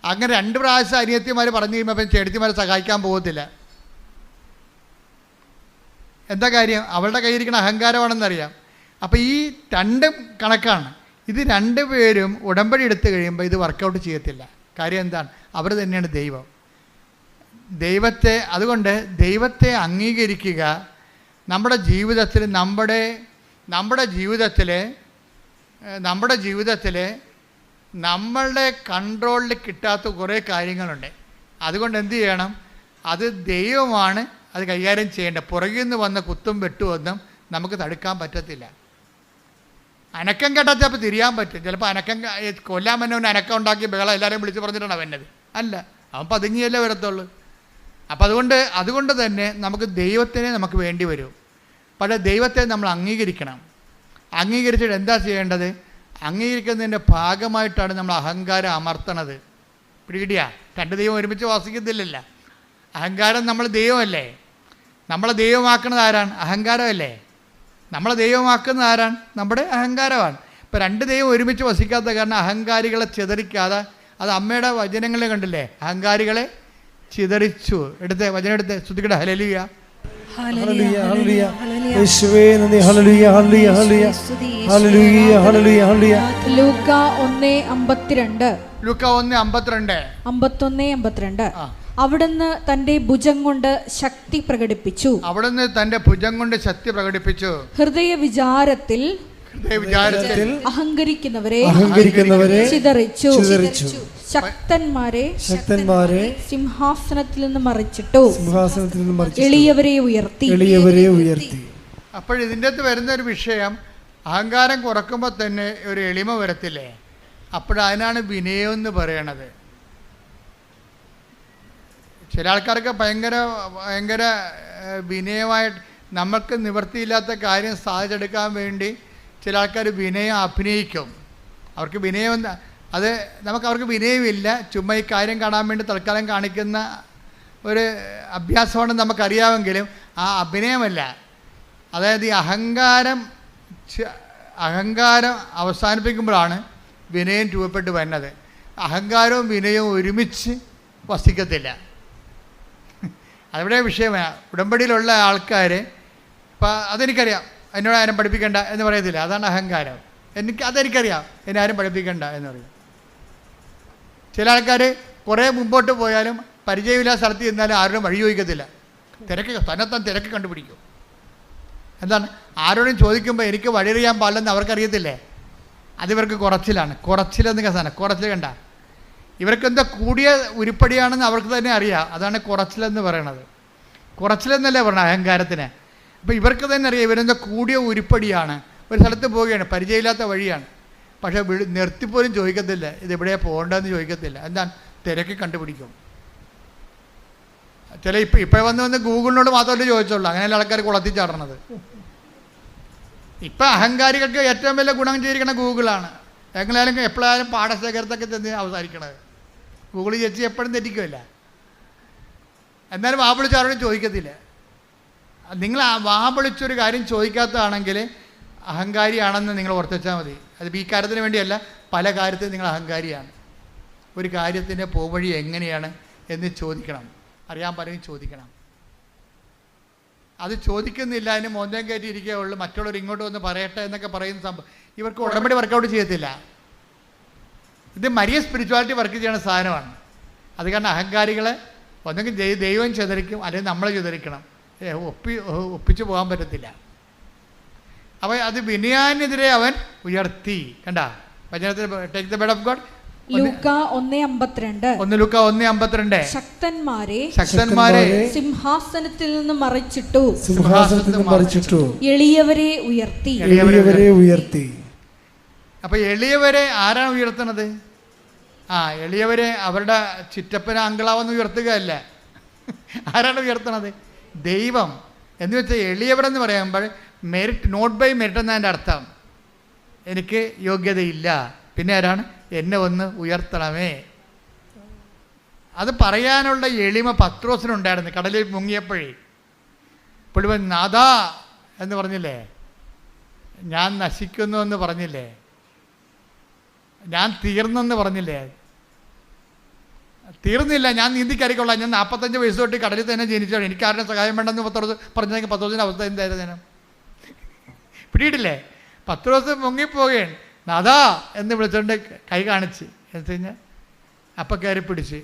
അങ്ങനെ 2 പ്രാവശ്യം അനിയത്തിമാർ പറഞ്ഞു കഴിയുമ്പോൾ അപ്പം ചേട്ടത്തിമാരെ സഹായിക്കാൻ പോകത്തില്ല. എന്താ കാര്യം? അവളുടെ കയ്യിരിക്കുന്ന അഹങ്കാരമാണെന്നറിയാം. അപ്പോൾ ഈ 2 കണക്കാണ്. ഇത് 2 പേരും ഉടമ്പടി എടുത്തു കഴിയുമ്പോൾ ഇത് വർക്കൗട്ട് ചെയ്യത്തില്ല. കാര്യം എന്താണ്? അവർ തന്നെയാണ് ദൈവം. അതുകൊണ്ട് ദൈവത്തെ അംഗീകരിക്കുക. നമ്മുടെ ജീവിതത്തിൽ നമ്മളുടെ കൺട്രോളിൽ കിട്ടാത്ത കുറേ കാര്യങ്ങളുണ്ട്. അതുകൊണ്ട് എന്ത് ചെയ്യണം? അത് ദൈവമാണ് അത് കൈകാര്യം ചെയ്യേണ്ടത്. പുറകിൽ നിന്ന് വന്ന കുത്തും വെട്ടുമൊന്നും നമുക്ക് തടുക്കാൻ പറ്റത്തില്ല. അനക്കം കേട്ടാൽ ചിലപ്പോൾ തിരിയാൻ പറ്റും. ചിലപ്പോൾ കൊല്ലാൻ വന്നവൻ അനക്കം ഉണ്ടാക്കി ബഹളം എല്ലാവരെയും വിളിച്ച് പറഞ്ഞിട്ടാണ് വന്നത്. അല്ല, അവൻ പതുങ്ങിയല്ലേ വരത്തുള്ളൂ. അപ്പം അതുകൊണ്ട് തന്നെ നമുക്ക് ദൈവത്തിനെ നമുക്ക് വേണ്ടി വരും. പക്ഷേ ദൈവത്തെ നമ്മൾ അംഗീകരിക്കണം. അംഗീകരിച്ചിട്ട് എന്താ ചെയ്യേണ്ടത്? അംഗീകരിക്കുന്നതിൻ്റെ ഭാഗമായിട്ടാണ് നമ്മൾ അഹങ്കാരം അമർത്തണത്. പിടികിട്ടിയ? രണ്ട് ദൈവം ഒരുമിച്ച് വസിക്കത്തില്ലല്ല. അഹങ്കാരം നമ്മൾ ദൈവമല്ലേ. നമ്മളെ ദൈവമാക്കുന്നത് ആരാണ്? അഹങ്കാരമല്ലേ. നമ്മളെ ദൈവമാക്കുന്നത് ആരാണ്? നമ്മുടെ അഹങ്കാരമാണ്. ഇപ്പം രണ്ട് ദൈവം ഒരുമിച്ച് വസിക്കാത്ത കാരണം അഹങ്കാരികളെ ചിതറിക്കാതെ, അത് അമ്മയുടെ വചനങ്ങളെ കണ്ടില്ലേ, അഹങ്കാരികളെ ചിതറിച്ചു. വചനം എടുത്ത് ശ്രുതിക്കട്ടെ. ഹല്ലേലൂയ, ഹല്ലേലൂയ, ഹല്ലേലൂയ. യേശുവേ നന്ദി. Hallelujah, hallelujah, hallelujah, hallelujah, hallelujah, hallelujah. ലൂക്ക 1:52. ലൂക്ക 1:51-52. അവിടുന്ന് തന്റെ ഭുജം കൊണ്ട് ശക്തി പ്രകടിപ്പിച്ചു. ഹൃദയ വിചാരത്തിൽ അഹങ്കരിക്കുന്നവരെ ചിതറിച്ചു. ശക്തന്മാരെ സിംഹാസനത്തിൽ നിന്ന് മറിച്ചിട്ടു. എളിയവരെ ഉയർത്തി. അപ്പോൾ ഇതിൻ്റെ അകത്ത് വരുന്ന ഒരു വിഷയം, അഹങ്കാരം കുറക്കുമ്പോൾ തന്നെ ഒരു എളിമ വരത്തില്ലേ? അപ്പോഴതിനാണ് വിനയം എന്ന് പറയണത്. ചില ആൾക്കാർക്ക് ഭയങ്കര വിനയമായിട്ട്, നമുക്ക് നിവൃത്തിയില്ലാത്ത കാര്യം സാധിച്ചെടുക്കാൻ വേണ്ടി ചില ആൾക്കാർ വിനയം അഭിനയിക്കും. അവർക്ക് വിനയം അവർക്ക് വിനയമില്ല. ചുമ്മാ ഈ കാര്യം കാണാൻ വേണ്ടി തൽക്കാലം കാണിക്കുന്ന ഒരു അഭ്യാസമാണെന്ന് നമുക്കറിയാമെങ്കിലും ആ അഭിനയമല്ല. അതായത് ഈ അഹങ്കാരം അവസാനിപ്പിക്കുമ്പോഴാണ് വിനയം രൂപപ്പെട്ട് വരുന്നത്. അഹങ്കാരവും വിനയവും ഒരുമിച്ച് വസിക്കത്തില്ല. അതിവിടെ വിഷയമാണ്. ഉടമ്പടിയിലുള്ള ആൾക്കാർ ഇപ്പം അതെനിക്കറിയാം, എന്നോട് ആരും പഠിപ്പിക്കേണ്ട എന്ന് പറയത്തില്ല. അതാണ് അഹങ്കാരം. അതെനിക്കറിയാം, എന്നെ ആരും പഠിപ്പിക്കേണ്ട എന്ന് പറയും. ചില ആൾക്കാർ കുറേ മുമ്പോട്ട് പോയാലും പരിചയമില്ലാത്ത സ്ഥലത്ത് ചെന്നാലും ആരോടും വഴി ചോദിക്കത്തില്ല. തന്നെത്താൻ തിരക്ക് കണ്ടുപിടിക്കും. എന്താണ്? ആരോടും ചോദിക്കുമ്പോൾ എനിക്ക് വഴിയറിയാൻ പാടില്ലെന്ന് അവർക്കറിയത്തില്ലേ? അതിവർക്ക് കുറച്ചിലെന്ന് സാധനം. കുറച്ചിൽ കണ്ട ഇവർക്കെന്താ കൂടിയ ഉരുപ്പടിയാണെന്ന് അവർക്ക് തന്നെ അറിയാം. അതാണ് കുറച്ചിലെന്ന് പറയണത്. കുറച്ചിലെന്നല്ലേ പറഞ്ഞത് അഹങ്കാരത്തിന്. അപ്പോൾ ഇവർക്ക് തന്നെ അറിയാം ഇവരെന്താ കൂടിയ ഉരുപ്പടിയാണ്. ഒരു സ്ഥലത്ത് പോവുകയാണ്, പരിചയമില്ലാത്ത വഴിയാണ്, പക്ഷേ നിർത്തിപ്പോലും ചോദിക്കത്തില്ല ഇതെവിടെയാണ് പോകേണ്ടതെന്ന് ചോദിക്കത്തില്ല. എന്താണ്? തിരക്ക് കണ്ടുപിടിക്കും. ഇപ്പോൾ വന്ന് ഗൂഗിളിനോട് മാത്രമല്ലേ ചോദിച്ചുള്ളൂ. അങ്ങനെയല്ല ആൾക്കാർ കുളത്തിൽ ചാടണത്. ഇപ്പം അഹങ്കാരികൾക്ക് ഏറ്റവും വലിയ ഗുണം ചെയ്തിരിക്കുന്ന ഗൂഗിളാണ്. എങ്ങനെയാലും എപ്പോഴായാലും പാടശേഖരത്തൊക്കെ ചെന്ന് അവസാനിക്കണത്. ഗൂഗിൾ ചേച്ചി എപ്പോഴും തെറ്റിക്കില്ല. എന്നാലും വാ വിളിച്ച് ആരോടും ചോദിക്കത്തില്ല. നിങ്ങൾ ആ വാ വിളിച്ചൊരു കാര്യം ചോദിക്കാത്തതാണെങ്കിൽ അഹങ്കാരിയാണെന്ന് നിങ്ങൾ ഓർത്ത് വെച്ചാൽ മതി. അത് ഈ കാര്യത്തിന് വേണ്ടിയല്ല, പല കാര്യത്തിലും നിങ്ങൾ അഹങ്കാരിയാണ്. ഒരു കാര്യത്തിൻ്റെ പോവഴി എങ്ങനെയാണ് എന്ന് ചോദിക്കണം. അറിയാൻ പലരും ചോദിക്കണം. അത് ചോദിക്കുന്നില്ല, അതിന് മോന്തം കയറ്റി ഇരിക്കുകയുള്ളൂ. മറ്റുള്ളവർ ഇങ്ങോട്ട് വന്ന് പറയട്ടെ എന്നൊക്കെ പറയുന്ന സംഭവം ഇവർക്ക് ഉടമ്പടി വർക്കൗട്ട് ചെയ്യത്തില്ല. ഇത് മരിയ സ്പിരിച്വാലിറ്റി വർക്ക് ചെയ്യുന്ന സാധനമാണ്. അത് കാരണം അഹങ്കാരികളെ ഒന്നെങ്കിൽ ദൈവം ചിതറിക്കും, അല്ലെങ്കിൽ നമ്മളെ ചിതറിക്കണം. ഒപ്പിച്ചു പോകാൻ പറ്റത്തില്ല. അപ്പോൾ അത് വിനയാനെതിരെ അവൻ ഉയർത്തി. കണ്ട വചനത്തിൽ take the bed of God. ലൂക്ക 1:52. ശക്തന്മാരെ സിംഹാസനത്തിൽ നിന്ന് മറിച്ചിട്ടു. എളിയവരെ ഉയർത്തി. അപ്പൊ എളിയവരെ ആരാണ് ഉയർത്തുന്നത്? എളിയവരെ അവരുടെ ചിറ്റപ്പന അങ്കിളാവെന്ന് ഉയർത്തുകയല്ല. ആരാണ് ഉയർത്തണത്? ദൈവം. എന്ന് വെച്ചാൽ എളിയവരെന്ന് പറയുമ്പോൾ മെറിറ്റ്, നോട്ട് ബൈ മെറിറ്റ് എന്നതിൻ്റെ അർത്ഥം എനിക്ക് യോഗ്യതയില്ല, പിന്നെ ആരാണ്? എന്നെ ഒന്ന് ഉയർത്തണമേ. അത് പറയാനുള്ള എളിമ പത്രോസിനുണ്ടായിരുന്നു. കടലിൽ മുങ്ങിയപ്പോഴേ പുള്ളിവൻ നാഥാ എന്ന് പറഞ്ഞില്ലേ, ഞാൻ നശിക്കുന്നു എന്ന് പറഞ്ഞില്ലേ, ഞാൻ തീർന്നെന്ന് പറഞ്ഞില്ലേ? തീർന്നില്ല, ഞാൻ നീന്തിക്കറിക്കൊള്ളാം, ഞാൻ 45 വയസ്സ് തൊട്ട് കടലിൽ തന്നെ ജനിച്ചാണ്, എനിക്ക് ആരുടെ സഹായം വേണ്ടെന്ന് പറഞ്ഞെങ്കിൽ പത്രോസിൻ്റെ അവസ്ഥ എന്തായിരുന്നു? പിടിയിട്ടില്ലേ? പത്രോസ് മുങ്ങിപ്പോവുകയാണ്. നാഥാ എന്ന് വിളിച്ചുകൊണ്ട് കൈ കാണിച്ച് എടുത്തു കഴിഞ്ഞാൽ അപ്പം കയറി പിടിച്ച്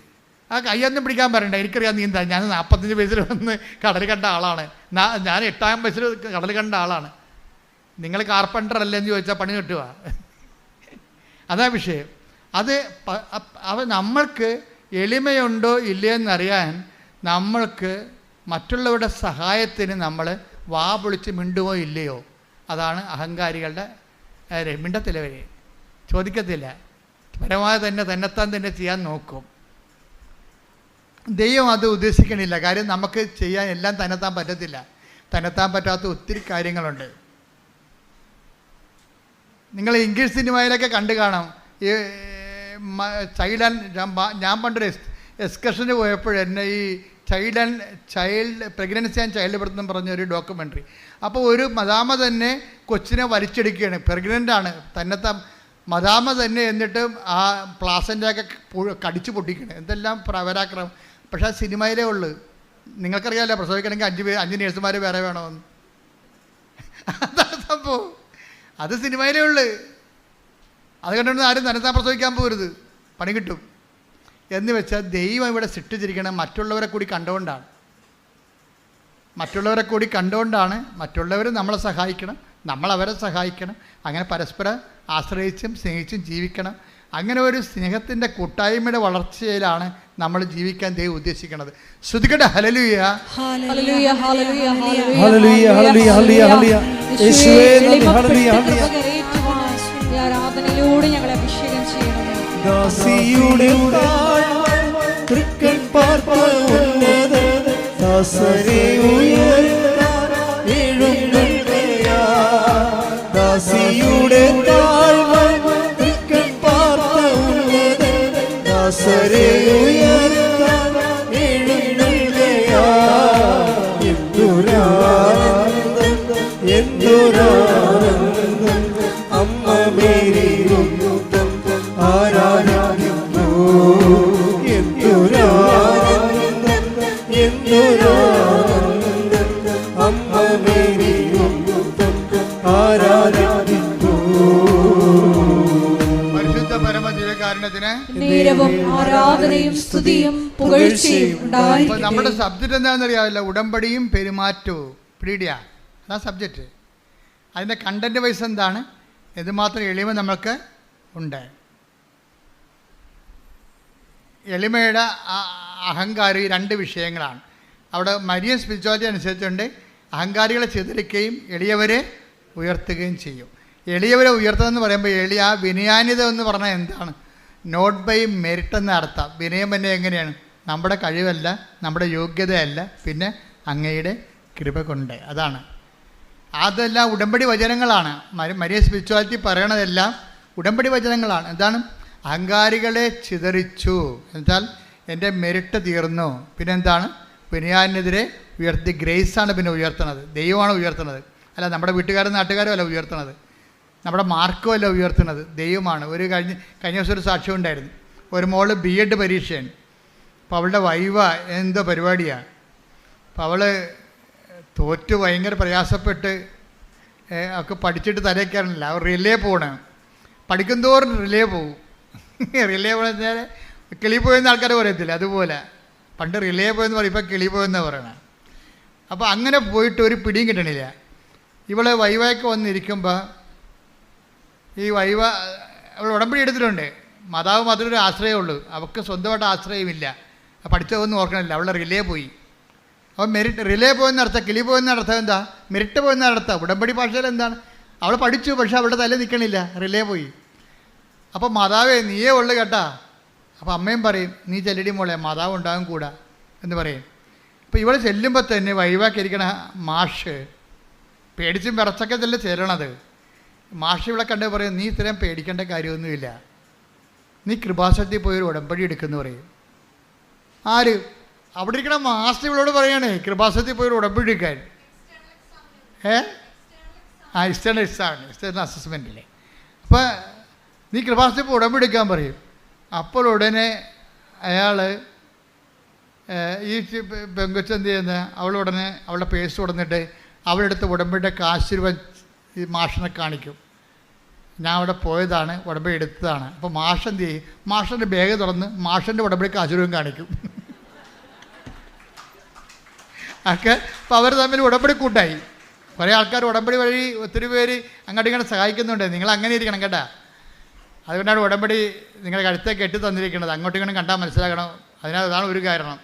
ആ കയ്യൊന്നും പിടിക്കാൻ പറയണ്ട, എനിക്കറിയാം നീന്താ. ഞാൻ 45 വയസ്സിൽ വന്ന് കടൽ കണ്ട ആളാണ്. ഞാൻ 8-ാം വയസ്സിൽ കടൽ കണ്ട ആളാണ്. നിങ്ങൾ കാർപ്പൻ്റർ അല്ലെന്ന് ചോദിച്ചാൽ പണി കിട്ടുക. അതാ വിഷയം. അത് നമ്മൾക്ക് എളിമയുണ്ടോ ഇല്ലയെന്നറിയാൻ നമ്മൾക്ക് മറ്റുള്ളവരുടെ സഹായത്തിന് നമ്മൾ വാ പൊളിച്ച് മിണ്ടുമോ ഇല്ലയോ, അതാണ് അഹങ്കാരികളുടെ മിണ്ടത്തിലവർ. ചോദിക്കത്തില്ല, പരമാവധി തന്നെത്താൻ തന്നെ ചെയ്യാൻ നോക്കും. ദൈവം അത് ഉദ്ദേശിക്കണില്ല. കാര്യം നമുക്ക് ചെയ്യാൻ എല്ലാം തന്നെത്താൻ പറ്റത്തില്ല. തന്നെത്താൻ പറ്റാത്ത ഒത്തിരി കാര്യങ്ങളുണ്ട്. നിങ്ങൾ ഇംഗ്ലീഷ് സിനിമയിലൊക്കെ കണ്ടു കാണാം. ഈ ഞാൻ പണ്ടൊരു എക്സ്കർഷന് പോയപ്പോഴെന്നെ ഈ child pregnancy and child birth എന്ന് പറഞ്ഞൊരു ഡോക്യുമെൻ്ററി. അപ്പോൾ ഒരു മദാമ തന്നെ കൊച്ചിനെ വലിച്ചെടുക്കുകയാണ്. പ്രഗ്നൻ്റാണ്, തന്നെത്താൻ മദാമ തന്നെ. എന്നിട്ട് ആ പ്ലാസൻ്റെയൊക്കെ കടിച്ചു പൊട്ടിക്കണം. എന്തെല്ലാം പരാക്രമം. പക്ഷേ ആ സിനിമയിലേ ഉള്ളു. നിങ്ങൾക്കറിയാമല്ലോ, പ്രസവിക്കണമെങ്കിൽ 5 നേഴ്സുമാർ വേറെ വേണമെന്ന്. അതാണ് സംഭവം. അത് സിനിമയിലേ ഉള്ളു. അത് കണ്ടുകൊണ്ട് ആരും തന്നെത്താൻ പ്രസവിക്കാൻ പോകരുത്, പണി കിട്ടും. എന്ന് വെച്ചാൽ ദൈവം ഇവിടെ സൃഷ്ടിച്ചിരിക്കണം മറ്റുള്ളവരെ കൂടി കണ്ടുകൊണ്ടാണ്. മറ്റുള്ളവർ നമ്മളെ സഹായിക്കണം, നമ്മളവരെ സഹായിക്കണം. അങ്ങനെ പരസ്പരം ആശ്രയിച്ചും സ്നേഹിച്ചും ജീവിക്കണം. അങ്ങനെ ഒരു സ്നേഹത്തിൻ്റെ കൂട്ടായ്മയുടെ വളർച്ചയിലാണ് നമ്മൾ ജീവിക്കാൻ ദൈവം ഉദ്ദേശിക്കുന്നത്. ശ്രുതികട്ടെ hallelujah. Hallelujah hallelujah hallelujah hallelujah hallelujah. യേശുവേ നന്ദി. Hallelujah hallelujah. ആരാധനയിലൂടെ ഞങ്ങളെ അഭിഷേകം ചെയ്യണമേ. ദാസിയുടെ തൃക്കൺ പാർത്ത ഉന്നത ദാസരെ ഉയർത്താൻ എഴുന്നേൽക്കയാ. ദാസിയുടെ തൃക്കൺ പാർത്ത ഉന്നത ദാസരെ ഉയർത്താൻ എഴുന്നേൽക്കയാ. എന്തൊരാനന്ദം അമ്മ മേരി ആരാധിക്കുന്നു. എന്തൊരാനന്ദം അമ്മ മേരി ആരാധിക്കുന്നു. പരിശുദ്ധ പരമദിവ്യകാരുണ്യത്തിന് നേരവും ആരാധനയും സ്തുതിയും പുകഴ്ചയും ഉണ്ടായിരിക്കട്ടെ. നമ്മുടെ സബ്ജക്റ്റ് എന്താണെന്നറിയാമല്ലോ, ഉടമ്പടിയും പെരുമാറ്റവും. പിടിയ അതാ സബ്ജക്റ്റ്. അതിൻ്റെ കണ്ടന്റ് വൈസ് എന്താണ്, എന്തുമാത്രം എളിമ നമ്മൾക്ക് ഉണ്ട്. എളിമയുടെ അഹങ്കാരി 2 വിഷയങ്ങളാണ്. അവിടെ മരിയൻ സ്പിരിച്വാലിറ്റി അനുസരിച്ചുകൊണ്ട് അഹങ്കാരികളെ ചിതറിക്കുകയും എളിയവരെ ഉയർത്തുകയും ചെയ്യും. എളിയവരെ ഉയർത്തുക എന്ന് പറയുമ്പോൾ ആ വിനയാന്യത എന്ന് പറഞ്ഞാൽ എന്താണ്? നോട്ട് ബൈ മെറിറ്റ് എന്ന അർത്ഥം. വിനയം തന്നെ എങ്ങനെയാണ്? നമ്മുടെ കഴിവല്ല, നമ്മുടെ യോഗ്യതയല്ല, പിന്നെ അങ്ങയുടെ കൃപ കൊണ്ട്. അതെല്ലാം ഉടമ്പടി വചനങ്ങളാണ്. മരിയ സ്പിരിച്വാലിറ്റി പറയണതെല്ലാം ഉടമ്പടി വചനങ്ങളാണ്. എന്താണ്? അഹങ്കാരികളെ ചിതറിച്ചു എന്നുവെച്ചാൽ എൻ്റെ മെറിറ്റ് തീർന്നു. പിന്നെന്താണ്? വിനയാനെതിരെ ഉയർത്തി. ഗ്രേസാണ് പിന്നെ ഉയർത്തണത്, ദൈവമാണ് ഉയർത്തണത്. അല്ല നമ്മുടെ വീട്ടുകാരും നാട്ടുകാരും അല്ല ഉയർത്തണത്, നമ്മുടെ മാർക്കും അല്ല ഉയർത്തുന്നത്, ദൈവമാണ്. കഴിഞ്ഞ ദിവസം ഒരു സാക്ഷ്യം ഉണ്ടായിരുന്നു. ഒരു മോള് B.Ed പരീക്ഷയാണ്. അപ്പോൾ അവളുടെ വൈവ എന്തോ പരിപാടിയാണ്. അപ്പോൾ അവൾ തോറ്റ് ഭയങ്കര പ്രയാസപ്പെട്ട് ഒക്കെ പഠിച്ചിട്ട് തലയ്ക്കാറില്ല. അവർ റിലേ പോകണം. പഠിക്കും തോറും റിലേ പോകും. റിലേ പോയെന്നാൽ കിളി പോയെന്ന് ആൾക്കാർ പറയത്തില്ല, അതുപോലെ പണ്ട് റിലേ പോയെന്ന് പറയും, ഇപ്പോൾ കിളി പോയെന്നാണ് പറയണത്. അപ്പോൾ അങ്ങനെ പോയിട്ട് ഒരു പിടിയും കിട്ടണില്ല. ഇവളെ വൈവയൊക്കെ വന്നിരിക്കുമ്പോൾ ഈ വൈവ അവൾ ഉടമ്പടി എടുത്തിട്ടുണ്ട്. മാതാവ് മാത്രമേ ഒരു ആശ്രയമുള്ളൂ, അവൾക്ക് സ്വന്തമായിട്ട് ആശ്രയമില്ല. പഠിച്ചതൊന്നും ഓർക്കണില്ല, അവളുടെ റിലേ പോയി. അപ്പോൾ മെറിറ്റ് റിലേ പോയെന്ന അർത്ഥം, കിളി പോയെന്ന അർത്ഥം എന്താ? മെറിറ്റ് പോയെന്ന അർത്ഥം. ഉടമ്പടി ഭാഷയിൽ എന്താണ്? അവൾ പഠിച്ചു, പക്ഷെ അവളുടെ തല നിൽക്കണില്ല, റിലേ പോയി. അപ്പോൾ മാതാവേ നീയേ ഉള്ളു കേട്ടാ. അപ്പോൾ അമ്മയും പറയും നീ ചെല്ലടി മോളെ, മാതാവ് ഉണ്ടാകും കൂടാ എന്ന് പറയും. അപ്പോൾ ഇവൾ ചെല്ലുമ്പോൾ തന്നെ വൈവാക്കിയിരിക്കണ മാഷ് പേടിച്ചും വിറച്ചൊക്കെ തന്നെ ചെല്ലണത്. മാഷ് ഇവളെ കണ്ട് പറയും നീ ഇത്രയും പേടിക്കേണ്ട കാര്യമൊന്നുമില്ല, നീ കൃപാസനത്തിൽ പോയി ഒരു ഉടമ്പടി എടുക്കുമെന്ന് പറയും. ആര്? അവിടെ ഇരിക്കണ മാസ്റ്റർ ഇവളോട് പറയണേ കൃപാസനത്തിൽ പോയി ഒരു ഉടമ്പടി എടുക്കാൻ. എക്സ്റ്റേണൽ എക്സാം, എക്സ്റ്റേണൽ അസസ്മെൻറ്റിലെ. അപ്പോൾ നീ കൃപാസനത്തിൽ പോയി ഉടമ്പടി എടുക്കാൻ പറയും. അപ്പോൾ ഉടനെ അയാൾ ഈ പെങ്കൊച്ചെന്ത് ചെയ്യുന്നത്, അവളുടനെ അവളുടെ പേഴ്സ് കൊടുത്തിട്ട് അവളെടുത്ത് ഉടമ്പടിയുടെ കാശ് രൂപ ഈ മാഷിനെ കാണിക്കും. ഞാൻ അവിടെ പോയതാണ്, ഉടമ്പടി എടുത്തതാണ്. അപ്പോൾ മാഷ് എന്ത് ചെയ്യും? മാഷിൻ്റെ ബാഗ് തുറന്ന് മാഷിൻ്റെ ഉടമ്പടിക്ക് ആശീർവാദം കാണിക്കും. ഒക്കെ അപ്പോൾ അവർ തമ്മിൽ ഉടമ്പടി കൂട്ടായി. കുറേ ആൾക്കാർ ഉടമ്പടി വഴി ഒത്തിരി പേര് അങ്ങോട്ടും ഇങ്ങോട്ട് സഹായിക്കുന്നുണ്ട്. നിങ്ങൾ അങ്ങനെ ഇരിക്കണം കേട്ടോ. അതുകൊണ്ടാണ് ഉടമ്പടി നിങ്ങളുടെ കഴുത്തെ കെട്ടി തന്നിരിക്കുന്നത്. അങ്ങോട്ടും ഇങ്ങോട്ടും കണ്ടാൽ മനസ്സിലാക്കണം. അതാണ് ഒരു കാരണം.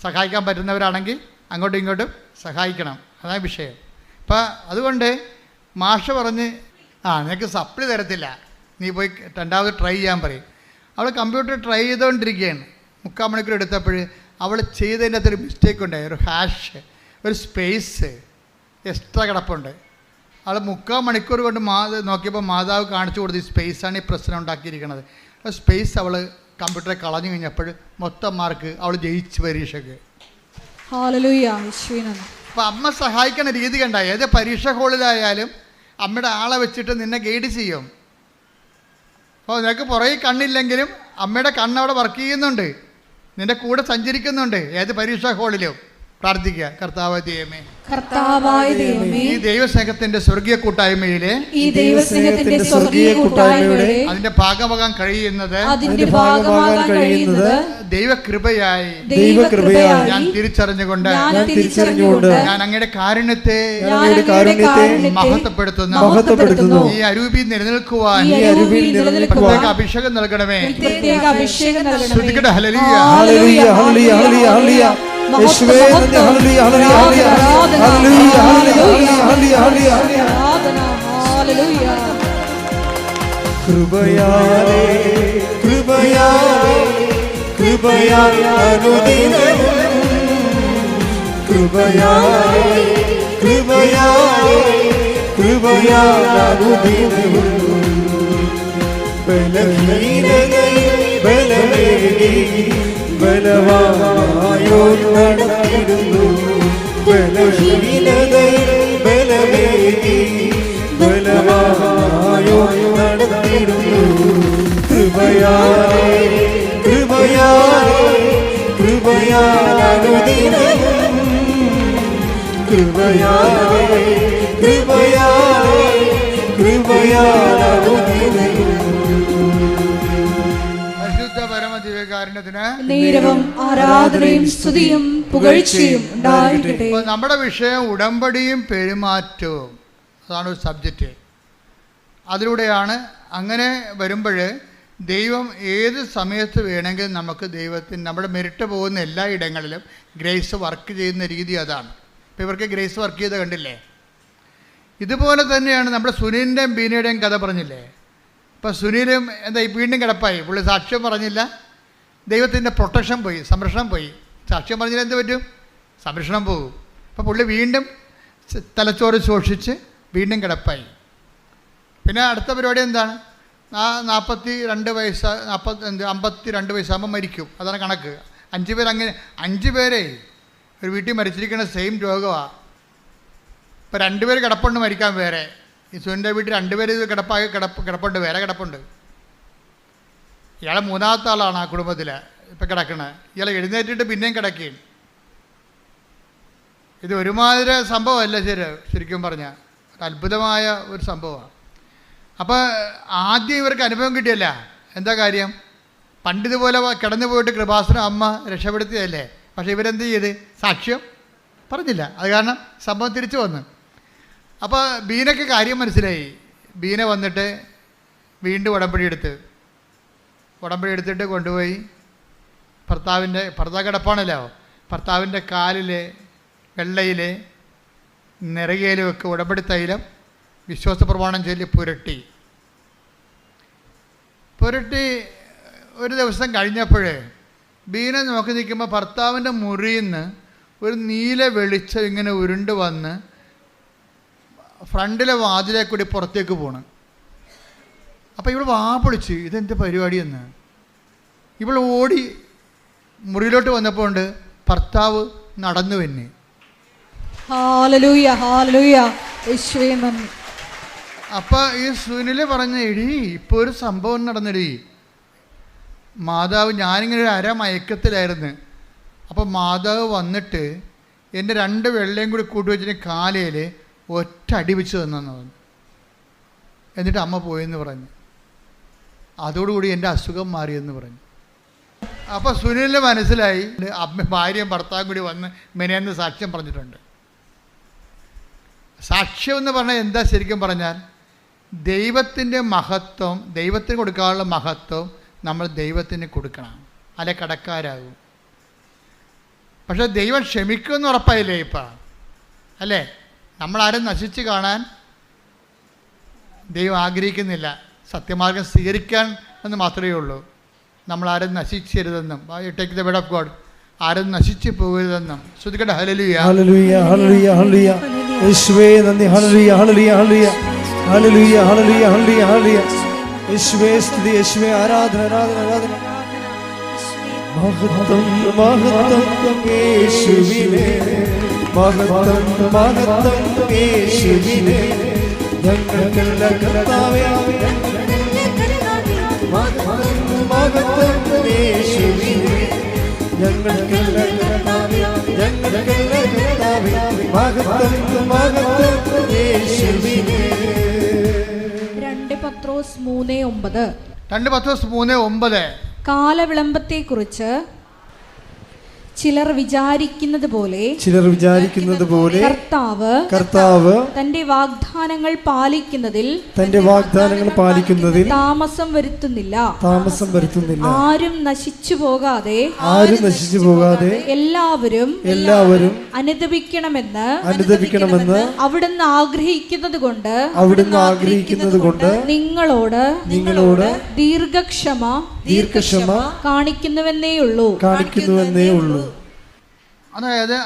സഹായിക്കാൻ പറ്റുന്നവരാണെങ്കിൽ അങ്ങോട്ടും ഇങ്ങോട്ടും സഹായിക്കണം, അതാണ് വിഷയം. അപ്പം അതുകൊണ്ട് മാഷ് പറഞ്ഞ് നിനക്ക് സപ്ലി തരത്തില്ല, നീ പോയി രണ്ടാമത് ട്രൈ ചെയ്യാൻ പറയും. അവൾ കമ്പ്യൂട്ടർ ട്രൈ ചെയ്തുകൊണ്ടിരിക്കുകയാണ്. 3/4 മണിക്കൂർ എടുത്തപ്പോൾ അവൾ ചെയ്തതിൻ്റെ അകത്തൊരു മിസ്റ്റേക്ക് ഉണ്ടായി. ഒരു ഹാഷ്, ഒരു സ്പേസ് എക്സ്ട്രാ കിടപ്പുണ്ട്. അവൾ 3/4 മണിക്കൂർ കൊണ്ട് നോക്കിയപ്പോൾ മാതാവ് കാണിച്ചു കൊടുത്ത് ഈ സ്പേസാണ് ഈ പ്രശ്നം ഉണ്ടാക്കിയിരിക്കുന്നത്. ആ സ്പേസ് അവൾ കമ്പ്യൂട്ടറെ കളഞ്ഞു കഴിഞ്ഞപ്പോൾ മൊത്തം മാർക്ക് അവൾ ജയിച്ച് പരീക്ഷയ്ക്ക്. അപ്പോൾ അമ്മ സഹായിക്കുന്ന രീതി കണ്ട. ഏത് പരീക്ഷ ഹോളിലായാലും അമ്മയുടെ ആളെ വെച്ചിട്ട് നിന്നെ ഗൈഡ് ചെയ്യും. അപ്പോൾ നിനക്ക് പുറകെ കണ്ണില്ലെങ്കിലും അമ്മയുടെ കണ്ണവിടെ വർക്ക് ചെയ്യുന്നുണ്ട്, നിന്റെ കൂടെ സഞ്ചരിക്കുന്നുണ്ട്. ഏത് പരീക്ഷാ ഹോളിലും പ്രാർത്ഥിക്കുക, കർത്താവായ ദൈവമേ, ഈ ദൈവസ്നേഹത്തിന്റെ സ്വർഗീയ കൂട്ടായ്മയിലെ അതിന്റെ ഭാഗമാകാൻ കഴിയുന്നത് ദൈവകൃപയായി ഞാൻ തിരിച്ചറിഞ്ഞുകൊണ്ട് ഞാൻ അങ്ങയുടെ കാരുണ്യത്തെ മഹത്വപ്പെടുത്തുന്നു. ഈ അരൂപിയിൽ നിലനിൽക്കുവാൻ പ്രത്യേക അഭിഷേകം നൽകണമേ. ശ്രദ്ധിക്കട്ടെ. ഹല്ലേലൂയ, ഹല്ലേലൂയ, ഹല്ലേലൂയ, ഹല്ലേലൂയ. യേശുവേ നന്ദി. Hallelujah, hallelujah, hallelujah, hallelujah, hallelujah, ഹല്ലേലൂയ. കൃപയാലേ കൃപയാലേ കൃപയാലേ അനുദിനവും കൃപയാലേ കൃപയാലേ കൃപയാലേ അനുദിനവും ബലഹീനതയിൽ ബലമേകി ബലവായോ നടത്തിടുന്നു. ബലഹീനതയിൽ ബലമേകി ബലവായോ നടത്തിടുന്നു. കൃപയാലേ കൃപയാലേ കൃപയാലേ അനുദിനവും കൃപയാലേ കൃപയാലേ കൃപയാലേ അനുദിനവും. ആരാധനയും സ്തുതിയും പുകഴ്ചയും ഉണ്ടായിരിക്കട്ടെ. നമ്മുടെ വിഷയം ഉടമ്പടിയും പെരുമാറ്റവും, അതാണ് ഒരു സബ്ജക്റ്റ്. അതിലൂടെയാണ് അങ്ങനെ വരുമ്പോൾ ദൈവം ഏത് സമയത്ത് വേണമെങ്കിലും നമുക്ക് ദൈവത്തിന് നമ്മുടെ മെരിട്ട് പോകുന്ന എല്ലാ ഇടങ്ങളിലും ഗ്രേസ് വർക്ക് ചെയ്യുന്ന രീതി അതാണ്. ഇപ്പോൾ ഇവർക്ക് ഗ്രേസ് വർക്ക് ചെയ്ത് കണ്ടില്ലേ? ഇതുപോലെ തന്നെയാണ് നമ്മുടെ സുനിലിൻ്റെയും ബീനയുടെയും കഥ പറഞ്ഞില്ലേ? ഇപ്പോൾ സുനിലും വീണ്ടും കിടപ്പായി. പുള്ളി സാക്ഷ്യം പറഞ്ഞില്ല, ദൈവത്തിൻ്റെ പ്രൊട്ടക്ഷൻ പോയി, സംരക്ഷണം പോയി. സാക്ഷ്യം പറഞ്ഞാൽ എന്ത് പറ്റും? സംരക്ഷണം പോകും. അപ്പോൾ പുള്ളി വീണ്ടും തലച്ചോറ് ശോഷിച്ച് വീണ്ടും കിടപ്പായി. പിന്നെ അടുത്ത പരിപാടി എന്താണ്? 42 വയസ്സ് 52 വയസ്സാകുമ്പോൾ മരിക്കും. അതാണ് കണക്ക്. 5 പേര് അങ്ങനെ 5 പേരെ ഒരു വീട്ടിൽ മരിച്ചിരിക്കുന്ന സെയിം രോഗമാണ്. ഇപ്പോൾ 2 പേര് കിടപ്പുണ്ട് മരിക്കാൻ വേറെ. ഈ സുനിൻ്റെ വീട്ടിൽ 2 പേര് ഇത് കിടപ്പുണ്ട്, വേറെ കിടപ്പുണ്ട്. ഇയാൾ 3ാമത്തെ ആളാണ് ആ കുടുംബത്തിൽ ഇപ്പം കിടക്കണത്. ഇയാൾ എഴുന്നേറ്റിട്ട് പിന്നെയും കിടക്കുകയും. ഇത് ഒരുമാതിരി സംഭവമല്ല ശരിക്കും പറഞ്ഞാൽ അത്ഭുതമായ ഒരു സംഭവമാണ്. അപ്പോൾ ആദ്യം ഇവർക്ക് അനുഭവം കിട്ടിയല്ല. എന്താ കാര്യം? പണ്ടിതുപോലെ കിടന്നു പോയിട്ട് കൃപാസനം അമ്മ രക്ഷപ്പെടുത്തിയതല്ലേ. പക്ഷേ ഇവരെന്ത് ചെയ്ത്? സാക്ഷ്യം പറഞ്ഞില്ല. അത് കാരണം സംഭവം തിരിച്ചു വന്നു. അപ്പോൾ ബീനയ്ക്ക് കാര്യം മനസ്സിലായി. ബീന വന്നിട്ട് വീണ്ടും ഉടമ്പടി എടുത്തിട്ട് കൊണ്ടുപോയി ഭർത്താവ് കിടപ്പാണല്ലോ, ഭർത്താവിൻ്റെ കാലിലെ വെള്ളയിലെ നെറുകയിലുമൊക്കെ ഉടമ്പടി തൈലം വിശ്വാസ പ്രമാണം ചൊല്ലി പുരട്ടി ഒരു ദിവസം കഴിഞ്ഞപ്പോൾ ബീന നോക്കി നിൽക്കുമ്പോൾ ഭർത്താവിൻ്റെ മുറിയിൽ നിന്ന് ഒരു നീല വെളിച്ചം ഇങ്ങനെ ഉരുണ്ട് വന്ന് ഫ്രണ്ടിലെ വാതിലെ കൂടി പുറത്തേക്ക് പോണ്. അപ്പോൾ ഇവൾ പൊളിച്ച് ഇതെന്ത് പരിപാടിയെന്ന്. ഇവൾ ഓടി മുറിയിലോട്ട് വന്നപ്പോൾ ഉണ്ട് ഭർത്താവ് നടന്നു തന്നെ. അപ്പോൾ ഈ സുനില് പറഞ്ഞ എടി ഇപ്പോൾ ഒരു സംഭവം നടന്നെടി മാതാവ്, ഞാനിങ്ങനെ ഒരു അരമയക്കത്തിലായിരുന്നു. അപ്പോൾ മാതാവ് വന്നിട്ട് എൻ്റെ 2 വെള്ളയും കൂടി കൂട്ടി വെച്ചിട്ട് കാലയിൽ ഒറ്റ അടി വെച്ച് തന്നു. എന്നിട്ട് അമ്മ പോയെന്ന് പറഞ്ഞു. അതോടുകൂടി എൻ്റെ അസുഖം മാറിയെന്ന് പറഞ്ഞു. അപ്പോൾ സുനിലിന് മനസ്സിലായി അമ്മ ഭാര്യയും ഭർത്താവും കൂടി വന്ന് മെനയെന്ന് സാക്ഷ്യം പറഞ്ഞിട്ടുണ്ട്. സാക്ഷ്യം എന്ന് പറഞ്ഞാൽ എന്താ ശരിക്കും പറഞ്ഞാൽ ദൈവത്തിൻ്റെ മഹത്വം, ദൈവത്തിന് കൊടുക്കാനുള്ള മഹത്വം നമ്മൾ ദൈവത്തിന് കൊടുക്കണം, അല്ലെ കടക്കാരാകും. പക്ഷേ ദൈവം ക്ഷമിക്കുമെന്ന് ഉറപ്പായില്ലേ ഇപ്പം, അല്ലേ? നമ്മളാരും നശിച്ച് കാണാൻ ദൈവം ആഗ്രഹിക്കുന്നില്ല. സത്യമാർഗം സ്വീകരിക്കാൻ എന്ന് മാത്രമേ ഉള്ളൂ. നമ്മളാരും നശിച്ചരുതെന്നും, take the word of God, ആരും നശിച്ചു പോകരുതെന്നും. ശ്രുതിക്കട്ടെ ഹല്ലേലൂയ ഹല്ലേലൂയ ഹല്ലേലൂയ ഹല്ലേലൂയ. യേശുവേ നന്ദി. Hallelujah hallelujah hallelujah hallelujah hallelujah hallelujah hallelujah. യേശുവേ സ്തുതി, യേശുവേ ആരാധന ആരാധന ആരാധന. മഹത്വം മഹത്വം യേശുവിനെ, മഹത്വം മഹത്വം യേശുവിനെ, ഞങ്ങൾക്കുള്ള കർത്താവേ. മഹത്വം മഹത്വം യേശുവിനെ, ഞങ്ങൾക്കുള്ള കർത്താവേ, ഞങ്ങൾക്കുള്ള കർത്താവേ. മഹത്വം മഹത്വം യേശുവിനെ. 2 പത്രോസ് 3:9. 2 പത്രോസ് 3:9. കാലവിളംബത്തെക്കുറിച്ച് ചിലർ വിചാരിക്കുന്നത് പോലെ കർത്താവ് തന്റെ വാഗ്ദാനങ്ങൾ പാലിക്കുന്നതിൽ താമസം വരുത്തുന്നില്ല. ആരും നശിച്ചു പോകാതെ എല്ലാവരും അനുദപിക്കണമെന്ന് അവിടുന്ന് ആഗ്രഹിക്കുന്നത് കൊണ്ട് നിങ്ങളോട് ദീർഘക്ഷമ കാണിക്കുന്നുവെന്നേ ഉള്ളൂ. അതായത്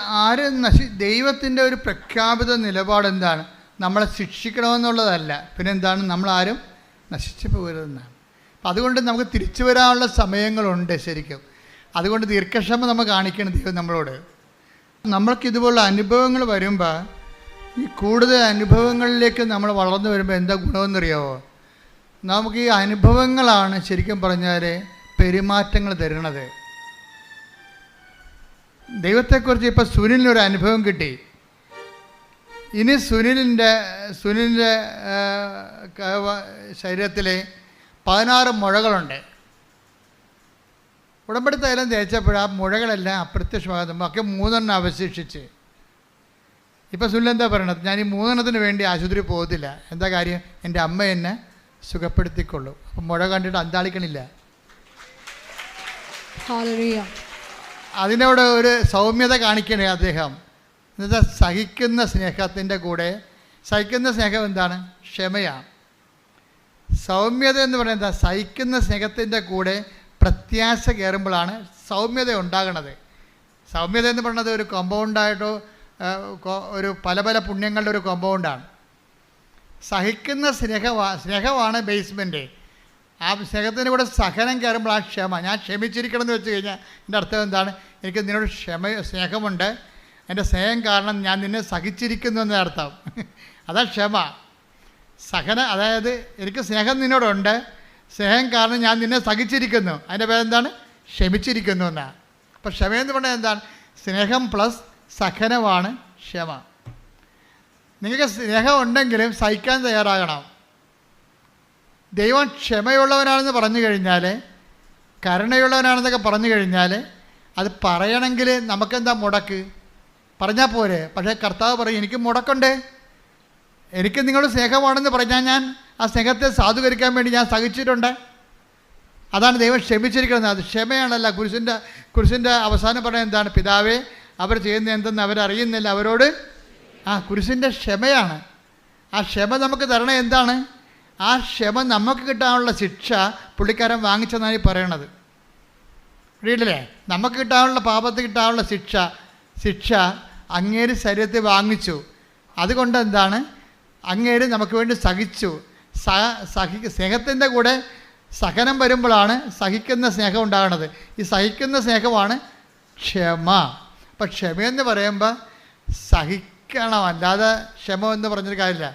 ദൈവത്തിൻ്റെ ഒരു പ്രഖ്യാപിത നിലപാട് എന്താണ്? നമ്മളെ ശിക്ഷിക്കണമെന്നുള്ളതല്ല, പിന്നെ എന്താണ്? നമ്മളാരും നശിച്ചു പോകരുതെന്നാണ്. അപ്പം അതുകൊണ്ട് നമുക്ക് തിരിച്ചു വരാനുള്ള സമയങ്ങളുണ്ട് ശരിക്കും. അതുകൊണ്ട് ദീർഘക്ഷമ നമ്മൾ കാണിക്കണം ദൈവം നമ്മളോട്. നമ്മൾക്കിതുപോലുള്ള അനുഭവങ്ങൾ വരുമ്പോൾ, ഈ കൂടുതൽ അനുഭവങ്ങളിലേക്ക് നമ്മൾ വളർന്നു വരുമ്പോൾ എന്താ ഗുണമെന്നറിയാമോ? നമുക്ക് ഈ അനുഭവങ്ങളാണ് ശരിക്കും പറഞ്ഞാൽ പെരുമാറ്റങ്ങൾ തരുന്നത്. ദൈവത്തെക്കുറിച്ച് ഇപ്പോൾ സുനിലിനൊരു അനുഭവം കിട്ടി. ഇനി സുനിലിൻ്റെ ശരീരത്തിൽ 16 മുഴകളുണ്ട്. ഉടമ്പടി തൈലം തേച്ചപ്പോൾ ആ മുഴകളെല്ലാം അപ്രത്യക്ഷമാകുന്നു. ബാക്കി 3 അവശേഷിച്ച്. ഇപ്പം സുനിൽ എന്താ പറയണത്? ഞാൻ ഈ 3 വേണ്ടി ആശുപത്രി പോകത്തില്ല. എന്താ കാര്യം? എൻ്റെ അമ്മ എന്നെ സുഖപ്പെടുത്തിക്കൊള്ളൂ. അപ്പം മുഴ കണ്ടിട്ട് അന്താളിക്കണില്ല. അതിനോട് ഒരു സൗമ്യത കാണിക്കണേ അദ്ദേഹം. എന്നുവെച്ചാൽ സഹിക്കുന്ന സ്നേഹത്തിൻ്റെ കൂടെ, സഹിക്കുന്ന സ്നേഹം എന്താണ്? ക്ഷമയാണ്. സൗമ്യത എന്ന് പറയുന്നത് എന്താ? സഹിക്കുന്ന സ്നേഹത്തിൻ്റെ കൂടെ പ്രത്യാശ കയറുമ്പോഴാണ് സൗമ്യത ഉണ്ടാകണത്. സൗമ്യത എന്ന് പറയുന്നത് ഒരു കോമ്പൗണ്ടായിട്ടോ ഒരു പല പല പുണ്യങ്ങളുടെ ഒരു കോമ്പൗണ്ടാണ്. സഹിക്കുന്ന സ്നേഹമാണ് ബേസ്മെൻറ്റ്. ആ സ്നേഹത്തിൻ്റെ കൂടെ സഹനം കയറുമ്പോൾ ആ ക്ഷമ. ഞാൻ ക്ഷമിച്ചിരിക്കണം എന്ന് വെച്ച് കഴിഞ്ഞാൽ എൻ്റെ അർത്ഥം എന്താണ്? എനിക്ക് നിന്നോട് സ്നേഹമുണ്ട്, എൻ്റെ സ്നേഹം കാരണം ഞാൻ നിന്നെ സഹിച്ചിരിക്കുന്നു എന്നർത്ഥം. അതാ ക്ഷമ. അതായത് എനിക്ക് സ്നേഹം നിന്നോടുണ്ട്, സ്നേഹം കാരണം ഞാൻ നിന്നെ സഹിച്ചിരിക്കുന്നു. അതിൻ്റെ പേരെന്താണ്? ക്ഷമിച്ചിരിക്കുന്നു എന്നാണ്. അപ്പോൾ ക്ഷമയെന്ന് പറഞ്ഞാൽ എന്താണ്? സ്നേഹം പ്ലസ് സഹനമാണ് ക്ഷമ. നിങ്ങൾക്ക് സ്നേഹം ഉണ്ടെങ്കിലും സഹിക്കാൻ തയ്യാറാകണം. ദൈവം ക്ഷമയുള്ളവനാണെന്ന് പറഞ്ഞു കഴിഞ്ഞാൽ, കരുണയുള്ളവനാണെന്നൊക്കെ പറഞ്ഞു കഴിഞ്ഞാൽ, അത് പറയണമെങ്കിൽ നമുക്കെന്താ മുടക്ക്? പറഞ്ഞാൽ പോരെ. പക്ഷേ കർത്താവ് പറയും, എനിക്ക് മുടക്കുണ്ട്. എനിക്ക് നിങ്ങളുടെ സ്നേഹമാണെന്ന് പറഞ്ഞാൽ ഞാൻ ആ സ്നേഹത്തെ സാധൂകരിക്കാൻ വേണ്ടി ഞാൻ സഹിച്ചിട്ടുണ്ട്. അതാണ് ദൈവം ക്ഷമിച്ചിരിക്കുന്നത്. അത് ക്ഷമയാണല്ല. കുരിശിൻ്റെ അവസാനം പറയുന്നത് എന്താണ്? പിതാവേ, അവർ ചെയ്യുന്ന എന്തെന്ന് അവരറിയുന്നില്ല, അവരോട്. കുരിശിൻ്റെ ക്ഷമയാണ്. ആ ക്ഷമ നമുക്ക് തരണേ എന്താണ്? ആ ക്ഷമ നമുക്ക് കിട്ടാനുള്ള ശിക്ഷ പുള്ളിക്കാരൻ വാങ്ങിച്ചെന്നാണ് ഈ പറയണത്. വീട്ടിലെ നമുക്ക് കിട്ടാനുള്ള പാപത്തിൽ കിട്ടാനുള്ള ശിക്ഷ അങ്ങേര് ശരീരത്തിൽ വാങ്ങിച്ചു. അതുകൊണ്ട് എന്താണ്? അങ്ങേര് നമുക്ക് വേണ്ടി സഹിച്ചു. സ്നേഹത്തിൻ്റെ കൂടെ സഹനം വരുമ്പോഴാണ് സഹിക്കുന്ന സ്നേഹം ഉണ്ടാകുന്നത്. ഈ സഹിക്കുന്ന സ്നേഹമാണ് ക്ഷമ. അപ്പം ക്ഷമയെന്ന് പറയുമ്പോൾ സഹിക്കണം, അല്ലാതെ ക്ഷമ എന്ന് പറഞ്ഞൊരു കാര്യമില്ല.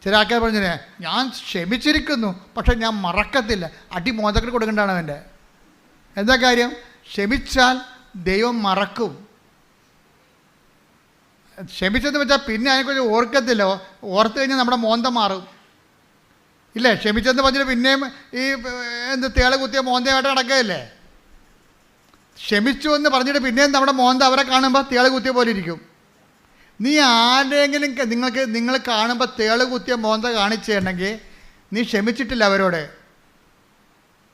ചില ആൾക്കാർ പറഞ്ഞേ, ഞാൻ ക്ഷമിച്ചിരിക്കുന്നു പക്ഷെ ഞാൻ മറക്കത്തില്ല. അടി മോദത്തിൽ കൊടുക്കേണ്ടതാണ് അവൻ്റെ. എന്താ കാര്യം? ക്ഷമിച്ചാൽ ദൈവം മറക്കും. ക്ഷമിച്ചെന്ന് വെച്ചാൽ പിന്നെ അതിനെക്കുറിച്ച് ഓർക്കത്തില്ല. ഓർത്ത് കഴിഞ്ഞാൽ നമ്മുടെ മോന്തം മാറും ഇല്ലേ? ക്ഷമിച്ചെന്ന് പറഞ്ഞിട്ട് പിന്നെയും ഈ തേള കുത്തിയ മോന്തമായിട്ട് നടക്കുകയല്ലേ? ക്ഷമിച്ചു എന്ന് പറഞ്ഞിട്ട് പിന്നെയും നമ്മുടെ മോന്ത അവരെ കാണുമ്പോൾ തേള കുത്തിയ പോലെ ഇരിക്കും. നീ ആരെങ്കിലും നിങ്ങൾ കാണുമ്പോൾ തേള കുത്തിയ മോന്ത കാണിച്ചിട്ടുണ്ടെങ്കിൽ നീ ക്ഷമിച്ചിട്ടില്ല അവരോട്.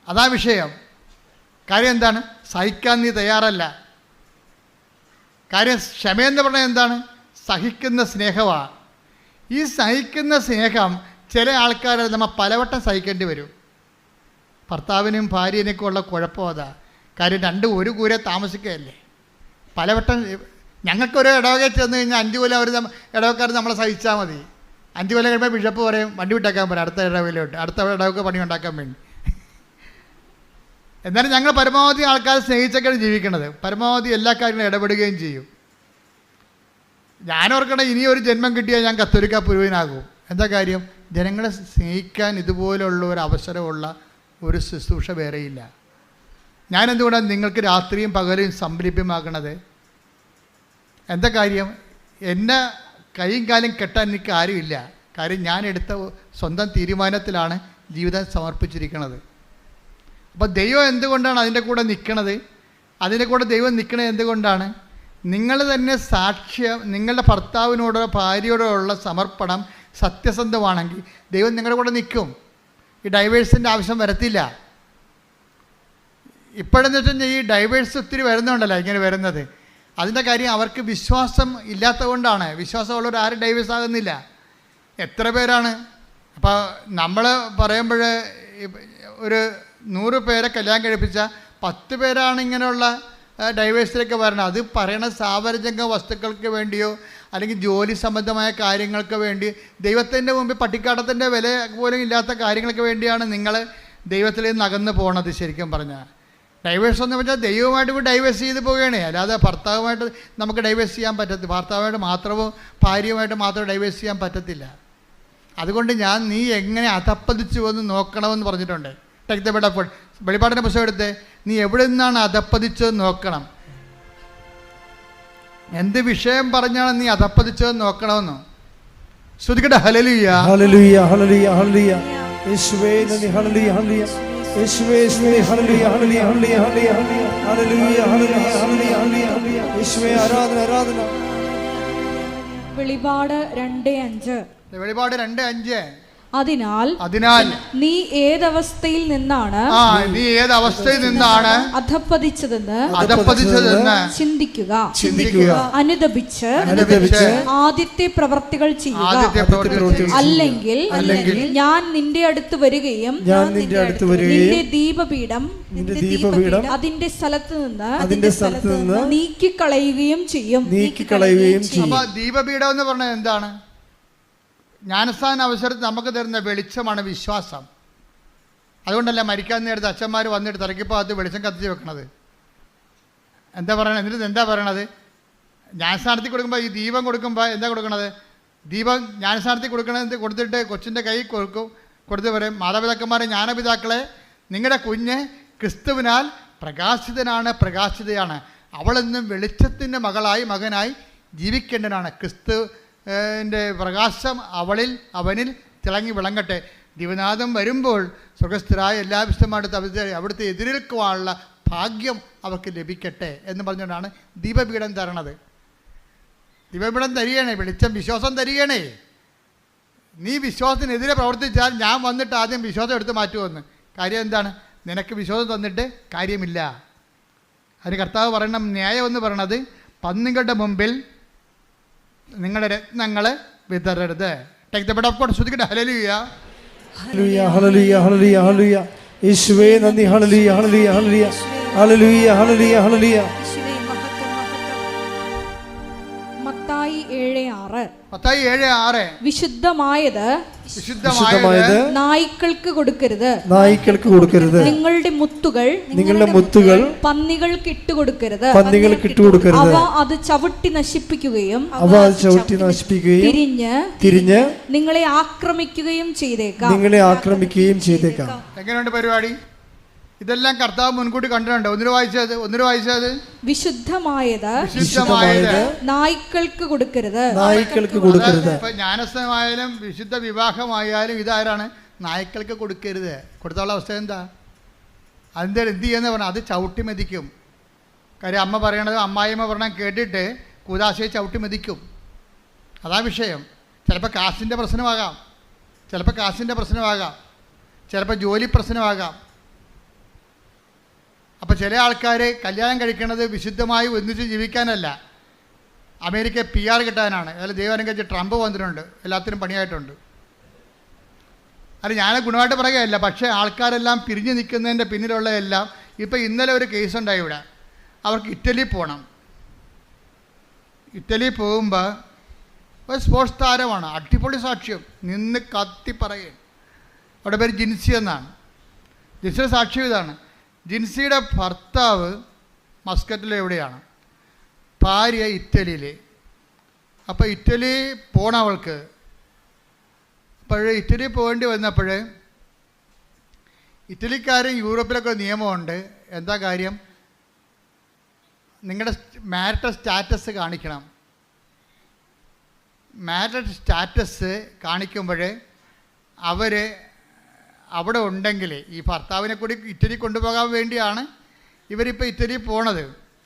അതാ വിഷയം. കാര്യം എന്താണ്? സഹിക്കാൻ നീ തയ്യാറല്ല. കാര്യം ക്ഷമയെന്ന് പറഞ്ഞാൽ എന്താണ്? സഹിക്കുന്ന സ്നേഹമാണ്. ഈ സഹിക്കുന്ന സ്നേഹം ചില ആൾക്കാർ നമ്മൾ പലവട്ടം സഹിക്കേണ്ടി വരും. ഭർത്താവിനും ഭാര്യനൊക്കെ ഉള്ള കുഴപ്പം അതാ. കാര്യം രണ്ടും ഒരു കൂരെ താമസിക്കുകയല്ലേ. പലവട്ടം ഞങ്ങൾക്കൊരു ഇടവകയിൽ ചെന്ന് കഴിഞ്ഞാൽ 5 കൊല്ലം അവർ ഇടവക്കാർ നമ്മളെ സഹിച്ചാൽ മതി. 5 കൊല്ലം കഴിയുമ്പോൾ ബിഷപ്പ് പറയും വണ്ടി വിട്ടാക്കാൻ പറയും അടുത്ത ഇടവയിലോട്ട്, അടുത്ത ഇടവക്ക് പണി ഉണ്ടാക്കാൻ വേണ്ടി. എന്നാലും ഞങ്ങൾ പരമാവധി ആൾക്കാർ സ്നേഹിച്ചൊക്കെയാണ് ജീവിക്കുന്നത്. പരമാവധി എല്ലാ കാര്യങ്ങളും ഇടപെടുകയും ചെയ്യും. ഞാനോർക്കണേ ഇനി ഒരു ജന്മം കിട്ടിയാൽ ഞാൻ കത്തോലിക്ക പുരോഹിതനാകും. എന്താ കാര്യം? ജനങ്ങളെ സ്നേഹിക്കാൻ ഇതുപോലുള്ള ഒരു അവസരമുള്ള ഒരു ശുശ്രൂഷ വേറെയില്ല. ഞാനെന്തുകൊണ്ടാണ് നിങ്ങൾക്ക് രാത്രിയും പകലും സംരംഭ്യമാക്കണത്? എന്താ കാര്യം? എന്നെ കൈയും കാലും കെട്ടാൻ എനിക്ക് ആരുമില്ല. കാര്യം ഞാൻ എടുത്ത സ്വന്തം തീരുമാനത്തിലാണ് ജീവിതം സമർപ്പിച്ചിരിക്കുന്നത്. അപ്പോൾ ദൈവം എന്തുകൊണ്ടാണ് അതിൻ്റെ കൂടെ നിൽക്കണത്? അതിൻ്റെ കൂടെ ദൈവം നിൽക്കണത് എന്തുകൊണ്ടാണ്? നിങ്ങൾ തന്നെ സാക്ഷ്യം, നിങ്ങളുടെ ഭർത്താവിനോടോ ഭാര്യയോടോ ഉള്ള സമർപ്പണം സത്യസന്ധമാണെങ്കിൽ ദൈവം നിങ്ങളുടെ കൂടെ നിൽക്കും. ഈ ഡൈവേഴ്സിൻ്റെ ആവശ്യം വരത്തില്ല. ഇപ്പോഴെന്ന് വെച്ച് കഴിഞ്ഞാൽ ഈ ഡൈവേഴ്സ് ഒത്തിരി വരുന്നുണ്ടല്ലോ ഇങ്ങനെ വരുന്നത്. അതിൻ്റെ കാര്യം അവർക്ക് വിശ്വാസം ഇല്ലാത്തതുകൊണ്ടാണ്. വിശ്വാസമുള്ളവർ ആരും ഡൈവേഴ്സ് ആകുന്നില്ല. എത്ര പേരാണ്? അപ്പോൾ നമ്മൾ പറയുമ്പോൾ ഒരു 100 പേരെ കല്യാണം കഴിപ്പിച്ച 10 പേരാണ് ഇങ്ങനെയുള്ള ഡൈവേഴ്സിലേക്ക് വരണം. അത് പറയണ സാവരജംഗ വസ്തുക്കൾക്ക് വേണ്ടിയോ അല്ലെങ്കിൽ ജോലി സംബന്ധമായ കാര്യങ്ങൾക്ക് വേണ്ടി, ദൈവത്തിൻ്റെ മുമ്പിൽ പട്ടിക്കാട്ടത്തിൻ്റെ വില പോലും ഇല്ലാത്ത കാര്യങ്ങൾക്ക് വേണ്ടിയാണ് നിങ്ങൾ ദൈവത്തിൽ നിന്ന് അകന്ന് പോകണത്. ശരിക്കും പറഞ്ഞാൽ ഡൈവേഴ്സ് എന്ന് വെച്ചാൽ ദൈവമായിട്ട് ഇപ്പോൾ ഡൈവേഴ്സ് ചെയ്ത് പോവുകയാണ്. അല്ലാതെ ഭർത്താവുമായിട്ട് നമുക്ക് ഡൈവേഴ്സ് ചെയ്യാൻ പറ്റത്തില്ല. ഭർത്താവായിട്ട് മാത്രമോ ഭാര്യയുമായിട്ട് മാത്രമോ ഡൈവേഴ്സ് ചെയ്യാൻ പറ്റത്തില്ല. അതുകൊണ്ട് നീ എങ്ങനെ അധപ്പതിച്ചു എന്ന് നോക്കണമെന്ന് പറഞ്ഞിട്ടുണ്ട്. Take the bed of God. വെളിപ്പാടിൻ്റെ പുസ്തകം എടുത്ത് നീ എവിടെ നിന്നാണ് അധപ്പതിച്ചതെന്ന് നോക്കണം. എന്ത് വിഷയം പറഞ്ഞാണ് നീ അധപ്പതിച്ചതെന്ന് നോക്കണമെന്ന്. ശ്രുതിക്കട്ടെ. ഹല്ലേലൂയ ഹല്ലേലൂയ ഹല്ലേലൂയ ഹല്ലേലൂയ. യേശുവേ നന്ദി. Hallelujah hallelujah. യേശുവേ സ്തുതി. ഹല്ലേലൂയ hallelujah hallelujah hallelujah hallelujah hallelujah hallelujah hallelujah. യേശുവേ ആരാധന ആരാധന. വെളിപാട് 2:5. വെളിപാട് 2:5. അതിനാൽ നീ ഏതവസ്ഥയിൽ നിന്നാണ് അധപ്പതിച്ചതെന്ന് ചിന്തിക്കുക. അനുദപിച്ച് ആദ്യത്തെ പ്രവർത്തികൾ ചെയ്യുക. അല്ലെങ്കിൽ ഞാൻ നിന്റെ അടുത്ത് വരികയും നിന്റെ ദീപപീഠം അതിന്റെ സ്ഥലത്ത് നിന്ന് നീക്കിക്കളയുകയും ചെയ്യും. ദീപപീഠം എന്ന് പറഞ്ഞാൽ എന്താണ്? ജ്ഞാനസ്ഥാന അവസരത്തിൽ നമുക്ക് തരുന്ന വെളിച്ചമാണ് വിശ്വാസം. അതുകൊണ്ടല്ല മരിക്കാൻ നേരത്തെ അച്ഛന്മാർ വന്നിട്ട് തിരക്കിപ്പോൾ അത് വെളിച്ചം കത്തിച്ച് വെക്കണത്. എന്താ പറയണത്? എന്നിട്ട് എന്താ പറയണത്? ജ്ഞാനസ്ഥാനത്തിൽ കൊടുക്കുമ്പോൾ ഈ ദീപം കൊടുക്കുമ്പോൾ എന്താ കൊടുക്കണത്? ദീപം ജ്ഞാനസ്ഥാനത്തിൽ കൊടുത്തിട്ട് കൊച്ചിൻ്റെ കൈ കൊടുത്ത് പറയും, മാതാപിതാക്കന്മാരെ ജ്ഞാനപിതാക്കളെ, നിങ്ങളുടെ കുഞ്ഞ് ക്രിസ്തുവിനാൽ പ്രകാശിതയാണ്. അവളെന്നും വെളിച്ചത്തിൻ്റെ മകനായി ജീവിക്കേണ്ടതാണ്. ക്രിസ്തുവിൻ്റെ പ്രകാശം അവനിൽ തിളങ്ങി വിളങ്ങട്ടെ. ദിവനാഥം വരുമ്പോൾ സ്വർഗസ്ഥരായ എല്ലാ വിശുദ്ധന്മാരുടെ അവിടുത്തെ എതിരേൽക്കുവാനുള്ള ഭാഗ്യം അവർക്ക് ലഭിക്കട്ടെ എന്ന് പറഞ്ഞുകൊണ്ടാണ് ദീപപീഠം തരണത്. ദീപപീഠം തരികണേ, വെളിച്ചം വിശ്വാസം തരികണേ. നീ വിശ്വാസത്തിനെതിരെ പ്രവർത്തിച്ചാൽ ഞാൻ വന്നിട്ട് ആദ്യം വിശ്വാസം എടുത്ത് മാറ്റുമെന്ന്. കാര്യം എന്താണ്? നിനക്ക് വിശ്വാസം തന്നിട്ട് കാര്യമില്ല. അതിന് കർത്താവ് പറയണം, ന്യായം എന്ന് പറയണത് പന്നികളുടെ മുമ്പിൽ നിങ്ങളുടെ രത്നങ്ങൾ വിതറരുത്. Take the bed of God. ശ്രുതിക്കട്ടെ. ഹല്ലേലൂയ ഹല്ലേലൂയ ഹല്ലേലൂയ ഹല്ലേലൂയ ഹല്ലേലൂയ. യേശുവേ നന്ദി. Hallelujah hallelujah hallelujah hallelujah hallelujah ഹല്ലേലൂയ. മത്തായി 7:6. മത്തായി 7:6. വിശുദ്ധമായത് നായ്ക്കൾക്ക് കൊടുക്കരുത്. നിങ്ങളുടെ മുത്തുകൾ പന്നികൾക്ക് ഇട്ടുകൊടുക്കരുത്. അവ അത് ചവിട്ടി നശിപ്പിക്കുകയും തിരിഞ്ഞ് നിങ്ങളെ ആക്രമിക്കുകയും ചെയ്തേക്കാം. എങ്ങനെയുണ്ട് പരിപാടി? ഇതെല്ലാം കർത്താവ് മുൻകൂട്ടി കണ്ടിട്ടുണ്ട്. ഒന്നിനു വായിച്ചത് വിശുദ്ധമായത് വിശുദ്ധമായത് നായ്ക്കൾക്ക് കൊടുക്കരുത്. ഇപ്പൊ ജ്ഞാനസ്നാനമായാലും വിശുദ്ധ വിവാഹമായാലും ഇതാരാണ്? നായ്ക്കൾക്ക് കൊടുക്കരുത്. കൊടുത്തുള്ള അവസ്ഥ എന്താ? അതിൻ്റെ എന്ത് ചെയ്യുന്ന പറഞ്ഞാൽ അത് ചവിട്ടി മെതിക്കും. കാര്യം അമ്മ പറയണത്, അമ്മായിയമ്മ പറഞ്ഞാൽ കേട്ടിട്ട് കൂദാശയെ ചവിട്ടി മെതിക്കും. അതാ വിഷയം. ചിലപ്പോൾ കാശിൻ്റെ പ്രശ്നമാകാം, ചിലപ്പോൾ ജോലി പ്രശ്നമാകാം. അപ്പോൾ ചില ആൾക്കാർ കല്യാണം കഴിക്കുന്നത് വിശുദ്ധമായി ഒന്നിച്ച് ജീവിക്കാനല്ല, അമേരിക്ക PR കിട്ടാനാണ്. അതിൽ ദൈവം കഴിച്ച് ട്രംപ് വന്നിട്ടുണ്ട്, എല്ലാത്തിനും പണിയായിട്ടുണ്ട്. അത് ഞാൻ ഗുണമായിട്ട് പറയുകയല്ല, പക്ഷേ ആൾക്കാരെല്ലാം പിരിഞ്ഞു നിൽക്കുന്നതിൻ്റെ പിന്നിലുള്ള എല്ലാം. ഇപ്പോൾ ഇന്നലെ ഒരു കേസുണ്ടായി ഇവിടെ. അവർക്ക് ഇറ്റലി പോകണം. ഇറ്റലി പോകുമ്പോൾ ഒരു സ്പോർട്സ് താരമാണ്, അടിപൊളി സാക്ഷ്യം, നിന്ന് കത്തി പറയും. അവിടെ പേര് ജിൻസി എന്നാണ്. ജിൻസിയുടെ സാക്ഷ്യം ഇതാണ്: ജിൻസിയുടെ ഭർത്താവ് മസ്കറ്റിൽ എവിടെയാണ്, ഭാര്യ ഇറ്റലിയിൽ. അപ്പോൾ ഇറ്റലി പോണവൾക്ക് ഇറ്റലി പോകേണ്ടി വന്നപ്പോൾ ഇറ്റലിക്കാരും യൂറോപ്പിലൊക്കെ നിയമമുണ്ട്. എന്താ കാര്യം? നിങ്ങളുടെ മാരിറ്റൽ സ്റ്റാറ്റസ് കാണിക്കണം. മാരിറ്റൽ സ്റ്റാറ്റസ് കാണിക്കുമ്പോൾ അവർ അവിടെ ഉണ്ടെങ്കിൽ, ഈ ഭർത്താവിനെ കൂടി ഇറ്റലി കൊണ്ടുപോകാൻ വേണ്ടിയാണ് ഇവരിപ്പോൾ ഇറ്റലി പോണത്.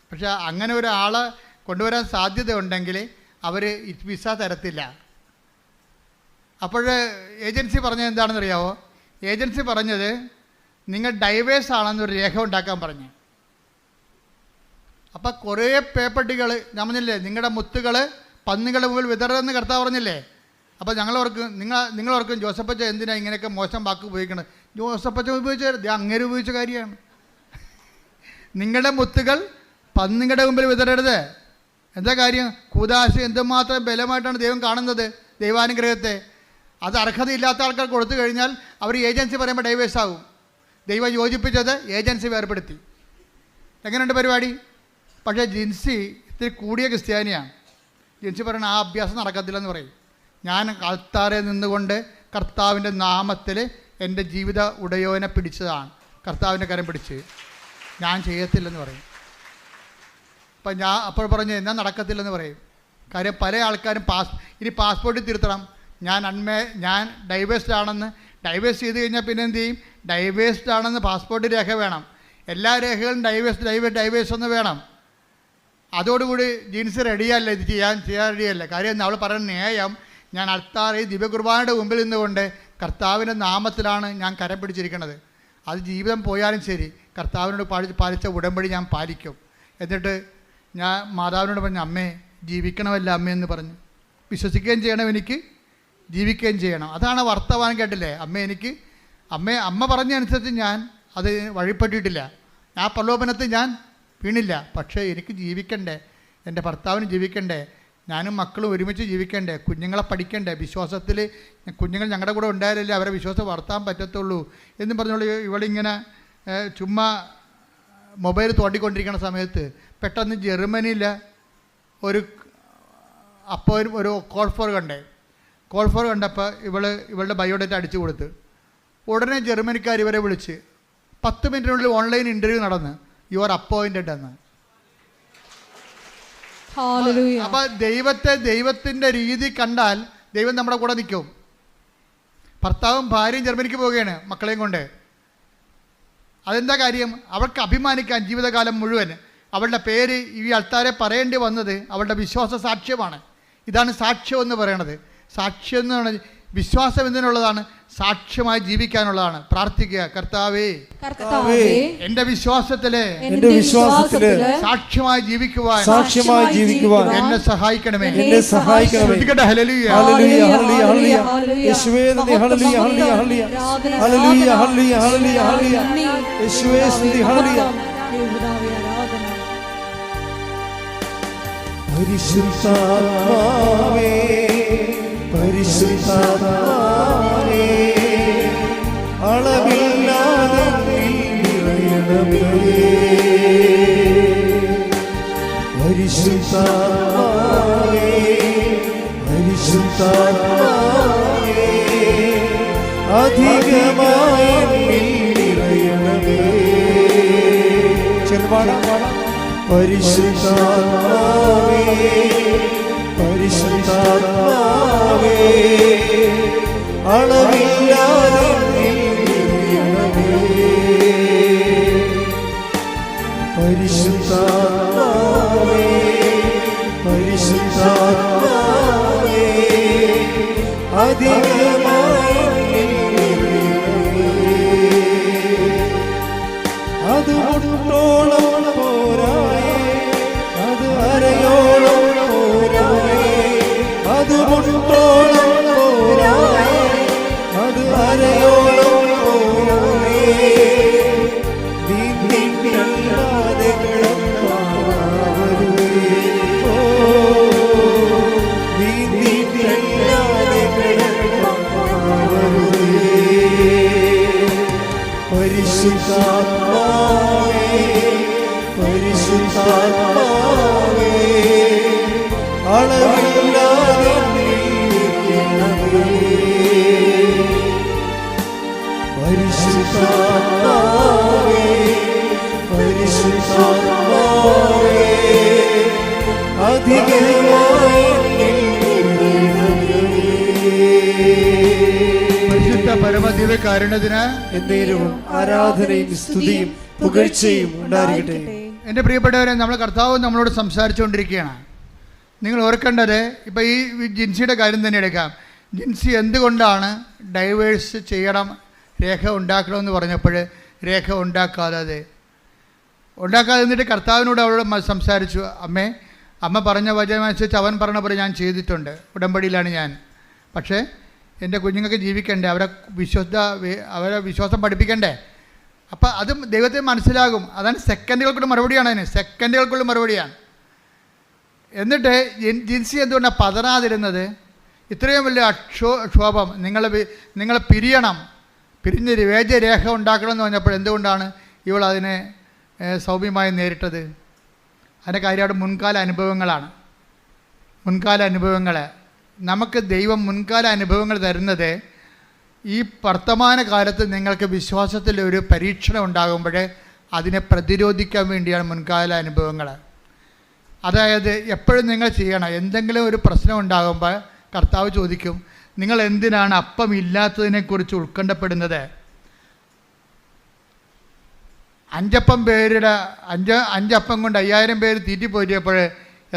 പക്ഷെ അങ്ങനെ ഒരാളെ കൊണ്ടുവരാൻ സാധ്യത ഉണ്ടെങ്കിൽ അവർ വിസ തരത്തില്ല. അപ്പോൾ ഏജൻസി പറഞ്ഞത് എന്താണെന്നറിയാമോ? ഏജൻസി പറഞ്ഞത് നിങ്ങൾ ഡൈവേഴ്സ് ആണെന്നൊരു രേഖ ഉണ്ടാക്കാൻ പറഞ്ഞു. അപ്പം കുറേ പേപ്പട്ടികൾ, ഞാൻ പറഞ്ഞില്ലേ നിങ്ങളുടെ മുത്തുകൾ പന്നികളുടെ മുമ്പിൽ വിതറെന്ന് കർത്താവ് പറഞ്ഞില്ലേ. അപ്പോൾ നിങ്ങളോർക്കും ജോസഫച്ച എന്തിനാണ് ഇങ്ങനെയൊക്കെ മോശം വാക്ക് ഉപയോഗിക്കുന്നത്? ജോസഫച്ച ഉപയോഗിച്ച അങ്ങനെ ഉപയോഗിച്ച കാര്യമാണ്. നിങ്ങളുടെ മുത്തുകൾ പന്നികളുടെ മുമ്പിൽ വിതറരുത്. എന്താ കാര്യം? കൂദാശ എന്തുമാത്രം ബലമായിട്ടാണ് ദൈവം കാണുന്നത്, ദൈവാനുഗ്രഹത്തെ. അത് അർഹതയില്ലാത്ത ആൾക്കാർ കൊടുത്തു കഴിഞ്ഞാൽ അവർ ഏജൻസി പറയുമ്പോൾ ഡൈവേഴ്സ് ആകും. ദൈവം യോജിപ്പിച്ചത് ഏജൻസി വേർപെടുത്തി. എങ്ങനെയുണ്ട് പരിപാടി? പക്ഷേ ജിൻസി ഇത്തിരി കൂടിയ ക്രിസ്ത്യാനിയാണ്. ജിൻസി പറയുന്നത് ആ അഭ്യാസം നടക്കത്തില്ലെന്ന് പറയും. ഞാൻ ആൾത്താരെ നിന്നുകൊണ്ട് കർത്താവിൻ്റെ നാമത്തിൽ എൻ്റെ ജീവിത ഉടയോനെ പിടിച്ചതാണ്, കർത്താവിൻ്റെ കരം പിടിച്ച്, ഞാൻ ചെയ്യത്തില്ലെന്ന് പറയും. അപ്പം ഞാൻ അപ്പോൾ പറഞ്ഞു എന്നാൽ നടക്കത്തില്ലെന്ന് പറയും. കാര്യം പല ആൾക്കാരും ഇനി പാസ്പോർട്ടിൽ തിരുത്തണം, ഞാൻ ഡൈവേഴ്സ്ഡ് ആണെന്ന്. ഡൈവേഴ്സ് ചെയ്ത് കഴിഞ്ഞാൽ പിന്നെ എന്ത് ചെയ്യും? ഡൈവേഴ്സ്ഡ് ആണെന്ന് പാസ്പോർട്ട് രേഖ വേണം. എല്ലാ രേഖകളും ഡൈവേഴ്സ് ഒന്ന് വേണം. അതോടുകൂടി ജീൻസ് റെഡിയല്ല, ഇത് ചെയ്യാൻ റെഡിയല്ല. കാര്യം അവൾ പറയുന്ന ന്യായം, ഞാൻ അൾത്താറിൽ ദിവ്യകുർബാനയുടെ മുമ്പിൽ നിന്നുകൊണ്ട് കർത്താവിൻ്റെ നാമത്തിലാണ് ഞാൻ കരം പിടിച്ചിരിക്കുന്നത്. അത് ജീവിതം പോയാലും ശരി കർത്താവിനോട് പാലിച്ച ഉടമ്പടി ഞാൻ പാലിക്കും. എന്നിട്ട് ഞാൻ മാതാവിനോട് പറഞ്ഞു, അമ്മേ ജീവിക്കണമല്ല അമ്മയെന്ന് പറഞ്ഞു. വിശ്വസിക്കുകയും ചെയ്യണം, എനിക്ക് ജീവിക്കുകയും ചെയ്യണം. അതാണ് വർത്തമാനം. കേട്ടില്ലേ? അമ്മ പറഞ്ഞനുസരിച്ച് ഞാൻ അത് വഴിപ്പെട്ടിട്ടില്ല. ആ പ്രലോഭനത്തിൽ ഞാൻ വീണില്ല. പക്ഷേ എനിക്ക് ജീവിക്കണ്ടേ, എൻ്റെ ഭർത്താവിന് ജീവിക്കണ്ടേ, ഞാനും മക്കളും ഒരുമിച്ച് ജീവിക്കണ്ടേ, കുഞ്ഞുങ്ങളെ പഠിക്കണ്ടേ, വിശ്വാസത്തിൽ കുഞ്ഞുങ്ങൾ ഞങ്ങളുടെ കൂടെ ഉണ്ടായാലല്ലേ അവരെ വിശ്വാസം വളർത്താൻ പറ്റത്തുള്ളൂ എന്നും പറഞ്ഞുള്ള ഇവളിങ്ങനെ ചുമ്മാ മൊബൈൽ തോണ്ടിക്കൊണ്ടിരിക്കുന്ന സമയത്ത് പെട്ടെന്ന് ജർമ്മനിയിൽ ഒരു കോൾ ഫോർ കണ്ടപ്പോൾ ഇവളുടെ ബയോഡേറ്റ അടിച്ചു കൊടുത്ത് ഉടനെ ജർമ്മനിക്കാർ ഇവരെ വിളിച്ച് 10 മിനിറ്റിനുള്ളിൽ ഓൺലൈൻ ഇൻ്റർവ്യൂ നടന്ന് യു ആർ അപ്പോയിൻറ്റഡ് എന്ന്. അപ്പോൾ ദൈവത്തിൻ്റെ രീതി കണ്ടാൽ ദൈവം നമ്മുടെ കൂടെ നിൽക്കും. ഭർത്താവും ഭാര്യയും ജർമ്മനിക്ക് പോവുകയാണ് മക്കളെയും കൊണ്ട്. അതെന്താ കാര്യം? അവൾക്ക് അഭിമാനിക്കാൻ ജീവിതകാലം മുഴുവൻ അവളുടെ പേര് ഈ അൾത്താരെ പറയേണ്ടി വന്നത് അവളുടെ വിശ്വാസ സാക്ഷ്യമാണ്. ഇതാണ് സാക്ഷ്യം എന്ന് പറയണത്. സാക്ഷ്യം എന്ന് പറയുന്നത് വിശ്വാസം എന്തിനുള്ളതാണ്? സാക്ഷ്യമായി ജീവിക്കാനുള്ളതാണ്. പ്രാർത്ഥിക്കുക, കർത്താവേ എൻ്റെ വിശ്വാസത്തില് സാക്ഷ്യമായി ജീവിക്കുവാൻ എന്നെ സഹായിക്കണമേ. ശ്രദ്ധിക്കട്ടെ. ഹല്ലേലൂയ, ഹല്ലേലൂയ, ഹല്ലേലൂയ, യേശുവേ നന്ദി, hallelujah, hallelujah, hallelujah, hallelujah, hallelujah, hallelujah, hallelujah, യേശുവേ സ്തുതി, ഹല്ലേലൂയ. പരിശുദ്ധാത്മാവേ, പരിശുദ്ധാത്മാവേ, അളവില്ലാതെ നിറയണമേ. പരിശുദ്ധാത്മാവേ, പരിശുദ്ധാത്മാവേ, അധികമായി നിറയണമേ. പരിശുദ്ധാത്മാവേ പരിശുദ്ധാത്മാവേ അളവില്ലാതെ പരിശുദ്ധാത്മാവേ പരിശുദ്ധാത്മാവേ അധികമായി അത് മുട്ടോളം പോരായേ അത് അരയോളം പോരായേ അത് മുട്ടോളം പോരായേ അത് അരയോളം പോരായേ വീട്ടില്ലാതെ കിടപ്പാവരുവേ ഓ വീട്ടില്ലാതെ കിടപ്പാവരുവേ പരിശുദ്ധാത്മാവേ പരിശുദ്ധാത്മാവേ അളവില്ലാതെ പരിശുദ്ധാത്മാവേ പരിശുദ്ധാത്മാവേ അധികമായി പരിശുദ്ധ പരമദിവ്യകാരുണ്യത്തിന് എന്നേരവും ആരാധനയും സ്തുതിയും പുകഴ്ചയും ഉണ്ടായിരിക്കട്ടെ. എൻ്റെ പ്രിയപ്പെട്ടവരെ, നമ്മൾ കർത്താവ് നമ്മളോട് സംസാരിച്ചുകൊണ്ടിരിക്കുകയാണ്. നിങ്ങൾ ഓർക്കേണ്ടത്, ഇപ്പോൾ ഈ ജിൻസിയുടെ കാര്യം തന്നെ എടുക്കാം. ജിൻസി എന്തുകൊണ്ടാണ് ഡൈവേഴ്സ് ചെയ്യണം, രേഖ ഉണ്ടാക്കണമെന്ന് പറഞ്ഞപ്പോൾ രേഖ ഉണ്ടാക്കാതെ എന്നിട്ട് കർത്താവിനോട് അവളോട് സംസാരിച്ചു. അമ്മ പറഞ്ഞ വചനമനുസരിച്ച് അവൻ പറഞ്ഞ പോലെ ഞാൻ ചെയ്തിട്ടുണ്ട്, ഉടമ്പടിയിലാണ് ഞാൻ. പക്ഷേ എൻ്റെ കുഞ്ഞുങ്ങൾക്ക് ജീവിക്കണ്ടേ, അവരെ വിശ്വാസം പഠിപ്പിക്കണ്ടേ. അപ്പം അതും ദൈവത്തെ മനസ്സിലാകും. അതാണ് സെക്കൻഡുകൾക്കുള്ള മറുപടിയാണ്, അതിന് സെക്കൻഡുകൾക്കുള്ള മറുപടിയാണ്. എന്നിട്ട് ജിൻസി എന്തുകൊണ്ടാണ് പതറാതിരുന്നത്? ഇത്രയും വലിയ ക്ഷോഭം, നിങ്ങൾ പിരിയണം, പിരിഞ്ഞ് വേദരേഖ ഉണ്ടാക്കണമെന്ന് പറഞ്ഞപ്പോൾ എന്തുകൊണ്ടാണ് ഇവൾ അതിനെ സൗമ്യമായി നേരിട്ടത്? അതിൻ്റെ കാര്യമായിട്ട് മുൻകാല അനുഭവങ്ങൾ. നമുക്ക് ദൈവം മുൻകാല അനുഭവങ്ങൾ തരുന്നത് ഈ വർത്തമാന കാലത്ത് നിങ്ങൾക്ക് വിശ്വാസത്തിൽ ഒരു പരീക്ഷണം ഉണ്ടാകുമ്പോൾ അതിനെ പ്രതിരോധിക്കാൻ വേണ്ടിയാണ് മുൻകാല അനുഭവങ്ങൾ. അതായത് എപ്പോഴും നിങ്ങൾ ചെയ്യണം, എന്തെങ്കിലും ഒരു പ്രശ്നം ഉണ്ടാകുമ്പോൾ കർത്താവ് ചോദിക്കും, നിങ്ങൾ എന്തിനാണ് അപ്പം ഇല്ലാത്തതിനെക്കുറിച്ച് ഉത്കണ്ഠപ്പെടുന്നത്? അഞ്ചപ്പം കൊണ്ട് 5000 പേര് തീറ്റിപ്പോറ്റിയപ്പോൾ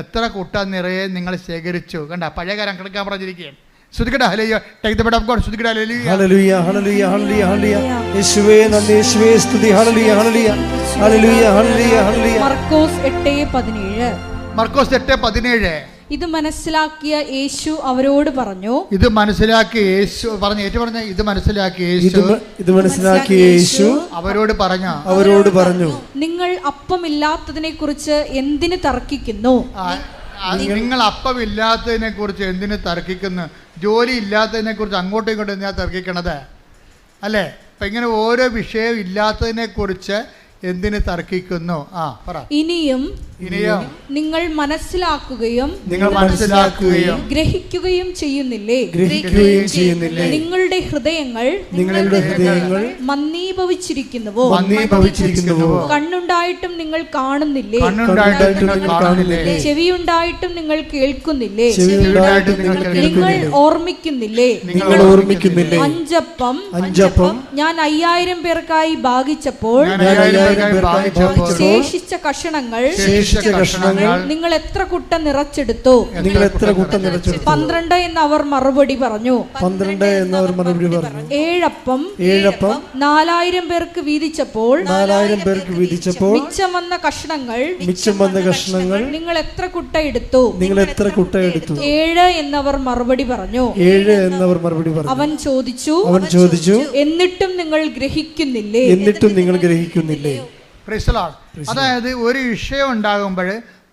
എത്ര കൂട്ട നിറയെ നിങ്ങൾ ശേഖരിച്ചു? കണ്ട, പഴയ കാര്യം കിടക്കാൻ പറഞ്ഞിരിക്കുകയാണ്. ശ്രുതിക്കട്ടെ, ഹല്ലേലൂയ. Take the bed of God. ശ്രുതിക്കട്ടെ, ഹല്ലേലൂയ. Hallelujah hallelujah hallelujah hallelujah. യേശുവേ നന്ദി, യേശുവേ സ്തുതി. ഹല്ലേലൂയ ഹല്ലേലൂയ ഹല്ലേലൂയ ഹല്ലേലൂയ ഹല്ലേലൂയ. മർക്കോസ് 8:17. മർക്കോസ് 8:17. ഇത് മനസ്സിലാക്കിയ യേശു അവരോട് പറഞ്ഞു. ഇത് മനസ്സിലാക്കിയ യേശു അവരോട് പറഞ്ഞു, നിങ്ങൾ അപ്പമില്ലാത്തതിനെ കുറിച്ച് എന്തിന് തർക്കിക്കുന്നു? നിങ്ങൾ അപ്പമില്ലാത്തതിനെ കുറിച്ച് എന്തിന് തർക്കിക്കുന്നു? ജോലി ഇല്ലാത്തതിനെ കുറിച്ച് അങ്ങോട്ടും ഇങ്ങോട്ടും എന്തിനാ തർക്കിക്കണത്? അല്ലേ? അപ്പം ഇങ്ങനെ ഓരോ വിഷയം ഇല്ലാത്തതിനെ കുറിച്ച് എന്തിന് തർക്കിക്കുന്നു? ഇനിയും നിങ്ങൾ മനസ്സിലാക്കുകയും ഗ്രഹിക്കുകയും ചെയ്യുന്നില്ലേ? നിങ്ങളുടെ ഹൃദയങ്ങൾ മന്ദീഭവിച്ചിരിക്കുന്നുവോ? കണ്ണുണ്ടായിട്ടും നിങ്ങൾ കാണുന്നില്ലേ? ചെവിയുണ്ടായിട്ടും നിങ്ങൾ കേൾക്കുന്നില്ലേ? നിങ്ങൾ ഓർമ്മിക്കുന്നില്ലേ? 5 അപ്പം ഞാൻ 5000 പേർക്കായി ഭാഗിച്ചപ്പോൾ ശേഷിച്ച കഷണങ്ങൾ നിങ്ങൾ എത്ര കുട്ട നിറച്ചെടുത്തു? 12 എന്ന് അവർ മറുപടി പറഞ്ഞു. 7 അപ്പം 4000 പേർക്ക് വീതിച്ചപ്പോൾ മിച്ചം വന്ന കഷണങ്ങൾ നിങ്ങൾ എത്ര കുട്ട എടുത്തു? 7 എന്നവർ മറുപടി പറഞ്ഞു. അവൻ ചോദിച്ചു, എന്നിട്ടും നിങ്ങൾ ഗ്രഹിക്കുന്നില്ലേ? അതായത് ഒരു വിഷയം ഉണ്ടാകുമ്പോൾ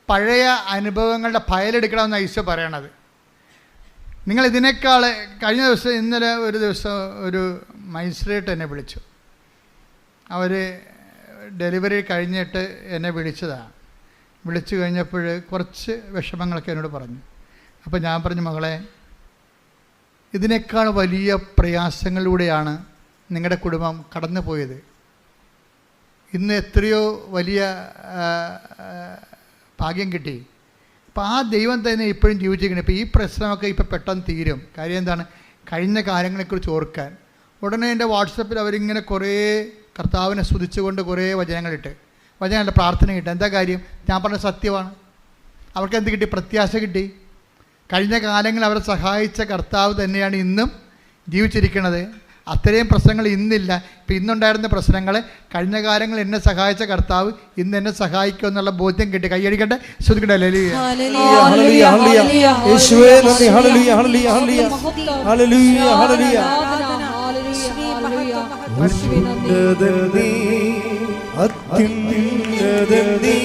പഴയ അനുഭവങ്ങളുടെ ഫയലെടുക്കണമെന്നാണ് ഈശോ പറയണത്. നിങ്ങൾ ഇതിനേക്കാൾ ഇന്നലെ ഒരു ദിവസം ഒരു മജിസ്ട്രേറ്റ് എന്നെ വിളിച്ചു. അവർ ഡെലിവറി കഴിഞ്ഞിട്ട് എന്നെ വിളിച്ചതാണ്. വിളിച്ചു കഴിഞ്ഞപ്പോൾ കുറച്ച് വിഷമങ്ങളൊക്കെ എന്നോട് പറഞ്ഞു. അപ്പോൾ ഞാൻ പറഞ്ഞു, മകളെ, ഇതിനേക്കാൾ വലിയ പ്രയാസങ്ങളിലൂടെയാണ് നിങ്ങളുടെ കുടുംബം കടന്നു പോയത്. ഇന്ന് എത്രയോ വലിയ ഭാഗ്യം കിട്ടി. അപ്പോൾ ആ ദൈവം തന്നെ ഇപ്പോഴും ജീവിച്ചിരിക്കണം. ഇപ്പോൾ ഈ പ്രശ്നമൊക്കെ ഇപ്പോൾ പെട്ടെന്ന് തീരും. കാര്യം എന്താണ്? കഴിഞ്ഞ കാര്യങ്ങളെക്കുറിച്ച് ഓർക്കാൻ. ഉടനെ എൻ്റെ വാട്സപ്പിൽ അവരിങ്ങനെ കുറേ കർത്താവിനെ സ്തുതിച്ചുകൊണ്ട് കുറേ വചനങ്ങളിട്ട്, വചനങ്ങളുടെ പ്രാർത്ഥന കിട്ടും. എന്താ കാര്യം? ഞാൻ പറഞ്ഞ സത്യമാണ്. അവർക്ക് എന്ത് കിട്ടി? പ്രത്യാശ കിട്ടി. കഴിഞ്ഞ കാലങ്ങളിൽ അവരെ സഹായിച്ച കർത്താവ് തന്നെയാണ് ഇന്നും ജീവിച്ചിരിക്കുന്നത്. അത്രയും പ്രശ്നങ്ങൾ ഇന്നില്ല. ഇപ്പം ഇന്നുണ്ടായിരുന്ന പ്രശ്നങ്ങൾ കഴിഞ്ഞ കാലങ്ങളിൽ എന്നെ സഹായിച്ച കർത്താവ് ഇന്ന് എന്നെ സഹായിക്കും എന്നുള്ള ബോധ്യം കിട്ടി. കൈയടിക്കട്ടെ, ശ്രദ്ധിക്കട്ടെ. ഹല്ലേലൂയ. Hallelujah, hallelujah. യേശുവേ നന്ദി. Hallelujah, hallelujah, hallelujah. ഹല്ലേലൂയ, ഹല്ലേലൂയ. അത്യുന്നതൻ നീ, അത്യുന്നതൻ നീ,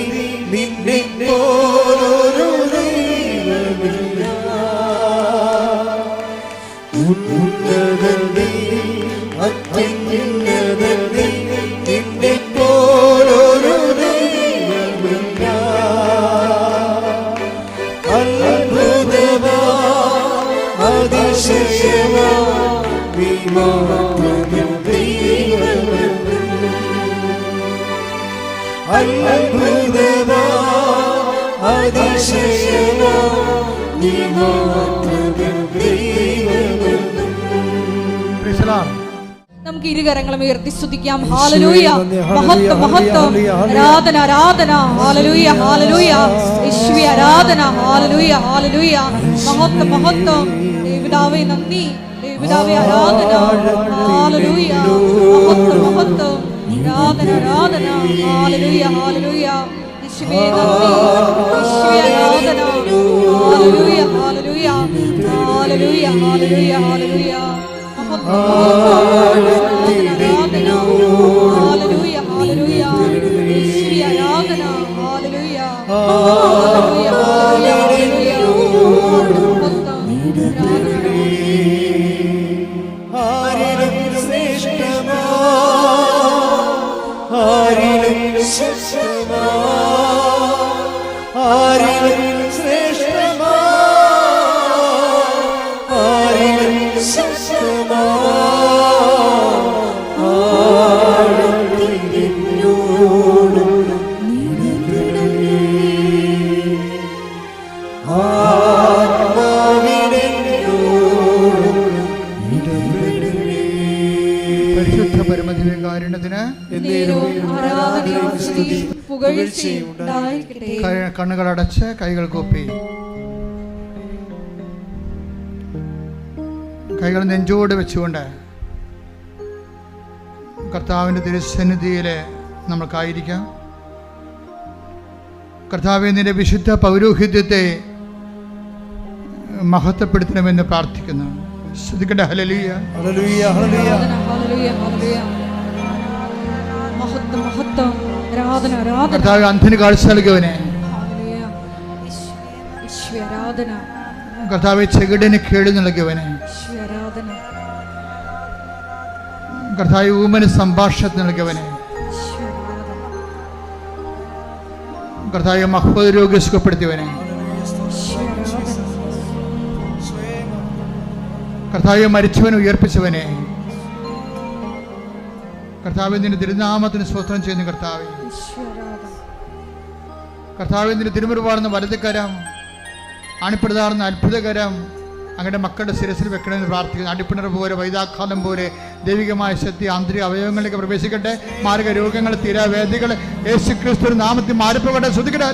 നിന്നെ പോലൊരു ദൈവമില്ല. ഉന്നതൻ നീ, അത്യുന്നതൻ നീ, നിന്നെ പോലൊരു ദൈവമില്ല. അത്ഭുതമാ, അതിശയമാ, നീ മാത്രം ദൈവമെന്ന്. അത്ഭുതമാ, അതിശയമാ, നീ മാത്രം ദൈവമെന്ന്. നമുക്ക് ഇരുകരങ്ങളും ഉയർത്തി സ്തുതിക്കാം. ഹല്ലേലൂയ, മഹത്വം, മഹത്വം, ആരാധന, ആരാധന. ഹല്ലേലൂയ, ഹല്ലേലൂയ. യേശുവേ ആരാധന. ഹല്ലേലൂയ, ഹല്ലേലൂയ. മഹത്വം, മഹത്വം. ദൈവപിതാവേ നന്ദി, ദൈവപിതാവേ ആരാധന. ഹല്ലേലൂയ, മഹത്വം, മഹത്വം, ആരാധന, ആരാധന. ഹല്ലേലൂയ, ഹല്ലേലൂയ. യേശുവേ നന്ദി, യേശുവേ ആരാധന. ഹല്ലേലൂയ, ഹല്ലേലൂയ, ഹല്ലേലൂയ, ഹല്ലേലൂയ, ഹല്ലേലൂയ. കണ്ണുകളടച്ച് കൈകൾ കൂപ്പി, കൈകൾ നെഞ്ചോട് വെച്ചുകൊണ്ട് കർത്താവിൻ്റെ തിരുസന്നിധിയിൽ നമുക്കായിരിക്കാം. കർത്താവേ, നിന്റെ വിശുദ്ധ പൗരോഹിത്യത്തെ മഹത്വപ്പെടുത്തണമെന്ന് പ്രാർത്ഥിക്കുന്നു. ശ്രദ്ധിക്കട്ടെ. ഹല്ലേലൂയ, ഹല്ലേലൂയ, ഹല്ലേലൂയ. മഹത്വം, മഹത്വം, ആരാധന, ആരാധന. കർത്താവേ, അന്ധന് കാഴ്ച നൽകിയവനെ, കർത്താവേ, ചെകിടിന് കേട് നൽകിയവനെ, കർത്താവേ, ഊമന് സംഭാഷണം നൽകിയവനെ, കർത്താവേ, മഹ്ഫൂദ് രോഗി സുഖപ്പെടുത്തിയവനെ, കർത്താവേ, മരിച്ചവനെ ഉയർപ്പിച്ചവനെ, കർത്താവേ, നിന്റെ തിരുനാമത്തിന് സ്തോത്രം ചെയ്യുന്നു. കർത്താവേ, കർത്താവേ, നിന്റെ തിരുമുറിവാടുന്ന വലതുകരം, അണിപ്പെടുതാറുന്ന അത്ഭുതകരം അങ്ങയുടെ മക്കളുടെ ശിരസിൽ വെക്കണമെന്ന് പ്രാർത്ഥിക്കുന്നു. അടിപ്പിണർ പോലെ, വൈതാഖാലം പോലെ ദൈവികമായ ശക്തി ആന്തരിക അവയവങ്ങളിലേക്ക് പ്രവേശിക്കട്ടെ. മാരക രോഗങ്ങൾ, തീരാവേദികൾ യേശുക്രിസ്തു നാമത്തിൽ മാറിപ്പോകട്ടെ. ശ്രദ്ധിക്കട്ടെ.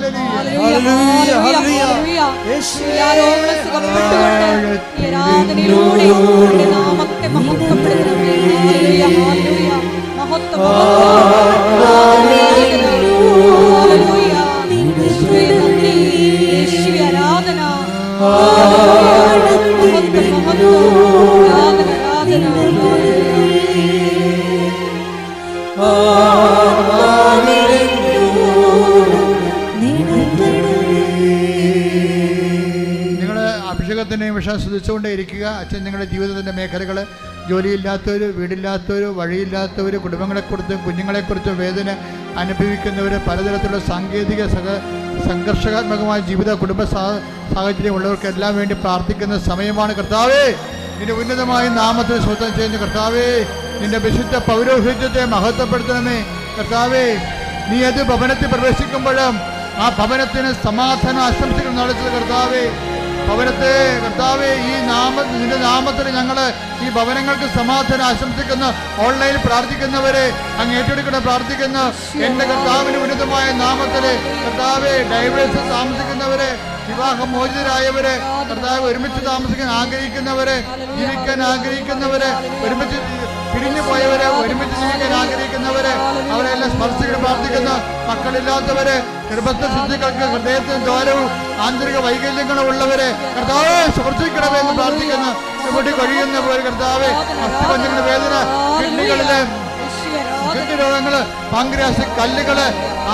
അഭിഷേകത്തിനെ വിഷം ശ്രദ്ധിച്ചുകൊണ്ടേ ഇരിക്കുക. അച്ഛൻ നിങ്ങളുടെ ജീവിതത്തിൻ്റെ മേഖലകൾ, ജോലിയില്ലാത്തവർ, വീടില്ലാത്തവർ, വഴിയില്ലാത്തവർ, കുടുംബങ്ങളെക്കുറിച്ചും കുഞ്ഞുങ്ങളെക്കുറിച്ചും വേദന അനുഭവിക്കുന്നവർ, പലതരത്തിലുള്ള സാങ്കേതിക സംഘർഷാത്മകമായ ജീവിത കുടുംബ സാഹചര്യം ഉള്ളവർക്കെല്ലാം വേണ്ടി പ്രാർത്ഥിക്കുന്ന സമയമാണ്. കർത്താവേ, നിന്റെ ഉന്നതമായ നാമത്തിൽ സ്വന്തം ചെയ്യുന്ന കർത്താവേ, നിന്റെ വിശുദ്ധ പൗരോഹിത്യത്തെ മഹത്വപ്പെടുത്തണമേ. കർത്താവേ, നീ ഏത് ഭവനത്തിൽ പ്രവേശിക്കുമ്പോഴും ആ ഭവനത്തിന് സമാധാനം ആശംസികൾ നടത്തുന്നത് കർത്താവേ. ഭവനത്തെ കർത്താവേ, നിന്റെ നാമത്തിൽ ഞങ്ങൾ ഈ ഭവനങ്ങൾക്ക് സമാധാനം ആശംസിക്കുന്ന, ഓൺലൈനിൽ പ്രാർത്ഥിക്കുന്നവരെ അങ്ങ് ഏറ്റെടുക്കണം പ്രാർത്ഥിക്കുന്ന എന്റെ കർത്താവിന് ഉന്നതമായ നാമത്തില് കർത്താവെ, ഡൈവേഴ്സ് താമസിക്കുന്നവരെ, വിവാഹമോചിതരായവരെ, കർത്താവ് ഒരുമിച്ച് താമസിക്കാൻ ആഗ്രഹിക്കുന്നവരെ, ജീവിക്കാൻ ആഗ്രഹിക്കുന്നവരെ, ഒരുമിച്ച് പിരിഞ്ഞു പോയവരെ, ഒരുമിച്ച് ജീവിക്കാൻ ആഗ്രഹിക്കുന്നവരെ, അവരെല്ലാം സ്പർശിക്കാൻ പ്രാർത്ഥിക്കുന്ന മക്കളില്ലാത്തവരെ, ഗർഭസ്ഥ ശുദ്ധികൾക്ക് ഹൃദയത്തിന് ദ്വാരവും ആന്തരിക വൈകല്യങ്ങളും ഉള്ളവരെ കർത്താവെ സ്പർശിക്കണമേ എന്ന് പ്രാർത്ഥിക്കുന്ന, ഇവിടെ കഴിയുന്നവർ കർത്താവെ, അസ്ഥിപഞ്ചങ്ങളുടെ വേദന, കിഡ്നികളിലെ രോഗങ്ങള്, പാങ്ക്രിയാസ് കല്ലുകള്,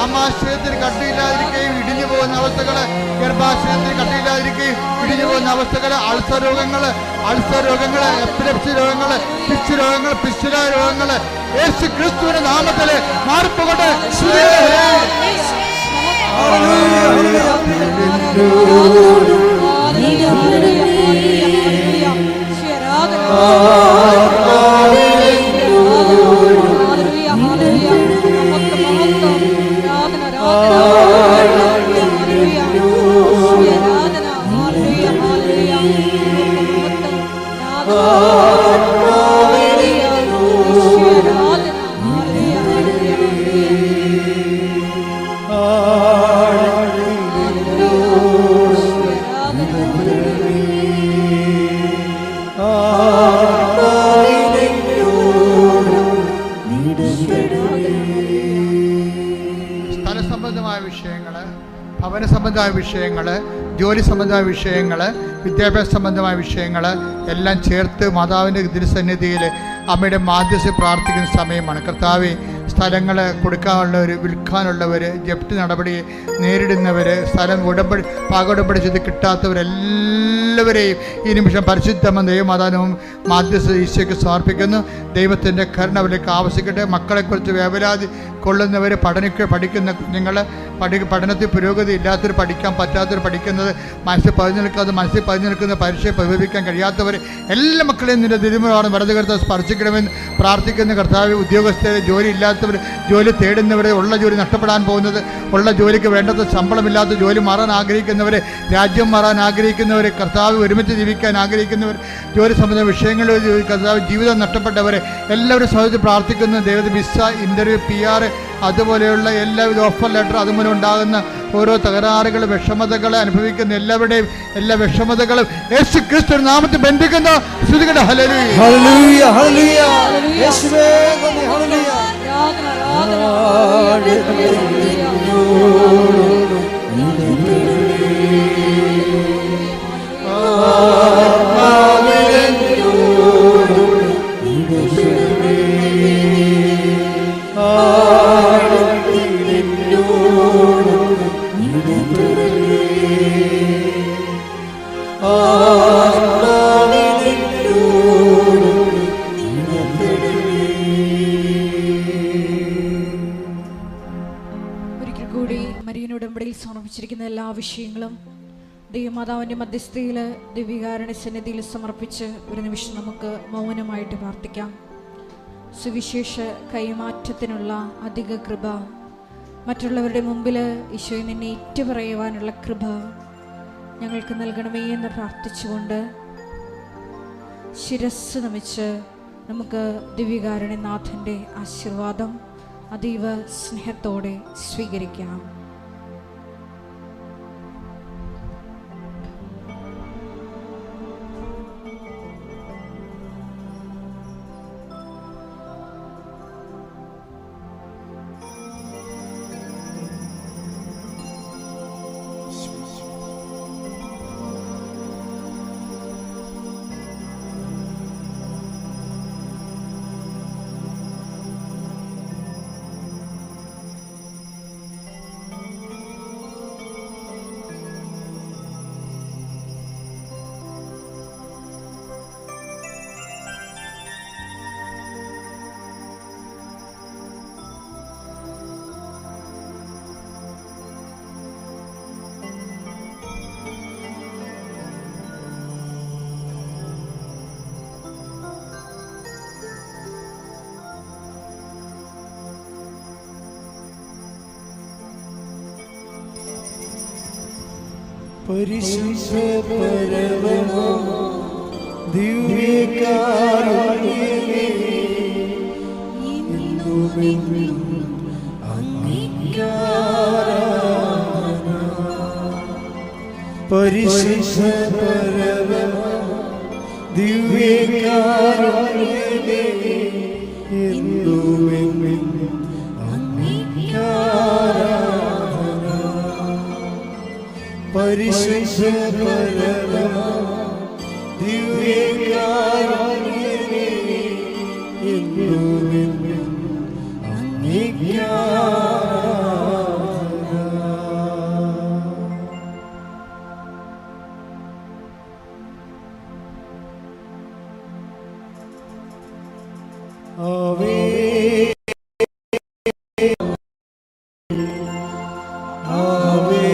ആമാശയത്തിന് കട്ടിയില്ലാതിരിക്കുകയും ഇടിഞ്ഞു പോകുന്ന അവസ്ഥകള്, ഗർഭാശയത്തിന് കട്ടിയില്ലാതിരിക്കുകയും ഇടിഞ്ഞു പോകുന്ന അവസ്ഥകള്, അൾസർ രോഗങ്ങള്, എപ്പിലെപ്സി രോഗങ്ങള്, പിച്ച് രോഗങ്ങൾ, പിസ്റ്റുല രോഗങ്ങള് യേശു ക്രിസ്തുവിന്റെ നാമത്തില് മാറിപ്പോകട്ടെ. ഭവന സംബന്ധമായ വിഷയങ്ങൾ, ജോലി സംബന്ധമായ വിഷയങ്ങൾ, വിദ്യാഭ്യാസ സംബന്ധമായ വിഷയങ്ങൾ എല്ലാം ചേർത്ത് മാതാവിൻ്റെ തിരുസന്നിധിയിൽ അമ്മയുടെ മാധ്യസ്ഥ പ്രാർത്ഥിക്കുന്ന സമയമാണ്. കർത്താവെ, സ്ഥലങ്ങൾ കൊടുക്കാനുള്ളവർ, വിൽക്കാനുള്ളവർ, ജപ്തി നടപടി നേരിടുന്നവർ, സ്ഥലം പാകോടമ്പടി ചെയ്ത് കിട്ടാത്തവരെല്ലാവരെയും ഈ നിമിഷം പരിശുദ്ധമായ ദൈവമാതാവും മാധ്യസ്ഥ ഈശോയ്ക്ക് സമർപ്പിക്കുന്നു. ദൈവത്തിൻ്റെ കരുണ അവരിലേക്ക് ആവശ്യിക്കട്ടെ. മക്കളെക്കുറിച്ച് വേവലാതി കൊള്ളുന്നവർ, പഠിക്കുന്ന കുഞ്ഞുങ്ങൾ, പഠനത്തിൽ പുരോഗതി ഇല്ലാത്തവർ, പഠിക്കാൻ പറ്റാത്തവർ, പഠിക്കുന്നത് മനസ്സിൽ പതിഞ്ഞു നിൽക്കുന്ന പരീക്ഷയെ പരിഹരിക്കാൻ കഴിയാത്തവർ എല്ലാ മക്കളെയും നിന്റെ തിരുമുറാണ് വലതുകരത്തെ സ്പർശിക്കണമെന്ന് പ്രാർത്ഥിക്കുന്ന കർത്താവ്. ഉദ്യോഗസ്ഥരെ, ജോലി ഇല്ലാത്തവർ, ജോലി തേടുന്നവരെ, ഉള്ള ജോലി നഷ്ടപ്പെടാൻ പോകുന്നത്, ഉള്ള ജോലിക്ക് വേണ്ടത് ശമ്പളമില്ലാത്ത ജോലി മാറാൻ ആഗ്രഹിക്കുന്നവരെ, രാജ്യം മാറാൻ ആഗ്രഹിക്കുന്നവരെ, കർത്താവ് ഒരുമിച്ച് ജീവിക്കാൻ ആഗ്രഹിക്കുന്നവർ, ജോലി സംബന്ധ വിഷയങ്ങളിൽ കർത്താവ് ജീവിതം നഷ്ടപ്പെട്ടവരെ എല്ലാവരും സഹിച്ച് പ്രാർത്ഥിക്കുന്ന ദൈവത്തെ. വിസ, ഇൻ്റർവ്യൂ, PR അതുപോലെയുള്ള എല്ലാവിധ ഓഫർ ലെറ്റർ, അതുമൂലം ഉണ്ടാകുന്ന ഓരോ തകരാറുകൾ, വിഷമതകൾ അനുഭവിക്കുന്ന എല്ലാവരുടെയും എല്ലാ വിഷമതകളും യേശു ക്രിസ്തു നാമത്തിൽ ബന്ധിക്കുന്നു. സ്തുതിക്കട്ടെ. ഹല്ലേലൂയ, ഹല്ലേലൂയ, ഹല്ലേലൂയ. യേശുവേ നന്ദി. ഹല്ലേലൂയ. ഒരിക്കൽ കൂടി മരിയൻ ഉടമ്പടിയിൽ സമർപ്പിച്ചിരിക്കുന്ന എല്ലാ വിഷയങ്ങളും ദൈവമാതാവിൻ്റെ മധ്യസ്ഥയിൽ ദിവ്യകാരുണ്യ സന്നിധിയിൽ സമർപ്പിച്ച് ഒരു നിമിഷം നമുക്ക് മൗനമായിട്ട് പ്രാർത്ഥിക്കാം. സുവിശേഷ കൈമാറ്റത്തിനുള്ള അധിക കൃപ, മറ്റുള്ളവരുടെ മുമ്പിൽ ഈശോയെ നിന്നെ ഏറ്റുപറയുവാനുള്ള കൃപ ഞങ്ങൾക്ക് നൽകണമേ എന്ന് പ്രാർത്ഥിച്ചുകൊണ്ട് ശിരസ്സ് നമിച്ച് നമുക്ക് ദിവ്യകാരുണ്യനാഥൻ്റെ ആശീർവാദം അതീവ സ്നേഹത്തോടെ സ്വീകരിക്കാം. പരിശുദ്ധ പരമമാ ദിവ്യകാരുണ്യമേ, ഇന്നുമെന്നും അങ്ങേക്കാരാധന. പരിശുദ്ധ പരമമാ ദിവ്യകാരുണ്യമേ, എന്നുമെന്നും അങ്ങേക്കാരാധന. പരിശുദ്ധ പരമമാ ദിവ്യകാരുണ്യമേ, എന്നുമെന്നും അങ്ങേക്കാരാധന. ആവേ ആവേ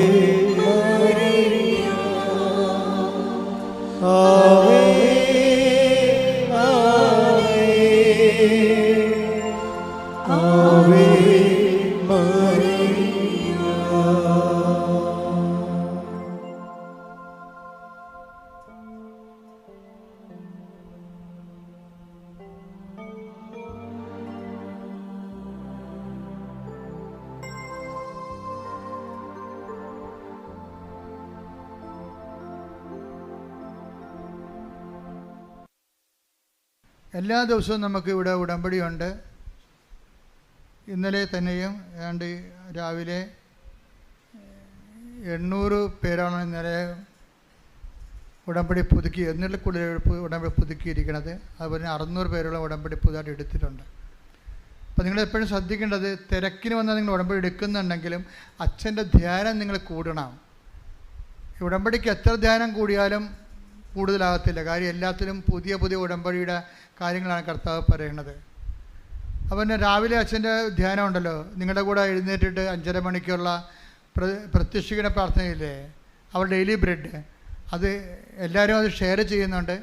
മരിയ, ആവേ ആവേ ആവേ മരിയ. എല്ലാ ദിവസവും നമുക്ക് ഇവിടെ ഉടമ്പടിയുണ്ട്. ഇന്നലെ തന്നെയും ഏതാണ്ട് രാവിലെ 800 പേരാണ് ഇന്നലെ ഉടമ്പടി പുതുക്കി, എന്നിട്ട് കൂടുതൽ ഉടമ്പടി പുതുക്കിയിരിക്കുന്നത്. അതുപോലെ 600 പേരുള്ള ഉടമ്പടി പുതുതായിട്ട് എടുത്തിട്ടുണ്ട്. അപ്പോൾ നിങ്ങൾ എപ്പോഴും ശ്രദ്ധിക്കേണ്ടത്, തിരക്കിന് വന്നാൽ നിങ്ങൾ ഉടമ്പടി എടുക്കുന്നുണ്ടെങ്കിലും അച്ഛൻ്റെ ധ്യാനം നിങ്ങൾ കൂടണം. ഉടമ്പടിക്ക് എത്ര ധ്യാനം കൂടിയാലും കൂടുതലാകത്തില്ല. കാര്യം എല്ലാത്തിലും പുതിയ പുതിയ ഉടമ്പടിയുടെ കാര്യങ്ങളാണ് കർത്താവ് പറയുന്നത്. അപ്പോൾ പിന്നെ രാവിലെ അച്ഛൻ്റെ ധ്യാനം ഉണ്ടല്ലോ, നിങ്ങളുടെ കൂടെ എഴുന്നേറ്റിട്ട് 5:30 മണിക്കുള്ള പ്രത്യക്ഷീകരണ പ്രാർത്ഥനയില്ലേ, അവർ ഡെയിലി ബ്രെഡ്, അത് എല്ലാവരും അത് ഷെയർ ചെയ്യുന്നുണ്ട്.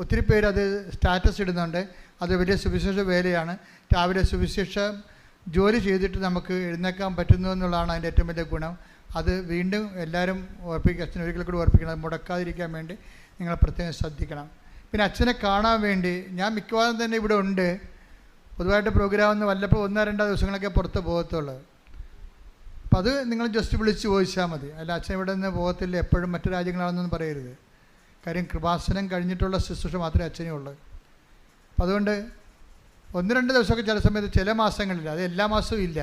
ഒത്തിരി പേര് അത് സ്റ്റാറ്റസ് ഇടുന്നുണ്ട്. അത് വലിയ സുവിശേഷ വേലയാണ്. രാവിലെ സുവിശേഷ ജോലി ചെയ്തിട്ട് നമുക്ക് എഴുന്നേക്കാൻ പറ്റുന്നു എന്നുള്ളതാണ് അതിൻ്റെ ഏറ്റവും വലിയ ഗുണം. അത് വീണ്ടും എല്ലാവരും ഓർപ്പിക്കുക, അച്ഛൻ ഒരിക്കൽ കൂടി ഓർപ്പിക്കണം. മുടക്കാതിരിക്കാൻ വേണ്ടി നിങ്ങൾ പ്രത്യേകം ശ്രദ്ധിക്കണം. പിന്നെ അച്ഛനെ കാണാൻ വേണ്ടി ഞാൻ മിക്കവാറും തന്നെ ഇവിടെ ഉണ്ട്. പൊതുവായിട്ട് പ്രോഗ്രാം ഒന്ന് വല്ലപ്പോൾ 1-2 ദിവസങ്ങളൊക്കെ പുറത്ത് പോകത്തുള്ളൂ. അപ്പം അത് നിങ്ങൾ ജസ്റ്റ് വിളിച്ച് ചോദിച്ചാൽ മതി. അല്ല അച്ഛൻ ഇവിടെ നിന്ന് പോകത്തില്ല, എപ്പോഴും മറ്റു രാജ്യങ്ങളാണെന്നൊന്നും പറയരുത്. കാര്യം കൃപാസനം കഴിഞ്ഞിട്ടുള്ള ശുശ്രൂഷ മാത്രമേ അച്ഛനേ ഉള്ളൂ. അപ്പം അതുകൊണ്ട് 1-2 ദിവസമൊക്കെ ചില സമയത്ത് ചില മാസങ്ങളില്ല, അത് എല്ലാ മാസവും ഇല്ല,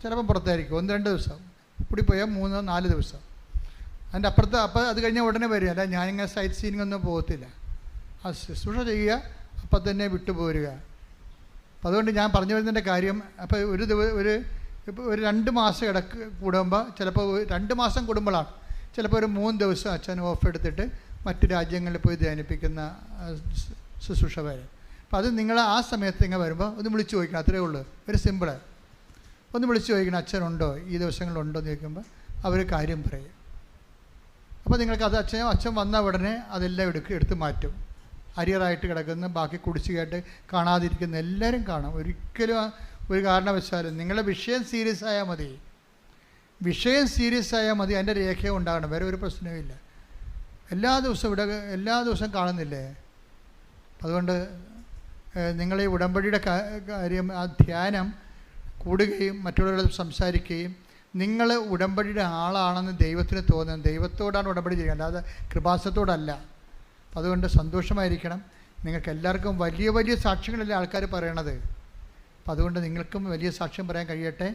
ചിലപ്പം പുറത്തായിരിക്കും. 1-2 ദിവസം കൂടി പോയാൽ 3-4 ദിവസം. അതിൻ്റെ അപ്പുറത്ത് അപ്പോൾ അത് കഴിഞ്ഞാൽ ഉടനെ വരിക. അല്ല ഞാനിങ്ങനെ സൈറ്റ് സീനിങ് ഒന്നും പോകത്തില്ല. ആ ശുശ്രൂഷ ചെയ്യുക, അപ്പം തന്നെ വിട്ടുപോരുക. അപ്പം അതുകൊണ്ട് ഞാൻ പറഞ്ഞു വരുന്നതിൻ്റെ കാര്യം, അപ്പോൾ ഇപ്പോൾ ഒരു 2 മാസം ഇടക്ക് കൂടുമ്പോൾ, ചിലപ്പോൾ 2 മാസം കൂടുമ്പോഴാണ് ചിലപ്പോൾ ഒരു 3 ദിവസം അച്ഛൻ ഓഫ് എടുത്തിട്ട് മറ്റു രാജ്യങ്ങളിൽ പോയി ധ്യാനിപ്പിക്കുന്ന ശുശ്രൂഷ വരെ. അപ്പോൾ അത് നിങ്ങൾ ആ സമയത്ത് ഇങ്ങനെ വരുമ്പോൾ ഒന്ന് വിളിച്ച് ചോദിക്കണം, അത്രയേ ഉള്ളൂ. ഒരു സിമ്പിള്, ഒന്ന് വിളിച്ച് ചോദിക്കണം അച്ഛനുണ്ടോ ഈ ദിവസങ്ങളുണ്ടോ എന്ന് ചോദിക്കുമ്പോൾ അവർ കാര്യം പറയും. അപ്പോൾ നിങ്ങൾക്ക് അത് അച്ഛൻ വന്ന ഉടനെ അതെല്ലാം എടുത്ത് മാറ്റും. അരിയറായിട്ട് കിടക്കുന്ന, ബാക്കി കുടിശ്ശികയായിട്ട് കാണാതിരിക്കുന്ന എല്ലാവരും കാണും. ഒരിക്കലും ഒരു കാരണവശാലും നിങ്ങളുടെ വിഷയം സീരിയസ് ആയാൽ മതി, അതിൻ്റെ രേഖ ഉണ്ടാകണം, വേറെ ഒരു പ്രശ്നവുമില്ല. എല്ലാ ദിവസവും കാണുന്നില്ലേ? അതുകൊണ്ട് നിങ്ങൾ ഈ ഉടമ്പടിയുടെ കാര്യം, ആ ധ്യാനം കൂടുകയും മറ്റുള്ളവരോട് സംസാരിക്കുകയും, നിങ്ങൾ ഉടമ്പടിയുടെ ആളാണെന്ന് ദൈവത്തിന് തോന്നുന്നത്, ദൈവത്തോടാണ് ഉടമ്പടി ചെയ്യുക, അല്ലാതെ കൃപാസനത്തോടല്ല. അതുകൊണ്ട് സന്തോഷമായിരിക്കണം. നിങ്ങൾക്ക് എല്ലാവർക്കും വലിയ വലിയ സാക്ഷ്യങ്ങളല്ലേ ആൾക്കാർ പറയണത്. അപ്പം അതുകൊണ്ട് നിങ്ങൾക്കും വലിയ സാക്ഷ്യം പറയാൻ കഴിയട്ടെ.